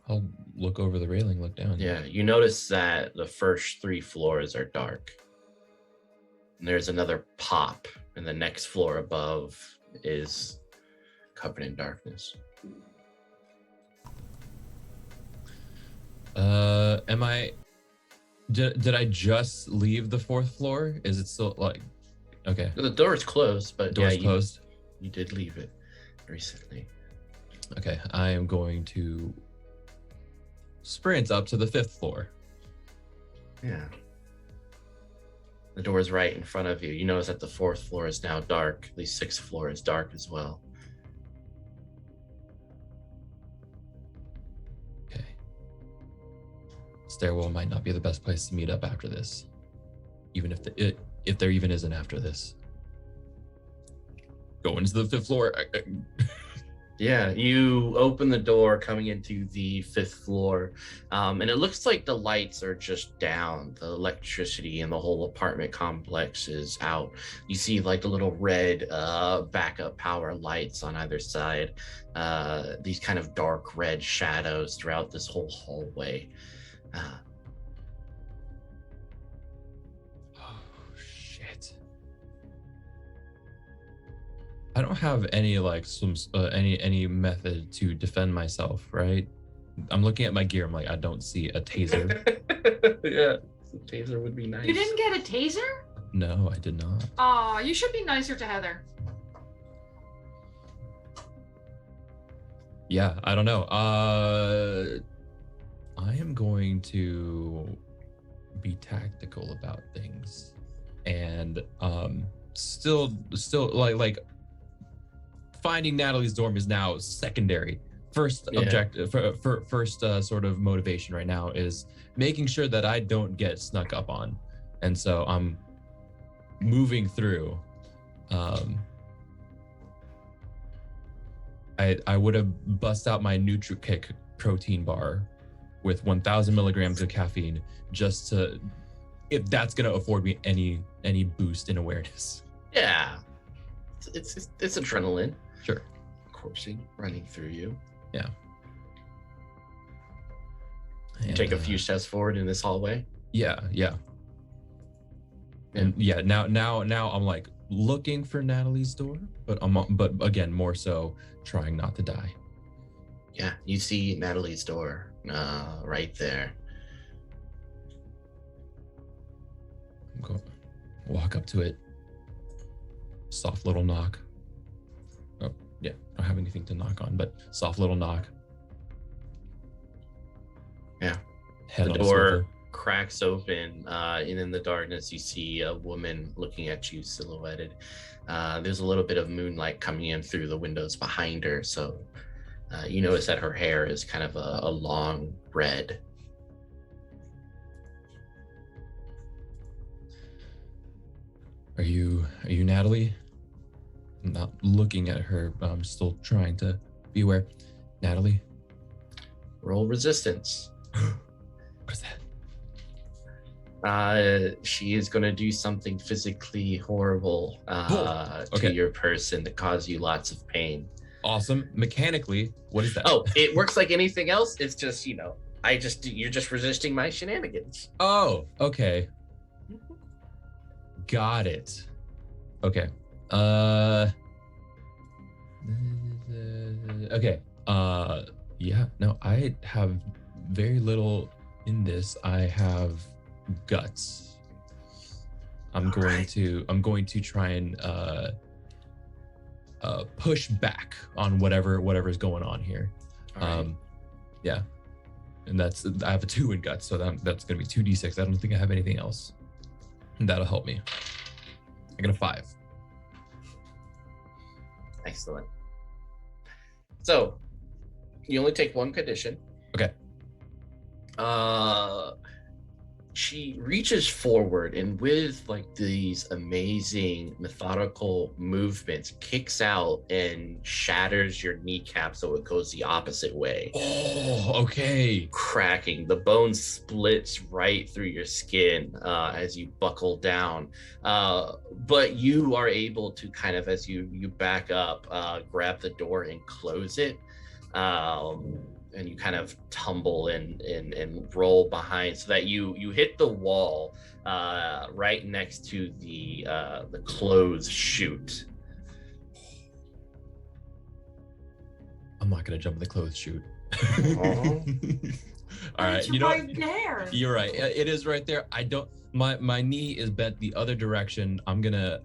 I'll look over the railing, look down. Yeah, you notice that the first 3 floors are dark. And there's another pop, and the next floor above is covered in darkness. Am I? Did I just leave the 4th floor? Is it still like? Okay. The door is closed, but Door's yeah, closed. you did leave it recently. Okay. I am going to sprint up to the 5th floor. Yeah. The door is right in front of you. You notice that the 4th floor is now dark. The 6th floor is dark as well. stairwell might not be the best place to meet up after this, even if there even is an after this. Going to the 5th floor. Yeah, you open the door coming into the 5th floor, and it looks like the lights are just down. The electricity in the whole apartment complex is out. You see like the little red backup power lights on either side. These kind of dark red shadows throughout this whole hallway. Oh, shit. I don't have any like any method to defend myself, right? I'm looking at my gear. I'm like, I don't see a taser. Yeah, a taser would be nice. You didn't get a taser? No, I did not. Aw, you should be nicer to Heather. Yeah, I don't know. I am going to be tactical about things, and still like finding Natalie's dorm is now secondary. First objective, first sort of motivation right now is making sure that I don't get snuck up on, and so I'm moving through. I would have bust out my NutriKick protein bar with 1,000 milligrams of caffeine just to, if that's gonna afford me any boost in awareness. Yeah, it's adrenaline. Sure. Coursing, running through you. Yeah. You take a few steps forward in this hallway. Yeah. And yeah, now I'm like looking for Natalie's door, but again more so trying not to die. Yeah, you see Natalie's door right there. I'm going walk up to it. Soft little knock. Oh yeah, I don't have anything to knock on, but soft little knock. Yeah. Head the on door swivel. cracks open, and in the darkness you see a woman looking at you silhouetted. There's a little bit of moonlight coming in through the windows behind her, so you notice that her hair is kind of a long red. Are you Natalie? I'm not looking at her, but I'm still trying to be aware. Natalie? Roll resistance. What is that? She is going to do something physically horrible to your person that cause you lots of pain. Awesome. Mechanically, what is that? Oh, it works like anything else. It's just, you're just resisting my shenanigans. Oh, okay. Got it. Okay. Okay. Yeah, no, I have very little in this. I have guts. I'm going to try and push back on whatever's going on here. Right. Yeah. And I have a 2 in guts, so that's gonna be 2d6. I don't think I have anything else. And that'll help me. I got a 5. Excellent. So you only take 1 condition. Okay. She reaches forward and with like these amazing methodical movements kicks out and shatters your kneecap so it goes the opposite way. Oh, okay. Cracking. The bone splits right through your skin as you buckle down. But you are able to kind of, as you back up, grab the door and close it. And you kind of tumble and roll behind so that you hit the wall right next to the closed chute. I'm not gonna jump in the clothes chute. All right, It's right there. You're right. It is right there. I don't. My knee is bent the other direction. I'm gonna.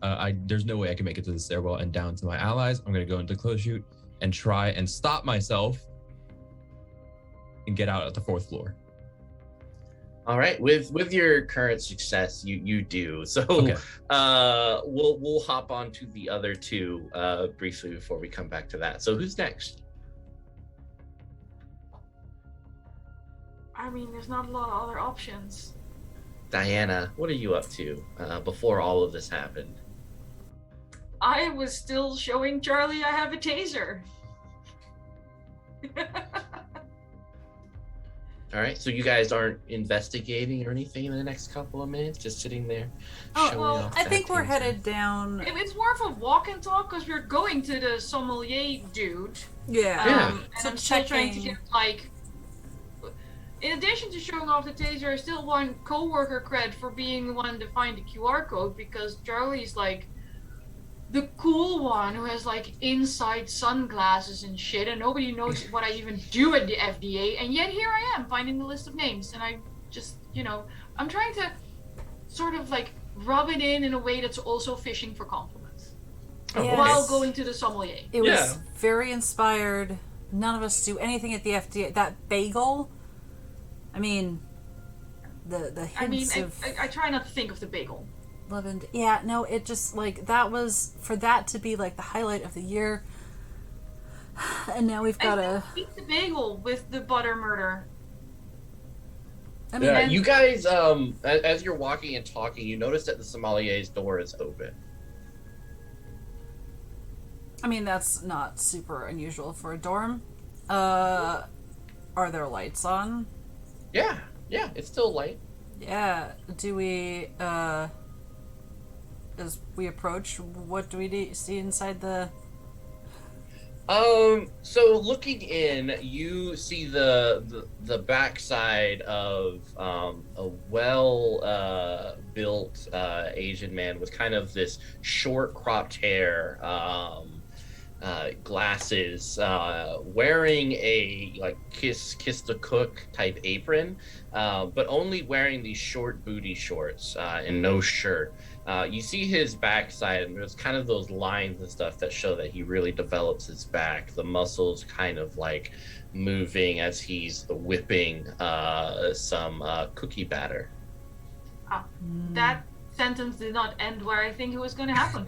There's no way I can make it to the stairwell and down to my allies. I'm gonna go into the clothes chute and try and stop myself and get out at the 4th floor. All right, with your current success, you do. So Okay. We'll hop on to the other 2 briefly before we come back to that. So who's next? I mean, there's not a lot of other options. Diana, what are you up to before all of this happened? I was still showing Charlie I have a taser. All right, so you guys aren't investigating or anything in the next couple of minutes, just sitting there. Oh, showing well, off I that think we're taser? headed down. It's more of a walk and talk because we're going to the sommelier dude. Yeah. Yeah. And So I'm still trying to checking- get like. In addition to showing off the taser, I still want coworker cred for being the one to find the QR code because Charlie's like the cool one who has like inside sunglasses and shit, and nobody knows what I even do at the FDA, and yet here I am finding the list of names, and I just, I'm trying to sort of like rub it in a way that's also fishing for compliments Yes. while going to the sommelier. It was Yeah. very inspired. None of us do anything at the FDA. That bagel, I mean, the I mean, hints of I try not to think of the bagel. lavender. Yeah, no, it just like that was for that to be like the highlight of the year. And now we've got I a. eat the bagel with the butter murder. I mean, Yeah, and- you guys, as you're walking and talking, you notice that the sommelier's door is open. that's not super unusual for a dorm. Are there lights on? Yeah, it's still light. Yeah. Do we as we approach, what do we see inside the? So looking in, you see the backside of a well built Asian man with kind of this short cropped hair, glasses, wearing a like kiss the cook type apron, but only wearing these short booty shorts and no shirt. You see his backside, and there's kind of those lines and stuff that show that he really develops his back. The muscles kind of like moving as he's whipping some cookie batter. That sentence did not end where I think it was going to happen.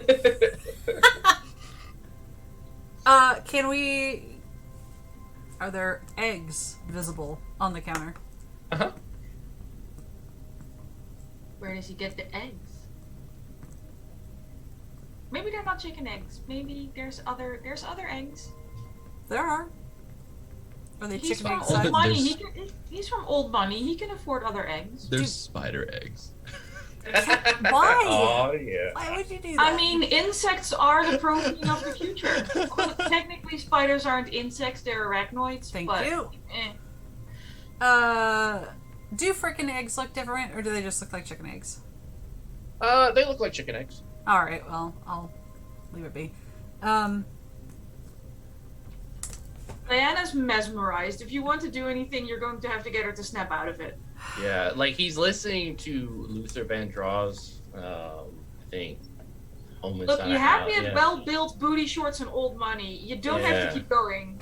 Can we? Are there eggs visible on the counter? Uh-huh. Where does he get the eggs? Maybe they're not chicken eggs. Maybe there's other eggs. There are. Are they He's chicken from egg Old size? Money. He's from Old Money. He can afford other eggs. There's Dude. spider eggs. Why? Oh yeah. Why would you do that? I mean, insects are the protein of the future. Although technically, spiders aren't insects; they're arachnoids. Thank but, you. eh. Do frickin' eggs look different, or do they just look like chicken eggs? They look like chicken eggs. All right, well, I'll leave it be. Diana's mesmerized. If you want to do anything, you're going to have to get her to snap out of it. Yeah, like he's listening to Luther Vandross, I think. Home Look, Inside you a have House, me at yeah. well-built booty shorts and Old Money. You don't have Yeah. to keep going.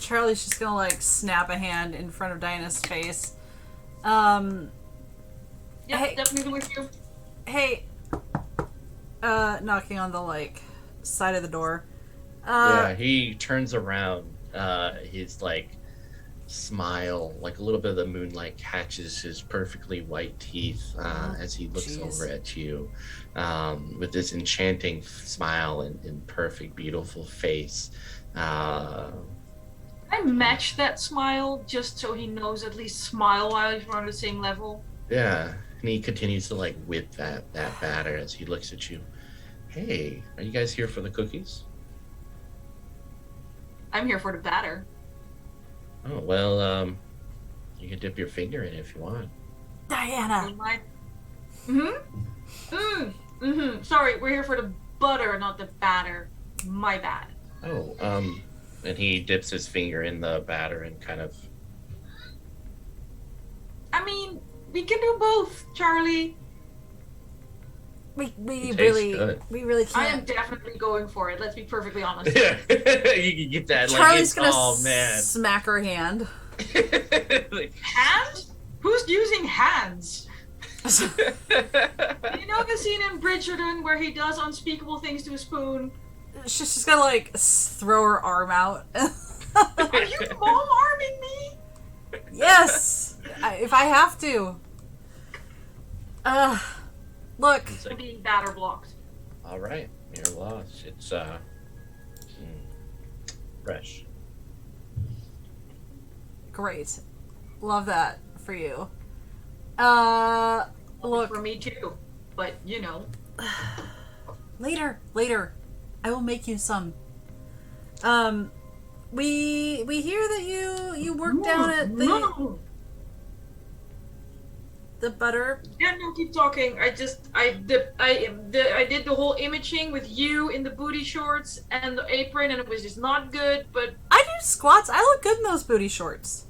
Charlie's just gonna like snap a hand in front of Diana's face. Yeah, Hey. definitely with you. Hey, knocking on the like side of the door. Yeah, he turns around. His like smile, like a little bit of the moonlight catches his perfectly white teeth as he looks Jeez. over at you with this enchanting smile and perfect, beautiful face. I match that smile just so he knows at least smile while we're on the same level. Yeah, and he continues to like whip that batter as he looks at you. Hey, are you guys here for the cookies? I'm here for the batter. Oh well, you can dip your finger in it if you want. Diana. Sorry, we're here for the butter, not the batter. My bad. Oh, and he dips his finger in the batter and kind of. I mean, we can do both, Charlie. We tastes really good. I am can't. definitely going for it. Let's be perfectly honest. Yeah, you can get that. Like, Charlie's it's, gonna oh man. smack her hand. Like, Hand? Who's using hands? You know the scene in Bridgerton where he does unspeakable things to a spoon? She's just gonna like throw her arm out. Are you mom arming me? Yes, if I have to. Look. It's I'm like, being batter blocked. all right, you're lost. It's fresh. Great. Love that for you. Look. For me too. But you know. Later. I will make you some. We hear that you work down at the butter. Yeah, no, keep talking. I did the whole imaging with you in the booty shorts and the apron, and it was just not good. But I do squats. I look good in those booty shorts.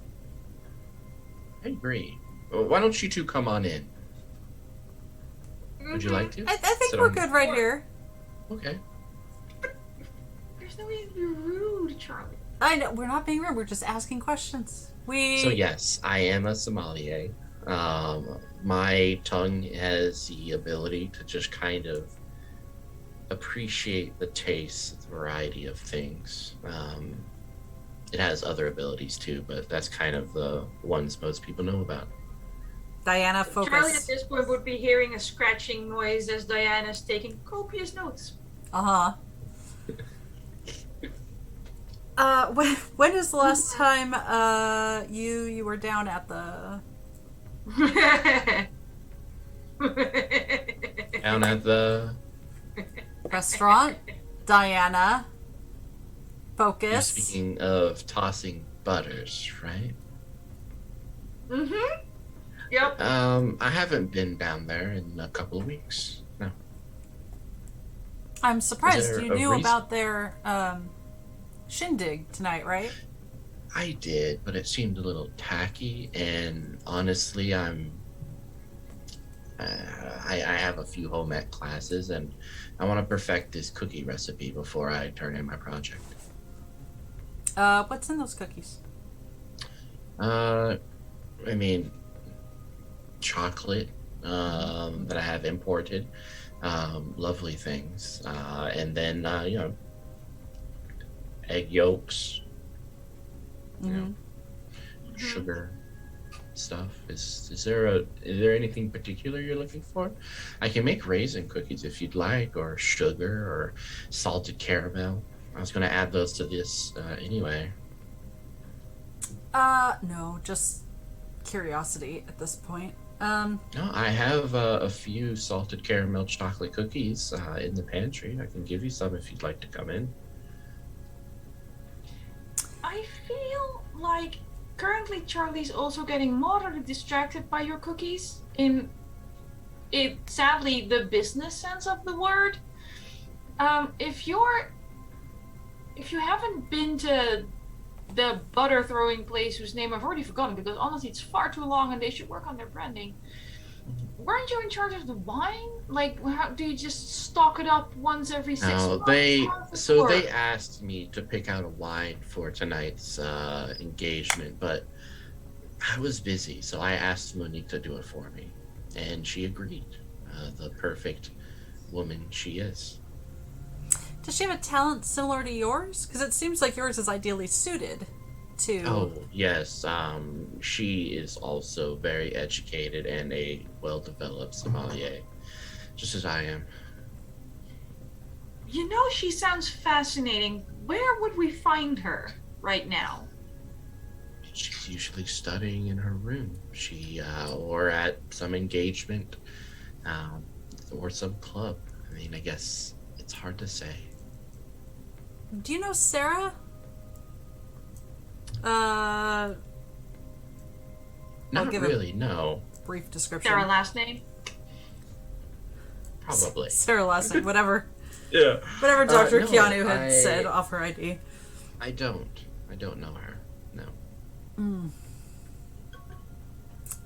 I agree. Well, why don't you two come on in? Would you like to? I think Sit we're on- good right here. Okay. there's no reason to be rude, Charlie. I know we're not being rude. We're just asking questions. So yes, I am a sommelier. My tongue has the ability to just kind of appreciate the taste, the variety of things. It has other abilities too, but that's kind of the ones most people know about. Diana, Charlie at focus. this point would be hearing a scratching noise as Diana's taking copious notes. When is the last time you were down at the Down at the restaurant? Diana, you're focus. speaking of tossing butters, right? Mm-hmm. Yep. I haven't been down there in a couple of weeks. No. I'm surprised there you a knew reason? about their shindig tonight, right? I did, but it seemed a little tacky, and honestly, I have a few home ec classes, and I want to perfect this cookie recipe before I turn in my project. What's in those cookies? I mean, chocolate that I have imported, lovely things, and then egg yolks, Mm-hmm. sugar stuff. Is there anything particular you're looking for? I can make raisin cookies if you'd like, or sugar, or salted caramel. I was going to add those to this anyway. No, just curiosity at this point. No, I have a few salted caramel chocolate cookies in the pantry. I can give you some if you'd like to come in. I feel like currently Charlie's also getting moderately distracted by your cookies in it sadly the business sense of the word. If you haven't been to the butter throwing place whose name I've already forgotten because honestly it's far too long and they should work on their branding. Weren't you in charge of the wine? Like, how do you just stock it up once every 6 No, months? they How does this so work? they asked me to pick out a wine for tonight's engagement, but I was busy, so I asked Monique to do it for me, and she agreed. The perfect woman she is. Does she have a talent similar to yours? Because it seems like yours is ideally suited to. Oh yes, she is also very educated and a well-developed sommelier, just as I am. You know, she sounds fascinating. Where would we find her right now? She's usually studying in her room. She or at some engagement, or some club. I mean, I guess it's hard to say. Do you know Sarah? I'll Not give really. No, a brief description. Sarah last name? probably. Sarah last name, whatever. Yeah. Whatever Dr. No, Keanu had I- said off her ID. I don't know her. No. Mm.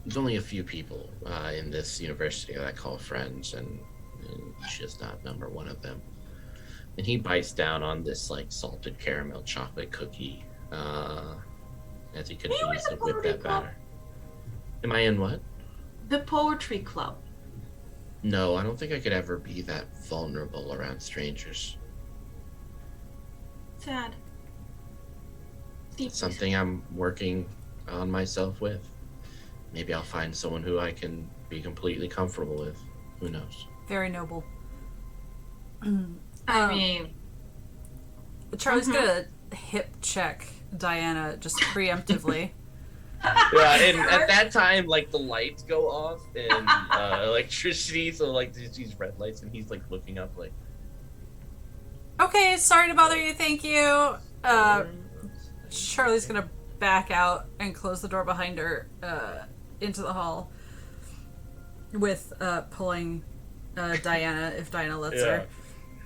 There's only a few people in this university that I call friends, and she's not number one of them. And he bites down on this like salted caramel chocolate cookie as he you in continues the to whip poetry that club? batter. Am I in what? The Poetry Club. No, I don't think I could ever be that vulnerable around strangers. Sad. It's something I'm working on myself with. Maybe I'll find someone who I can be completely comfortable with. Who knows? Very noble. I mean, Charlie's gonna hip check Diana just preemptively. Yeah, and at that time, like, the lights go off and electricity, so, like, there's these red lights, and he's, like, looking up, like... Okay, sorry to bother you, thank you. Charlie's gonna back out and close the door behind her into the hall with pulling Diana if Diana lets her.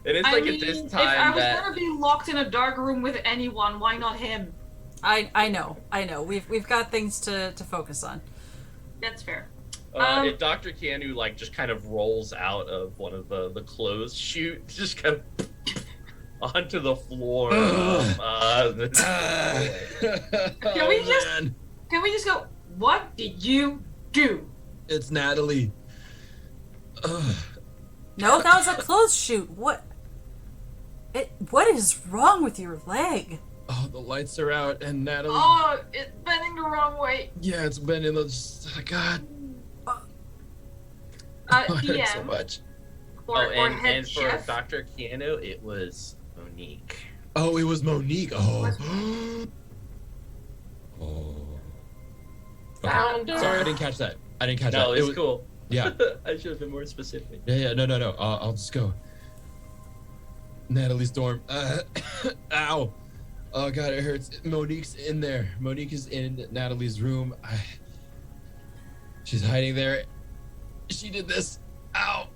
And it's at this time if I was gonna be locked in a dark room with anyone, why not him? I know. We've got things to focus on. That's fair. If Dr. Keanu, like, just kind of rolls out of one of the clothes chute, just kind of onto the floor. Can we just go, what did you do? It's Natalie. No, that was a clothes chute. What is wrong with your leg? Oh, the lights are out, and Natalie. Oh, it's bending the wrong way. Yeah, it's been in the. God. It hurts so much. And for Dr. Keanu, it was Monique. Oh, it was Monique. Oh. Oh. Okay. Sorry, I didn't catch that. No, it's cool. Yeah. I should have been more specific. Yeah. No. I'll just go. Natalie's dorm. Ow. Oh God, it hurts. Monique's in there. Monique is in Natalie's room. She's hiding there. She did this. Ow.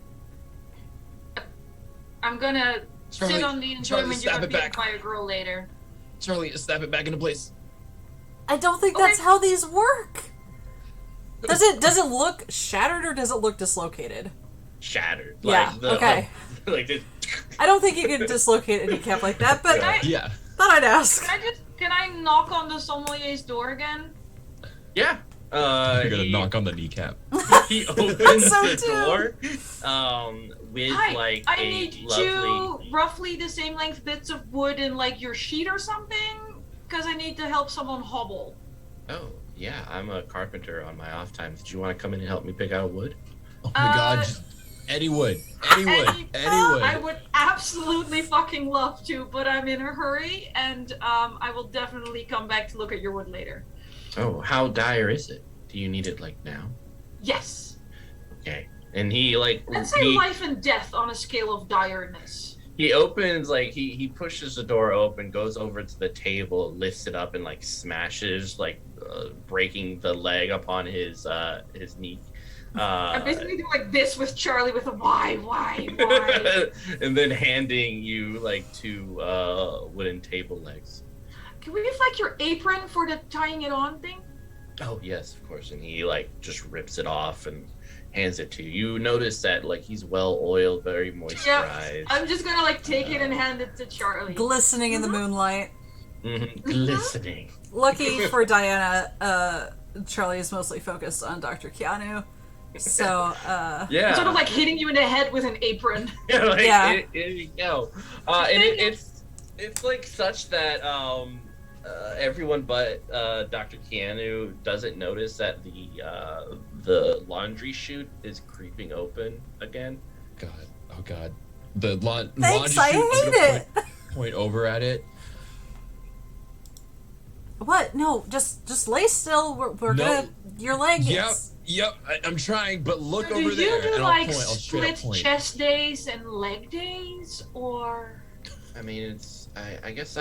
I'm gonna sit on the enjoyment you're gonna be back by a girl later. Charlie, snap it back into place. I don't think that's how these work. Does it look shattered or does it look dislocated? Shattered. Yeah. Okay. Like this. I don't think you can dislocate a kneecap like that, but Yeah. Thought I'd ask. Can I knock on the sommelier's door again? Yeah. You're gonna knock on the kneecap. He opens the door with I a need lovely... roughly the same length bits of wood in like your sheet or something, because I need to help someone hobble. Oh, yeah, I'm a carpenter on my off time. Did you want to come in and help me pick out wood? Oh my God, any wood. I would absolutely fucking love to, but I'm in a hurry, and I will definitely come back to look at your wood later. Oh, how dire is it? Do you need it, like, now? Yes. Okay. And he, like... Let's say life and death on a scale of direness. He opens, like, he pushes the door open, goes over to the table, lifts it up, and, like, smashes, like, breaking the leg upon his knee. I'm basically doing like this with Charlie with a why? And then handing you, like, two wooden table legs. Can we have, like, your apron for the tying it on thing? Oh, yes, of course. And he, like, just rips it off and hands it to you. You notice that, like, he's well-oiled, very moisturized. Yeah, I'm just gonna, like, take it and hand it to Charlie. Glistening in the moonlight. Mm-hmm. Glistening. Lucky for Diana, Charlie is mostly focused on Dr. Keanu. So, yeah. I'm sort of, like, hitting you in the head with an apron. Yeah, like, yeah. Here you go. And it's, like, such that, everyone but Dr. Keanu doesn't notice that the laundry chute is creeping open again. God, oh God, the laundry Thanks, chute. I hate it. Point over at it. What? No, just lay still. We're gonna. Your leg. Yep. I'm trying, but look So over there. Do you do, and like, I'll split point. chest days and leg days, or? I mean, I guess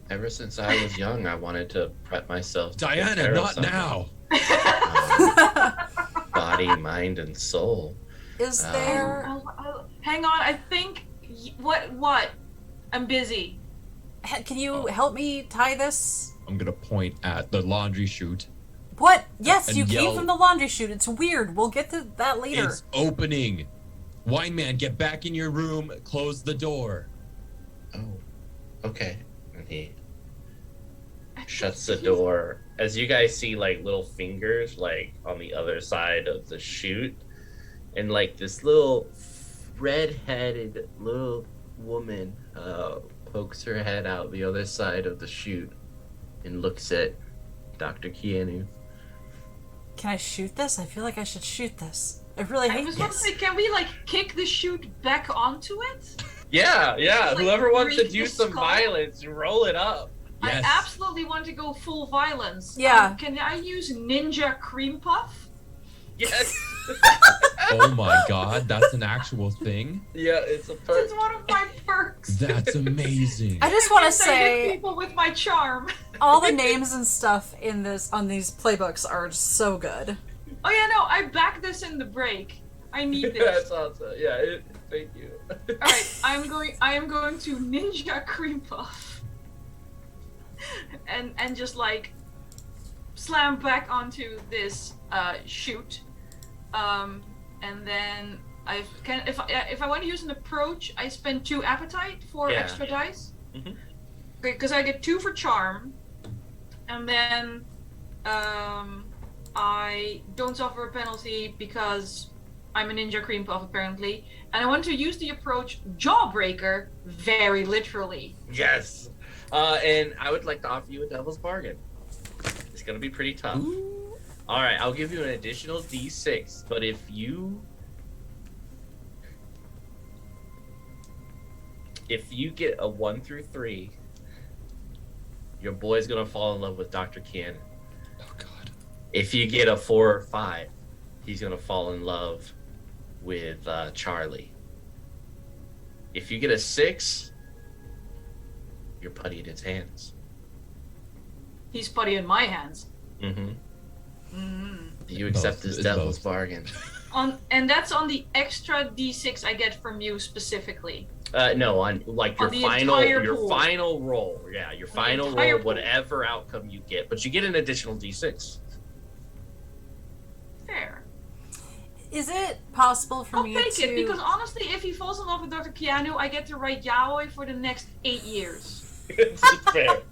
ever since I was young, I wanted to prep myself. To take Diana, care of not something. now. Body, mind, and soul. Is there? Hang on, I think. What? I'm busy. Can you help me tie this? I'm gonna point at the laundry chute. What? Yes, And you yell. came from the laundry chute. It's weird. We'll get to that later. It's opening. Wine man, get back in your room. Close the door. Oh, okay. And he shuts the door. As you guys see, like, little fingers, like, on the other side of the chute, and, like, this little red-headed little woman pokes her head out the other side of the chute and looks at Dr. Keanu. Can I shoot this? I feel like I should shoot this. I really hate I was about to this. say, can we like kick the chute back onto it? Yeah. Like, Whoever wants to break do the some skull? violence, roll it up. Yes. I absolutely want to go full violence. Yeah. Can I use Ninja Cream Puff? Yes. Oh my god, that's an actual thing? Yeah, it's a It's perk. one of my perks. That's amazing. I just want to Yes, I hit say people with my charm. all the names and stuff in this on these playbooks are so good. Oh yeah, no, I backed this in the break. I need this. That's awesome. Yeah, thank you. All right, I am going to Ninja Cream Puff, and just like slam back onto this chute, and then if I want to use an approach, I spend 2 appetite for Yeah. extra dice. Mhm. Okay, because I get 2 for charm, and then I don't suffer a penalty because I'm a Ninja Cream Puff apparently, and I want to use the approach Jawbreaker very literally. Yes. And I would like to offer you a devil's bargain. It's gonna be pretty tough. Ooh. All right, I'll give you an additional D6, but if you get a 1 through 3, your boy's gonna fall in love with Dr. Ken. Oh god. If you get a 4 or 5, he's gonna fall in love with Charlie. If you get a 6, you're putty in his hands. He's putty in my hands. Mm-hmm. Mm. You accept Both. this It's devil's both. bargain. And that's on the extra D6 I get from you specifically. No, on like your On the final entire pool. final roll. Yeah, your final entire roll, pool. whatever outcome you get, but you get an additional D6. Fair. Is it possible for I'll me take to? it because honestly, if he falls in love with Dr. Keanu, I get to write yaoi for the next 8 years. It's fair.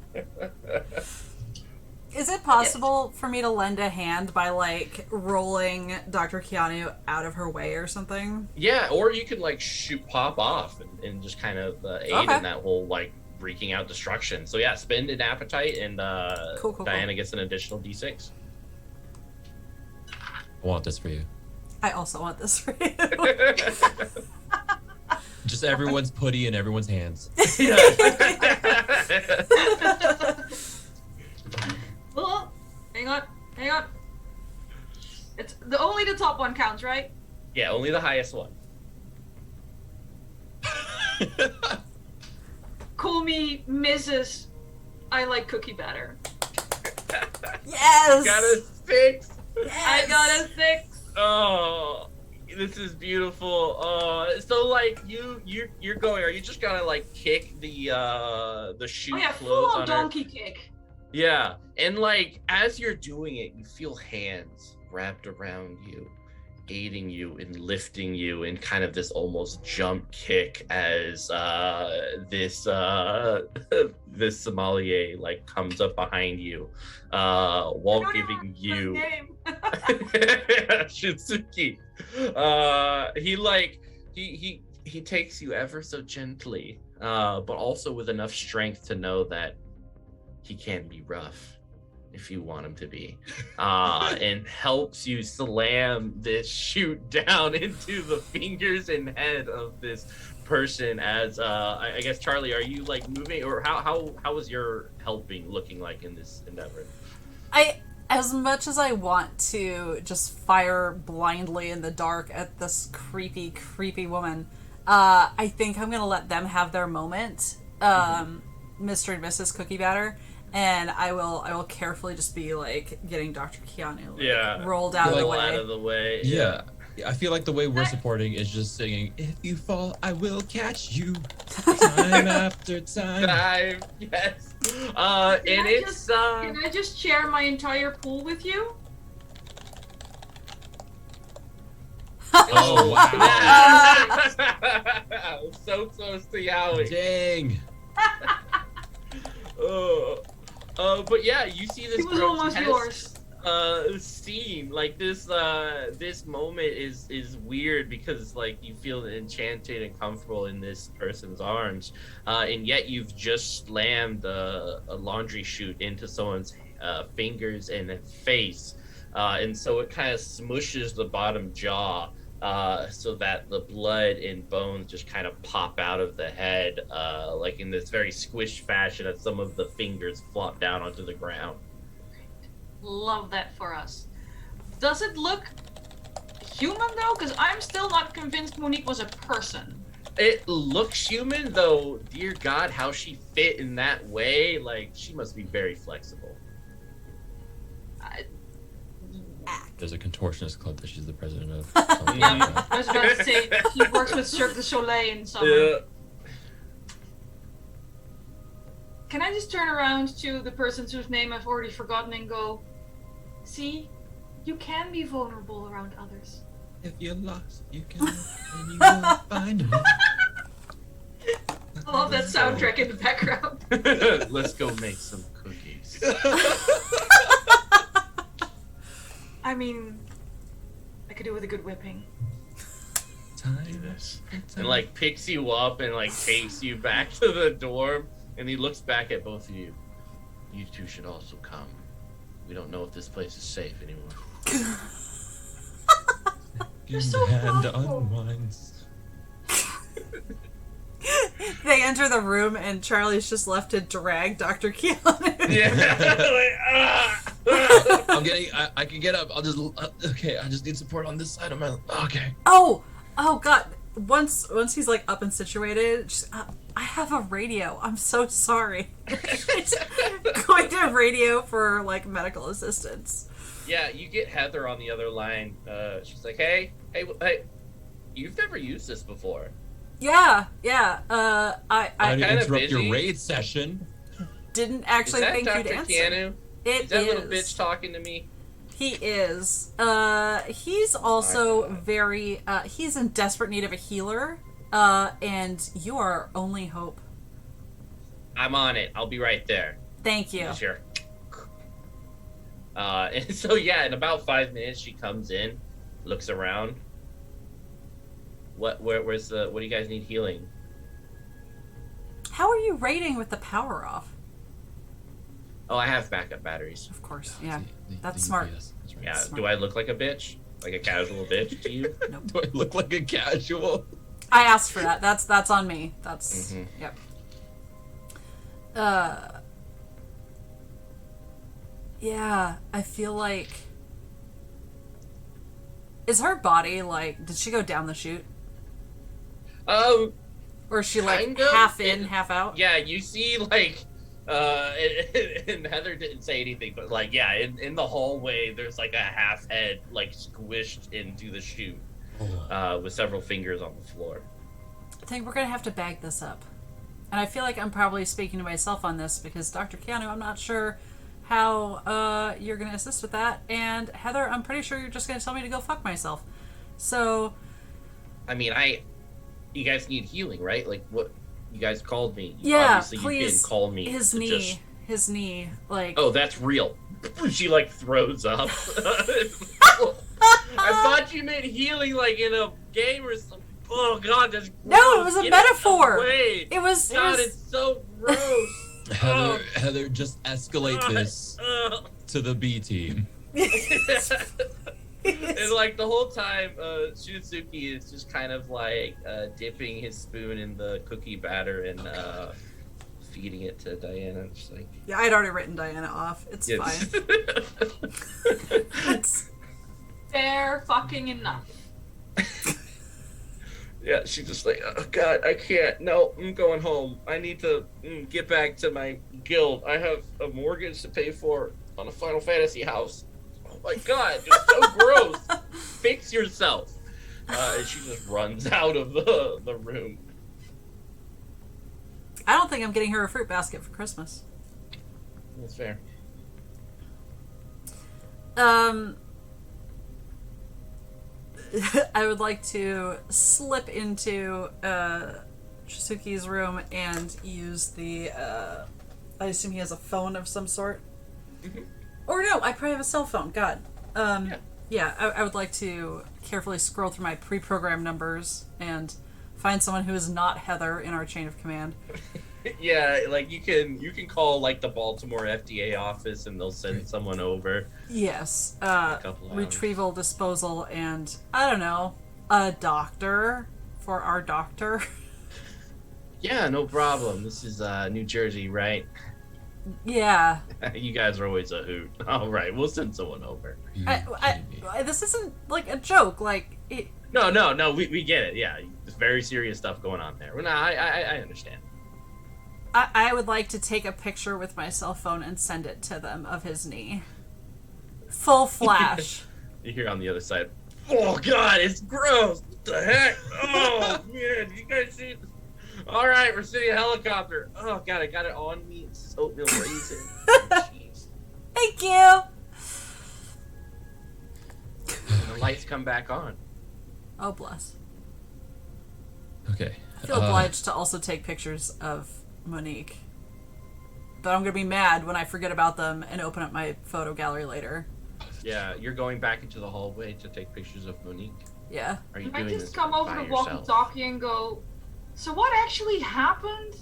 Is it possible for me to lend a hand by like rolling Dr. Keanu out of her way or something? Yeah, or you could like pop off and just kind of aid Okay. in that whole like wreaking out destruction. So yeah, spend an appetite and Cool. Diana gets an additional D6. I want this for you. I also want this for you. Just everyone's putty in everyone's hands. Oh, hang on. It's only the top one counts, right? Yeah, only the highest one. Call me Mrs. I like cookie batter. Yes. Got a 6. I got a 6. Oh, this is beautiful. So like you're going. Are you just gonna like kick the chute Oh yeah, close full on on her? donkey kick. Yeah, and like as you're doing it, you feel hands wrapped around you, aiding you and lifting you in kind of this almost jump kick as this this sommelier like comes up behind you, while I don't giving know you his name. Shitsuki. He takes you ever so gently, but also with enough strength to know that he can be rough if you want him to be, and helps you slam this chute down into the fingers and head of this person. As I guess Charlie, are you like moving, or how is your helping looking like in this endeavor? As much as I want to just fire blindly in the dark at this creepy woman, I think I'm gonna let them have their moment, Mr. and Mrs. Cookie Batter, and I will carefully just be like getting Dr. Keanu rolled out of the way. Out of the way. Yeah. I feel like the way we're supporting is just singing, "If you fall, I will catch you." Time after time. Time, yes. And I it's Can I just share my entire pool with you? Oh wow. So close to Yowie. Dang. But yeah, you see this It was almost yours. scene. Like this moment is weird because like you feel enchanted and comfortable in this person's arms, and yet you've just slammed a laundry chute into someone's fingers and face, and so it kind of smushes the bottom jaw, so that the blood and bones just kind of pop out of the head, like in this very squished fashion as some of the fingers flop down onto the ground. Love that for us. Does it look human though? Because I'm still not convinced Monique was a person. It looks human, though. Dear God, how she fit in that way. Like, she must be very flexible. There's a contortionist club that she's the president of. Yeah, I was about to say, she works with Cirque du Soleil in summer. Yeah. Can I just turn around to the person whose name I've already forgotten and go, see, you can be vulnerable around others. If you're lost, you can, and you will find me. I love that soundtrack in the background. Let's go make some cookies. I mean, I could do with a good whipping. And like picks you up and like takes you back to the dorm, and he looks back at both of you. You two should also come. We don't know if this place is safe anymore. You're so hand thoughtful. unwinds. They enter the room and Charlie's just left to drag Dr. Keanu. Yeah. I'm getting. I can get up. I'll just. Okay. I just need support on this side of my. Okay. Oh God. Once he's like up and situated, just, I have a radio. I'm so sorry. Going to radio for like medical assistance. Yeah, you get Heather on the other line. She's like, hey, you've never used this before. Yeah. I kinda didn't interrupt busy. your raid session. Didn't actually Is that think Dr. you'd answer. Keanu? It Is that little bitch talking to me? He is. He's also very. He's in desperate need of a healer. And you are our only hope. I'm on it. I'll be right there. Thank you. Sure. And so yeah, in about 5 minutes, she comes in, looks around. What do you guys need healing? How are you raiding with the power off? Oh, I have backup batteries. Of course, yeah. The That's smart. UPS, that's right. Yeah. Smart. Do I look like a bitch? Like a casual bitch to you? Nope. Do I look like a casual? I asked for that. That's on me. That's Mhm. yep. Yeah, I feel like is her body like did she go down the chute? Or is she like Kind of. half in, half out? Yeah, you see like and Heather didn't say anything, but like yeah, in the hallway there's like a half head like squished into the chute, with several fingers on the floor. I think we're gonna have to bag this up. And I feel like I'm probably speaking to myself on this because Dr. Keanu, I'm not sure how you're gonna assist with that. And Heather, I'm pretty sure you're just gonna tell me to go fuck myself. So I mean, you guys need healing, right? Like what you guys called me. yeah, Obviously please. You didn't call me. His to knee. just- His knee. Like Oh, that's real. She like throws up. I thought you meant healing like in a game or something. Oh God, that's gross. No, it was a Get metaphor. away. it was God, it's so gross. Heather, just escalate this to the B team. And like the whole time, Shunsuke is just kind of like dipping his spoon in the cookie batter and feeding it to Diana. Just like Yeah, I'd already written Diana off. It's fine. It's Fair fucking enough. Yeah, she's just like, oh God, I can't. No, I'm going home. I need to get back to my guild. I have a mortgage to pay for on a Final Fantasy house. Oh my God, it's so gross. Fix yourself. And she just runs out of the room. I don't think I'm getting her a fruit basket for Christmas. That's fair. I would like to slip into Shisuke's room and use the I assume he has a phone of some sort. Mm-hmm. Or no, I probably have a cell phone. God. I would like to carefully scroll through my pre-programmed numbers and find someone who is not Heather in our chain of command. Yeah, like you can call like the Baltimore FDA office and they'll send someone over. Yes. A couple hours. Retrieval, disposal, and I don't know, a doctor for our doctor. Yeah, no problem. This is New Jersey, right? Yeah. You guys are always a hoot. All right, we'll send someone over. This isn't like a joke. Like it. No, we get it. Yeah, it's very serious stuff going on there. Well, no, I understand. I would like to take a picture with my cell phone and send it to them of his knee. Full flash. You hear on the other side, oh God, it's gross. What the heck? Oh man, did you guys see this? All right, we're sending a helicopter. Oh God, I got it on me. It's just oatmeal raisin. Jeez. Thank you. And the lights come back on. Oh bless. Okay. I feel obliged to also take pictures of Monique. But I'm gonna be mad when I forget about them and open up my photo gallery later. Yeah, you're going back into the hallway to take pictures of Monique. Yeah. Are you I doing just this come over by to yourself? walkie-talkie and go, so what actually happened?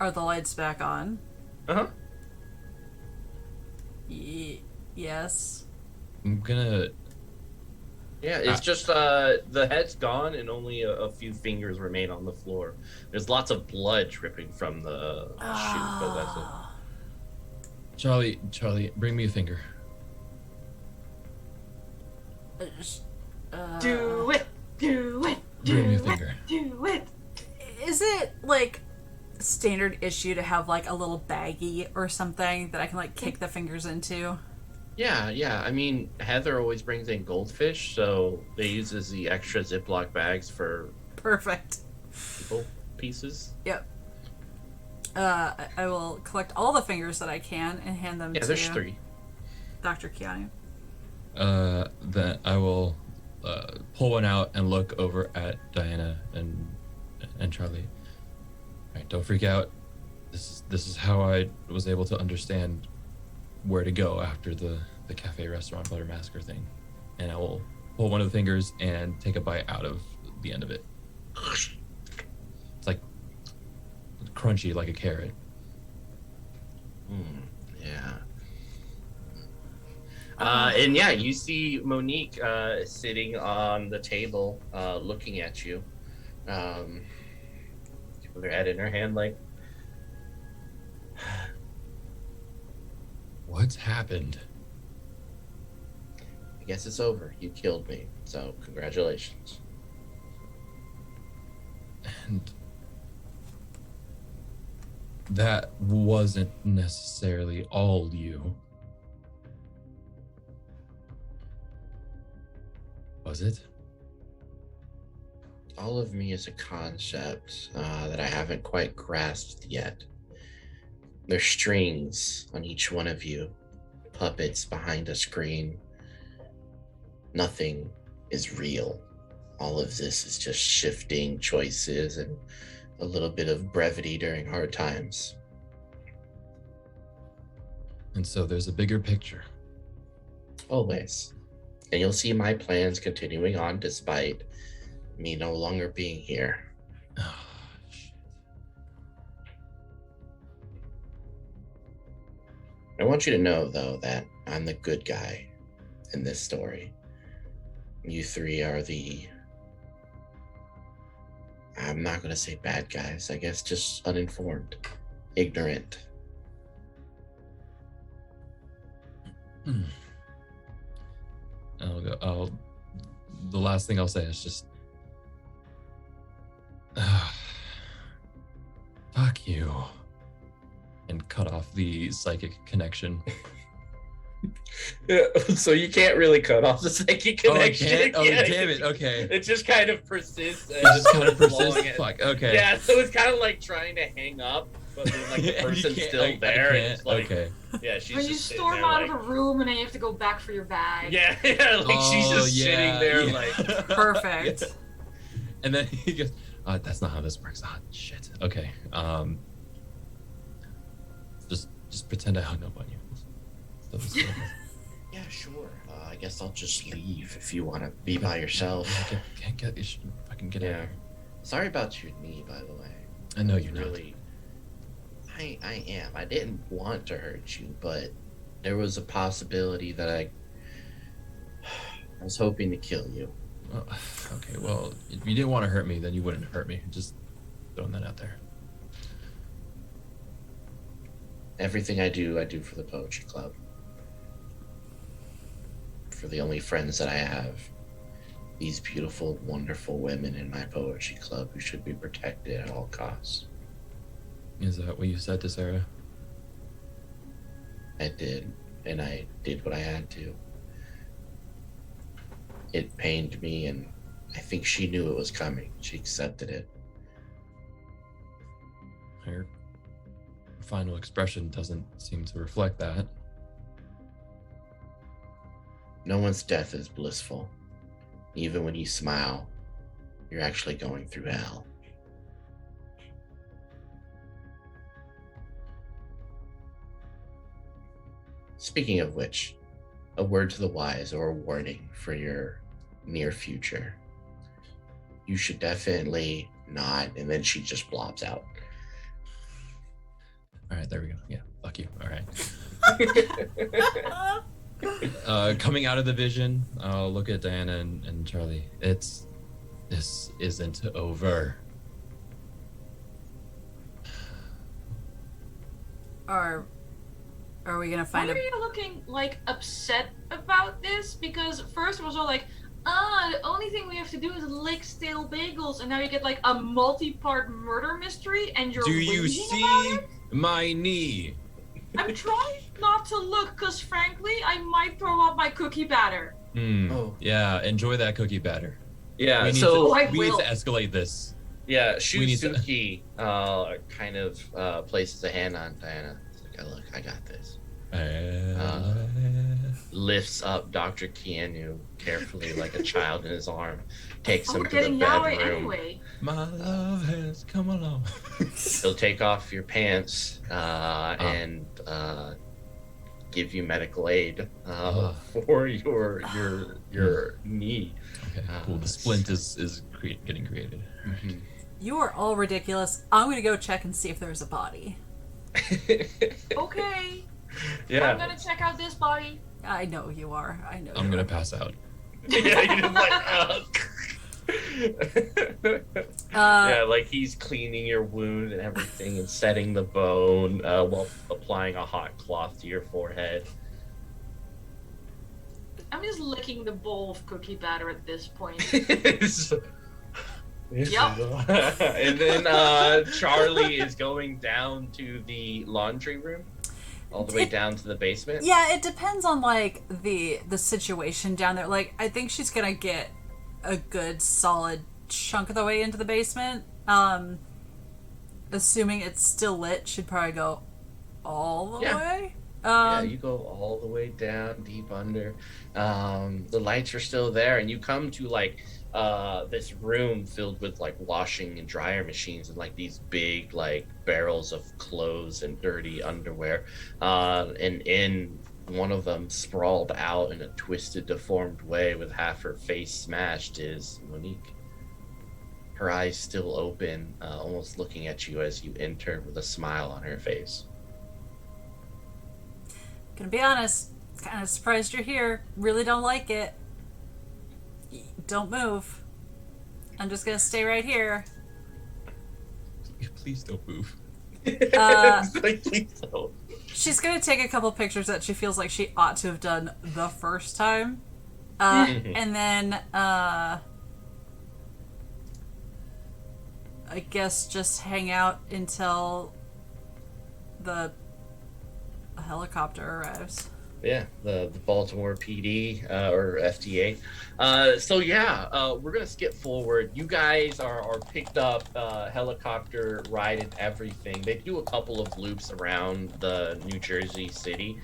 Are the lights back on? Uh-huh. Yes. I'm gonna. Yeah, it's just the head's gone and only a few fingers remain on the floor. There's lots of blood dripping from the shoot, but that's it. Charlie, bring me a finger. Do it, do it, Bring me a do it, finger. do it. Is it like standard issue to have like a little baggie or something that I can like kick the fingers into? Yeah. I mean, Heather always brings in goldfish, so they uses the extra Ziploc bags for Perfect. people pieces. Yep. I will collect all the fingers that I can and hand them Yeah, to there's 3. Dr. Keanu. Then I will pull one out and look over at Diana and Charlie. All right, don't freak out. This is how I was able to understand where to go after the cafe restaurant butter massacre thing. And I will pull one of the fingers and take a bite out of the end of it. It's like crunchy like a carrot. Yeah. And yeah, you see Monique sitting on the table looking at you with her head in her hand like, What's happened? I guess it's over. You killed me, so congratulations. And that wasn't necessarily all you. Was it? All of me is a concept that I haven't quite grasped yet. There's strings on each one of you, puppets behind a screen. Nothing is real. All of this is just shifting choices and a little bit of brevity during hard times. And so there's a bigger picture. Always. And you'll see my plans continuing on despite me no longer being here. Oh, shit. I want you to know, though, that I'm the good guy in this story. You 3 are the... I'm not going to say bad guys. I guess just uninformed, ignorant. The last thing I'll say is just, fuck you, and cut off the psychic connection. So you can't really cut off the psychic connection. Oh, I can't? Oh, Yeah, damn it. Okay. It just kind of persists. It just kind of blowing persists. it. Fuck. Okay. Yeah, so it's kind of like trying to hang up, but then like the And you person's can't- still I there. And can't. it's like, Okay. yeah, she's Or just you sitting storm there, out like, of a room and then you have to go back for your bag. Yeah, like she's Oh, just yeah, sitting there, yeah. like. Perfect. Yeah. And then he goes, "That's not how this works." Ah, shit. Okay. Just pretend I hung up on you. those. Yeah, sure. I guess I'll just leave if you want to be by yourself. Can't get this. Fucking get out of here. Sorry about your knee, by the way. I know you're really. I am. I didn't want to hurt you, but there was a possibility that I was hoping to kill you. Oh, okay, well, if you didn't want to hurt me, then you wouldn't hurt me. Just throwing that out there. Everything I do for the Poetry Club. For the only friends that I have. These beautiful, wonderful women in my Poetry Club who should be protected at all costs. Is that what you said to Sarah? I did, and I did what I had to. It pained me, and I think she knew it was coming. She accepted it. Her final expression doesn't seem to reflect that. No one's death is blissful. Even when you smile, you're actually going through hell. Speaking of which, a word to the wise or a warning for your near future. You should definitely not, and then she just blobs out. All right, there we go. Yeah, fuck you. All right. Coming out of the vision, I'll look at Diana and Charlie. This isn't over. Are we gonna find Why are you looking like upset about this? Because first it was all like, the only thing we have to do is lick stale bagels, and now you get like a multi-part murder mystery, and you're Do you whinging see about it? my knee? I'm trying not to look, cause frankly, I might throw up my cookie batter. Oh. Yeah, enjoy that cookie batter. Yeah, we need so I we need will. to escalate this. yeah, We need to- Shusuke kind of places a hand on Diana. It's like, oh, look, I got this. Lifts up Dr. Keanu carefully like a child in his arm, takes him we're to the getting yaoi bedroom. anyway. My love has come along. He'll take off your pants and give you medical aid for your knee. Okay, cool. The splint is getting created. Mhm. You are all ridiculous. I'm gonna go check and see if there's a body. Okay, Yeah. I'm gonna check out this body. I know you are. I know. I'm you gonna are. pass out. Yeah, you're just like, yeah, like he's cleaning your wound and everything and setting the bone while applying a hot cloth to your forehead. I'm just licking the bowl of cookie batter at this point. Yep. And then Charlie is going down to the laundry room, all the way down to the basement. Yeah, it depends on like the situation down there. Like, I think she's gonna get a good solid chunk of the way into the basement. Assuming it's still lit, she'd probably go all the way. Yeah, you go all the way down deep under. The lights are still there, and you come to like this room filled with like washing and dryer machines and like these big like barrels of clothes and dirty underwear. And in one of them, sprawled out in a twisted, deformed way with half her face smashed, is Monique. Her eyes still open, almost looking at you as you enter with a smile on her face. Gonna be honest, kind of surprised you're here. Really don't like it. Don't move. I'm just gonna stay right here. Please don't move. Like, please don't. She's gonna take a couple pictures that she feels like she ought to have done the first time. And then, I guess just hang out until the helicopter arrives. Yeah, the Baltimore PD or FDA. So yeah, we're gonna skip forward. You guys are picked up, helicopter ride and everything. They do a couple of loops around the New Jersey city,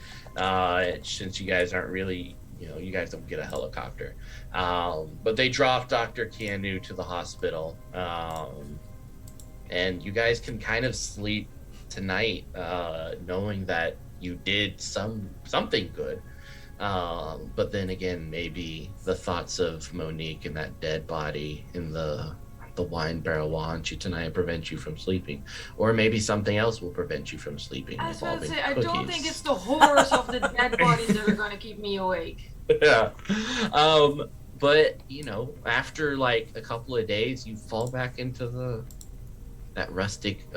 since you guys aren't really, you guys don't get a helicopter. But they drop Dr. Keanu to the hospital, and you guys can kind of sleep tonight, knowing that you did something good. But then again, maybe the thoughts of Monique and that dead body in the wine barrel will haunt you tonight and prevent you from sleeping. Or maybe something else will prevent you from sleeping. I was about to involving say, I don't cookies. think it's the horrors of the dead bodies that are gonna keep me awake. Yeah. But you know, after like a couple of days, you fall back into that rustic,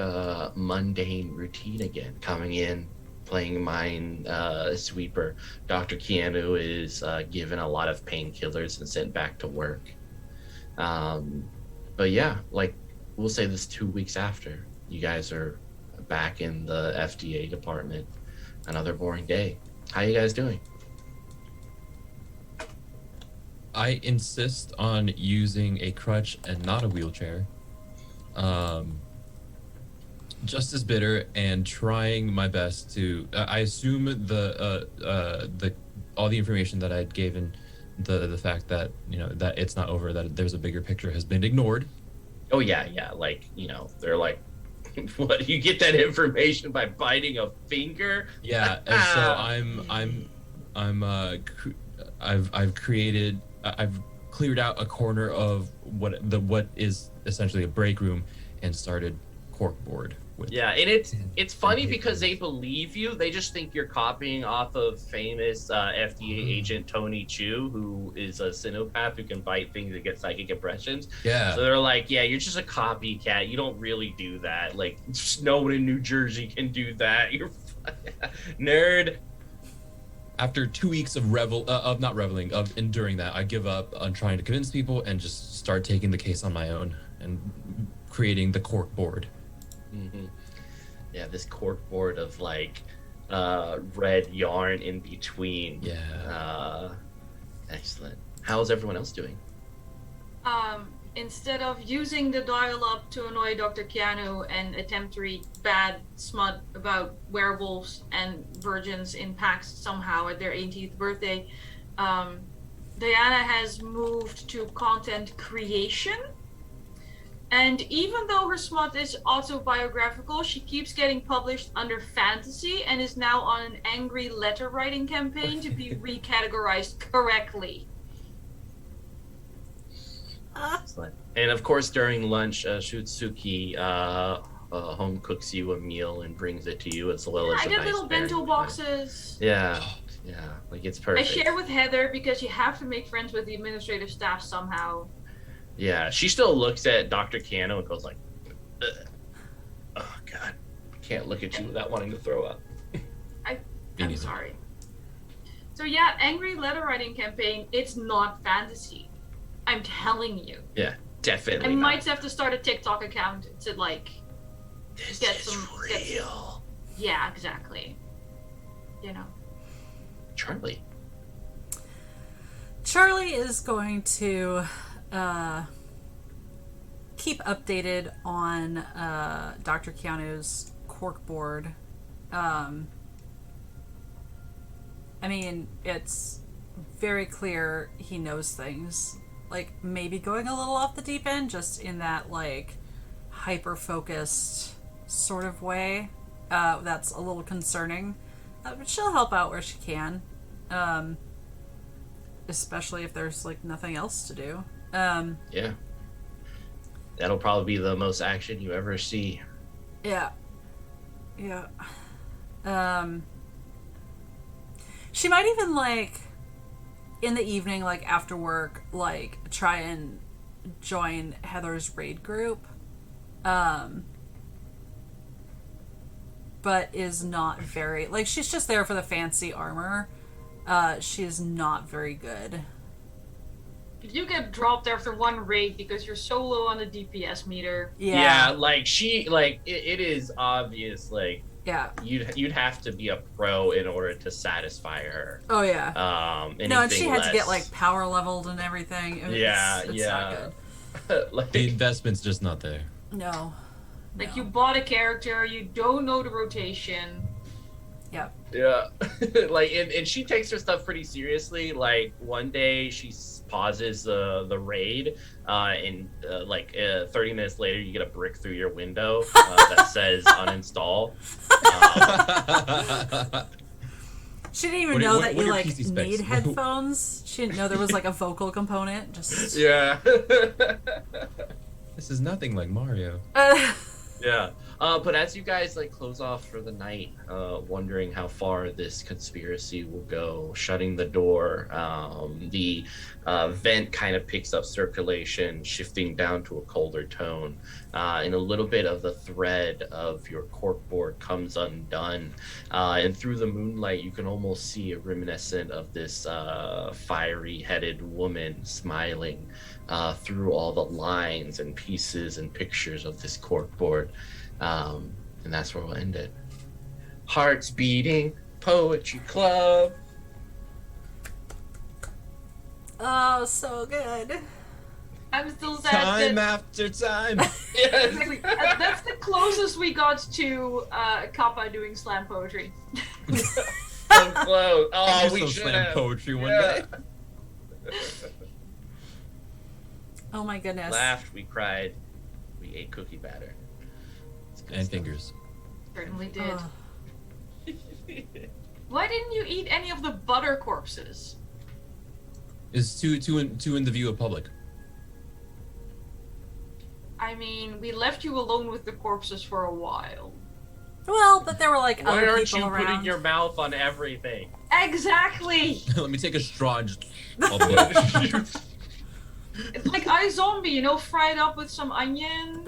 mundane routine again. Coming in, playing mine sweeper. Dr. Keanu is given a lot of painkillers and sent back to work. But yeah, like we'll say this 2 weeks after, you guys are back in the FDA department. Another boring day. How you guys doing? I insist on using a crutch and not a wheelchair. Just as bitter and trying my best to. I assume the all the information that I'd given, the fact that that it's not over, that there's a bigger picture, has been ignored. Oh yeah. Like, they're like, what? You get that information by biting a finger? Yeah, and so I've cleared out a corner of what is essentially a break room and started corkboard with. Yeah, and it's funny because they believe you. They just think you're copying off of famous FDA agent Tony Chew, who is a cynopath who can bite things that get psychic impressions. Yeah. So they're like, yeah, you're just a copycat. You don't really do that. Like, just no one in New Jersey can do that. You're nerd. After 2 weeks of enduring that, I give up on trying to convince people and just start taking the case on my own and creating the cork board. Mm-hmm. Yeah, this cork board of like red yarn in between. Yeah. Excellent. How's everyone else doing? Instead of using the dial-up to annoy Dr. Keanu and attempt to read bad smut about werewolves and virgins in packs somehow at their 18th birthday, Diana has moved to content creation. And even though her smut is autobiographical, she keeps getting published under fantasy and is now on an angry letter writing campaign to be recategorized correctly. Excellent. And of course, during lunch, Shutsuki home cooks you a meal and brings it to you, as well as I a get nice little bento bearing. boxes. Yeah, like it's perfect. I share with Heather because you have to make friends with the administrative staff somehow. Yeah, she still looks at Dr. Keanu and goes like, ugh. Oh God, I can't look at you without wanting to throw up. I'm sorry. So yeah, angry letter writing campaign, it's not fantasy. I'm telling you. Yeah, definitely. I not. might have to start a TikTok account to like This get is some real. Yeah, exactly. Charlie is going to keep updated on Dr. Keanu's corkboard. I mean, it's very clear he knows things. Like, maybe going a little off the deep end, just in that, like, hyper-focused sort of way. That's a little concerning. But she'll help out where she can. Especially if there's, like, nothing else to do. yeah. That'll probably be the most action you ever see. Yeah. She might even, like, in the evening, like, after work, like, try and join Heather's raid group. But is not very... Like, she's just there for the fancy armor. She is not very good. If you get dropped after one raid because you're so low on the DPS meter. Yeah, like, it is obvious, like, Yeah. you'd have to be a pro in order to satisfy her. Oh, yeah. No, and she had to get, like, power leveled and everything. It's not good. Like, The investment's just not there. No. Like, you bought a character, you don't know the rotation. Yep. Yeah. Like, and she takes her stuff pretty seriously. Like, one day she pauses the raid, and 30 minutes later, you get a brick through your window that says uninstall. She didn't even know that you like need headphones. She didn't know there was like a vocal component. Just Yeah. This is nothing like Mario. Yeah. But as you guys like close off for the night, wondering how far this conspiracy will go, shutting the door, the vent kind of picks up circulation, shifting down to a colder tone, and a little bit of the thread of your corkboard comes undone, and through the moonlight you can almost see a reminiscent of this fiery-headed woman smiling through all the lines and pieces and pictures of this corkboard. And that's where we'll end it. Hearts beating, poetry club. oh, so good. I'm still sad Time that after time. exactly. That's the closest we got to Kappa doing slam poetry. So close. Oh, we some should slam have. poetry one Yeah. day. Oh my goodness. Laughed, we cried, we ate cookie batter. It's good And stuff. fingers. Certainly did. Ugh. Why didn't you eat any of the butter corpses? Is two in the view of public. I mean, we left you alone with the corpses for a while. Well, but there were like Why other aren't people you around. putting your mouth on everything? Exactly! Let me take a straw and just all the way. It's like iZombie, you know, fried up with some onion.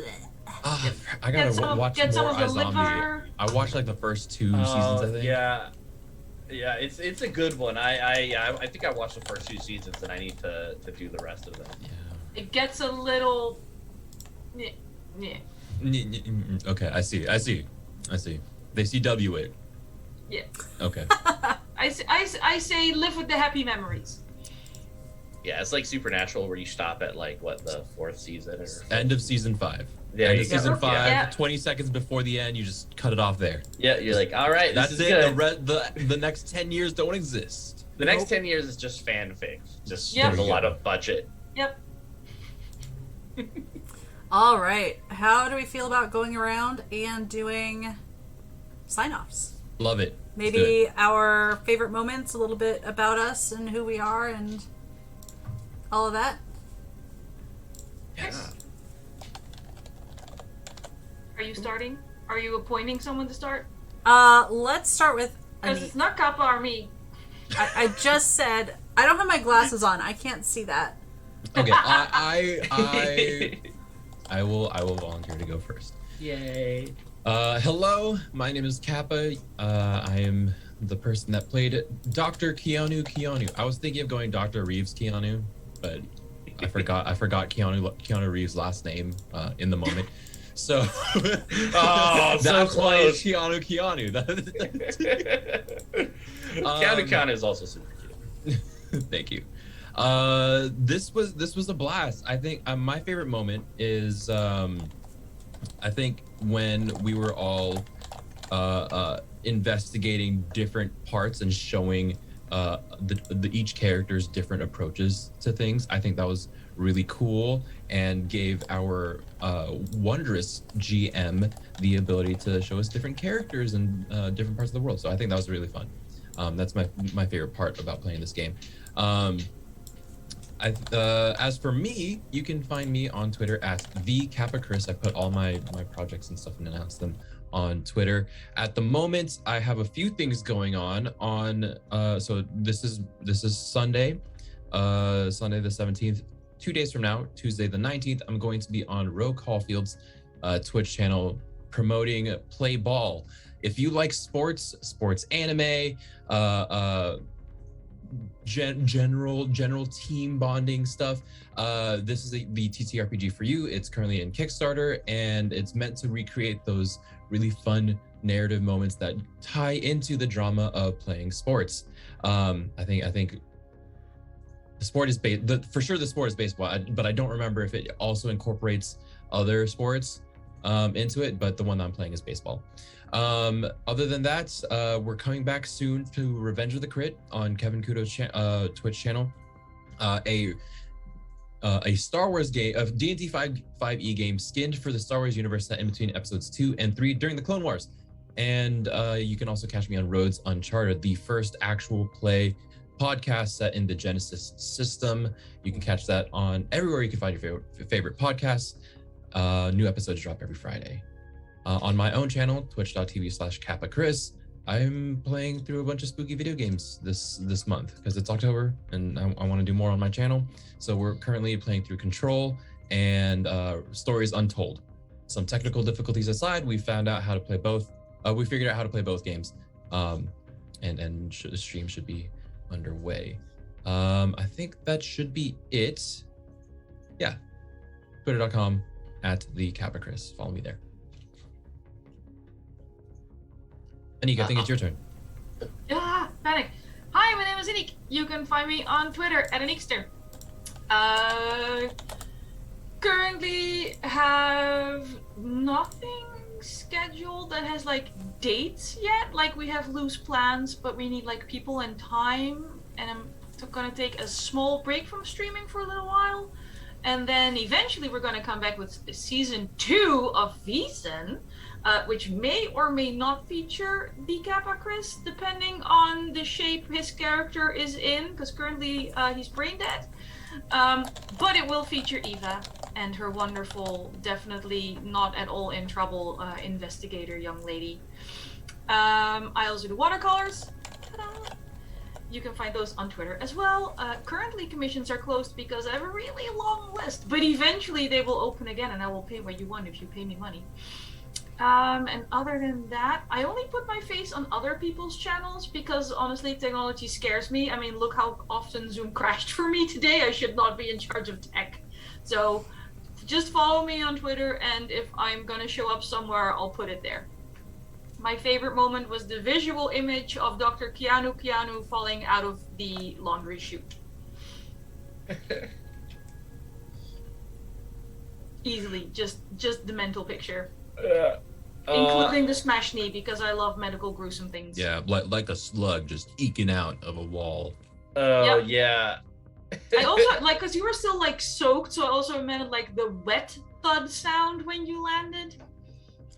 I gotta watch Get some more of the iZombie. liver. I watched like the first 2 seasons, I think. Yeah, it's a good one. I think I watched the first 2 seasons, and I need to do the rest of them. Yeah. It gets a little... Yeah. Okay, I see. They CW it. Yeah. Okay. I say live with the happy memories. Yeah, it's like Supernatural, where you stop at like what, the 4th season or End of season 5. There End you of go. season 5. Yeah. 20 seconds before the end, you just cut it off there. Yeah, you're like, all right, That's this is it. good. The next 10 years don't exist. The next 10 years is just fanfic. Just Yep. there's a lot of budget. Yep. All right. How do we feel about going around and doing sign-offs? Love it. Let's do Maybe our favorite moments, a little bit about us and who we are and all of that. it. Yes. Are you starting? Are you appointing someone to start? Let's start with Because Anniek. it's not Kappa or me. I just said I don't have my glasses on. I can't see that. Okay. I will volunteer to go first. Yay. Hello, my name is Kappa. I am the person that played Dr. Keanu. I was thinking of going Dr. Reeves Keanu, but I forgot Keanu Reeves' last name in the moment. So Oh, so that's why it's close. Keanu. Keanu is also super cute. Thank you. This was a blast. I think my favorite moment is I think when we were all investigating different parts and showing the each character's different approaches to things. I think that was really cool and gave our wondrous GM the ability to show us different characters and different parts of the world. So I think that was really fun. That's my favorite part about playing this game. As for me, you can find me on Twitter at @TheKappaChris. I put all my projects and stuff and announce them on Twitter. At the moment, I have a few things going on. So this is Sunday, Sunday the 17th. 2 days from now, Tuesday the 19th, I'm going to be on Ro Caulfield's Twitch channel promoting Play Ball. If you like sports anime, general team bonding stuff, this is the TTRPG for you. It's currently in Kickstarter, and it's meant to recreate those really fun narrative moments that tie into the drama of playing sports. I think the sport is for sure the sport is baseball, but I don't remember if it also incorporates other sports into it, but the one that I'm playing is baseball. Other than that, we're coming back soon to Revenge of the Crit on Kevin Kudo's Twitch channel. A Star Wars game, a D&D 5e game skinned for the Star Wars universe set in between episodes 2 and 3 during the Clone Wars. And you can also catch me on Roads Uncharted, the first actual play podcast set in the Genesis system. You can catch that on everywhere you can find your favorite podcasts. New episodes drop every Friday. On my own channel, twitch.tv/Kappa Chris, I'm playing through a bunch of spooky video games this month because it's October and I want to do more on my channel. So we're currently playing through Control and Stories Untold. Some technical difficulties aside, we found out how to play both. We figured out how to play both games, and the stream should be underway. I think that should be it. Yeah, twitter.com/the_Kappa_Chris. Follow me there. Anniek, I think it's your turn. Panic. Hi, my name is Anniek. You can find me on Twitter @Anniekster. Currently have nothing scheduled that has like dates yet. Like we have loose plans, but we need like people and time. And I'm gonna take a small break from streaming for a little while. And then eventually we're gonna come back with season 2 of Wiesen. Which may or may not feature the Kappa Chris, depending on the shape his character is in, because currently he's brain dead. But it will feature Eva and her wonderful, definitely not at all in trouble investigator young lady. I also do watercolors. Ta-da! You can find those on Twitter as well. Currently commissions are closed because I have a really long list, but eventually they will open again and I will pay what you want if you pay me money. And other than that, I only put my face on other people's channels because honestly, technology scares me. I mean, look how often Zoom crashed for me today. I should not be in charge of tech. So just follow me on Twitter, and if I'm gonna show up somewhere, I'll put it there. My favorite moment was the visual image of Dr. Keanu falling out of the laundry chute. Easily, just the mental picture. Including the smash knee, because I love medical gruesome things. Yeah, like a slug just eking out of a wall. Oh, Yep. yeah. I also, like, because you were still, like, soaked, so I also meant, like, the wet thud sound when you landed.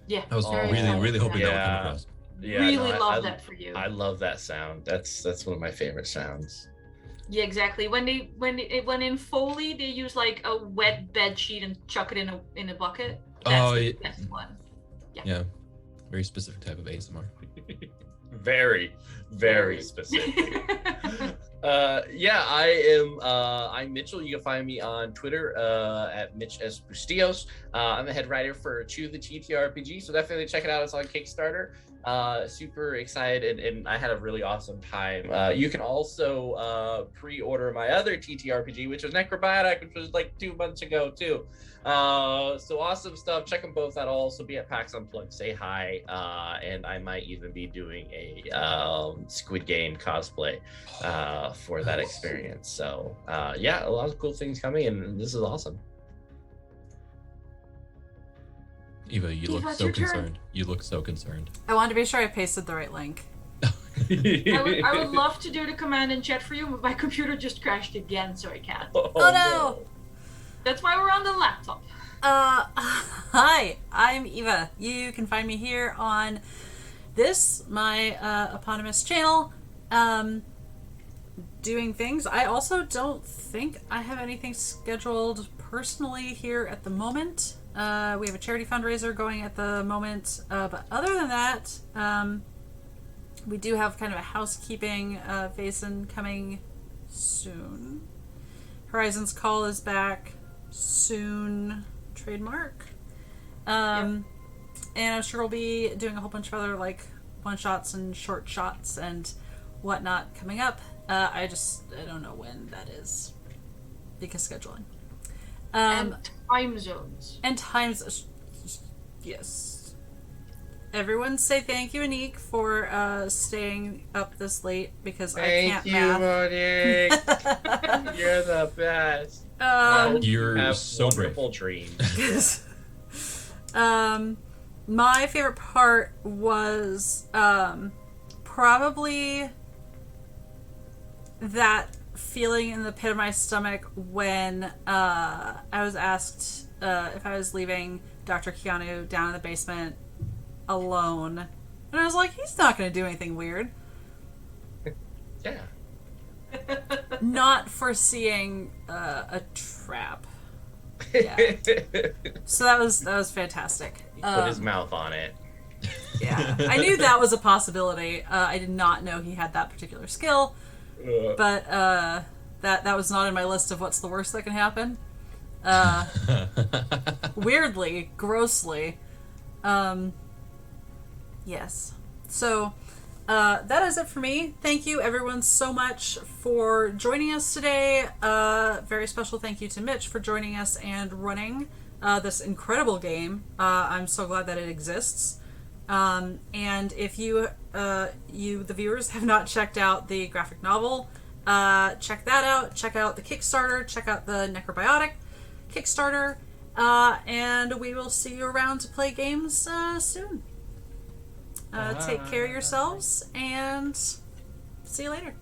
Yeah. I was very really excited for hoping that. that would come across. Yeah, Really no, love that for you. I love that sound. That's one of my favorite sounds. Yeah, exactly. When in Foley they use like a wet bed sheet and chuck it in a bucket. That's the best one. Yeah, very specific type of ASMR. Very, very specific. Yeah, I'm Mitchell. You can find me on Twitter at Mitch S. Bustillos. I'm the head writer for Chew the TTRPG, so definitely check it out. It's on Kickstarter. Super excited, and I had a really awesome time. You can also pre-order my other TTRPG, which was Necrobiotic, which was like 2 months ago too. So awesome stuff. Check them both out. I'll also be at PAX Unplugged. Say hi, and I might even be doing a Squid Game cosplay for that experience. So yeah, a lot of cool things coming, and this is awesome. Eva, you look Eva, so your turn. concerned. You look so concerned. I wanted to be sure I pasted the right link. I would love to do the command in chat for you, but my computer just crashed again, so I can't. Oh no! That's why we're on the laptop. Hi, I'm Eva. You can find me here on this, my eponymous channel, doing things. I also don't think I have anything scheduled personally here at the moment. We have a charity fundraiser going at the moment, but other than that, we do have kind of a housekeeping Vaesen coming soon. Horizon's Call is back soon. Trademark. And I'm sure we'll be doing a whole bunch of other like one-shots and short shots and whatnot coming up. I don't know when that is because scheduling. And time zones. And times, yes. Everyone say thank you, Anniek, for staying up this late because I can't math. Monique. You're the best. You're Have so brave. wonderful dreams. My favorite part was probably that feeling in the pit of my stomach when I was asked if I was leaving Dr. Keanu down in the basement alone. And I was like, he's not going to do anything weird. Yeah. Not foreseeing a trap. Yeah. So that was fantastic. He put his mouth on it. Yeah. I knew that was a possibility. I did not know he had that particular skill. But that was not in my list of what's the worst that can happen. Weirdly, grossly. Yes. So that is it for me. Thank you everyone so much for joining us today. Very special thank you to Mitch for joining us and running this incredible game. I'm so glad that it exists. And if you, the viewers, have not checked out the graphic novel, check that out. Check out the Kickstarter. Check out the Necrobiotic Kickstarter. And we will see you around to play games soon. Take care of yourselves and see you later.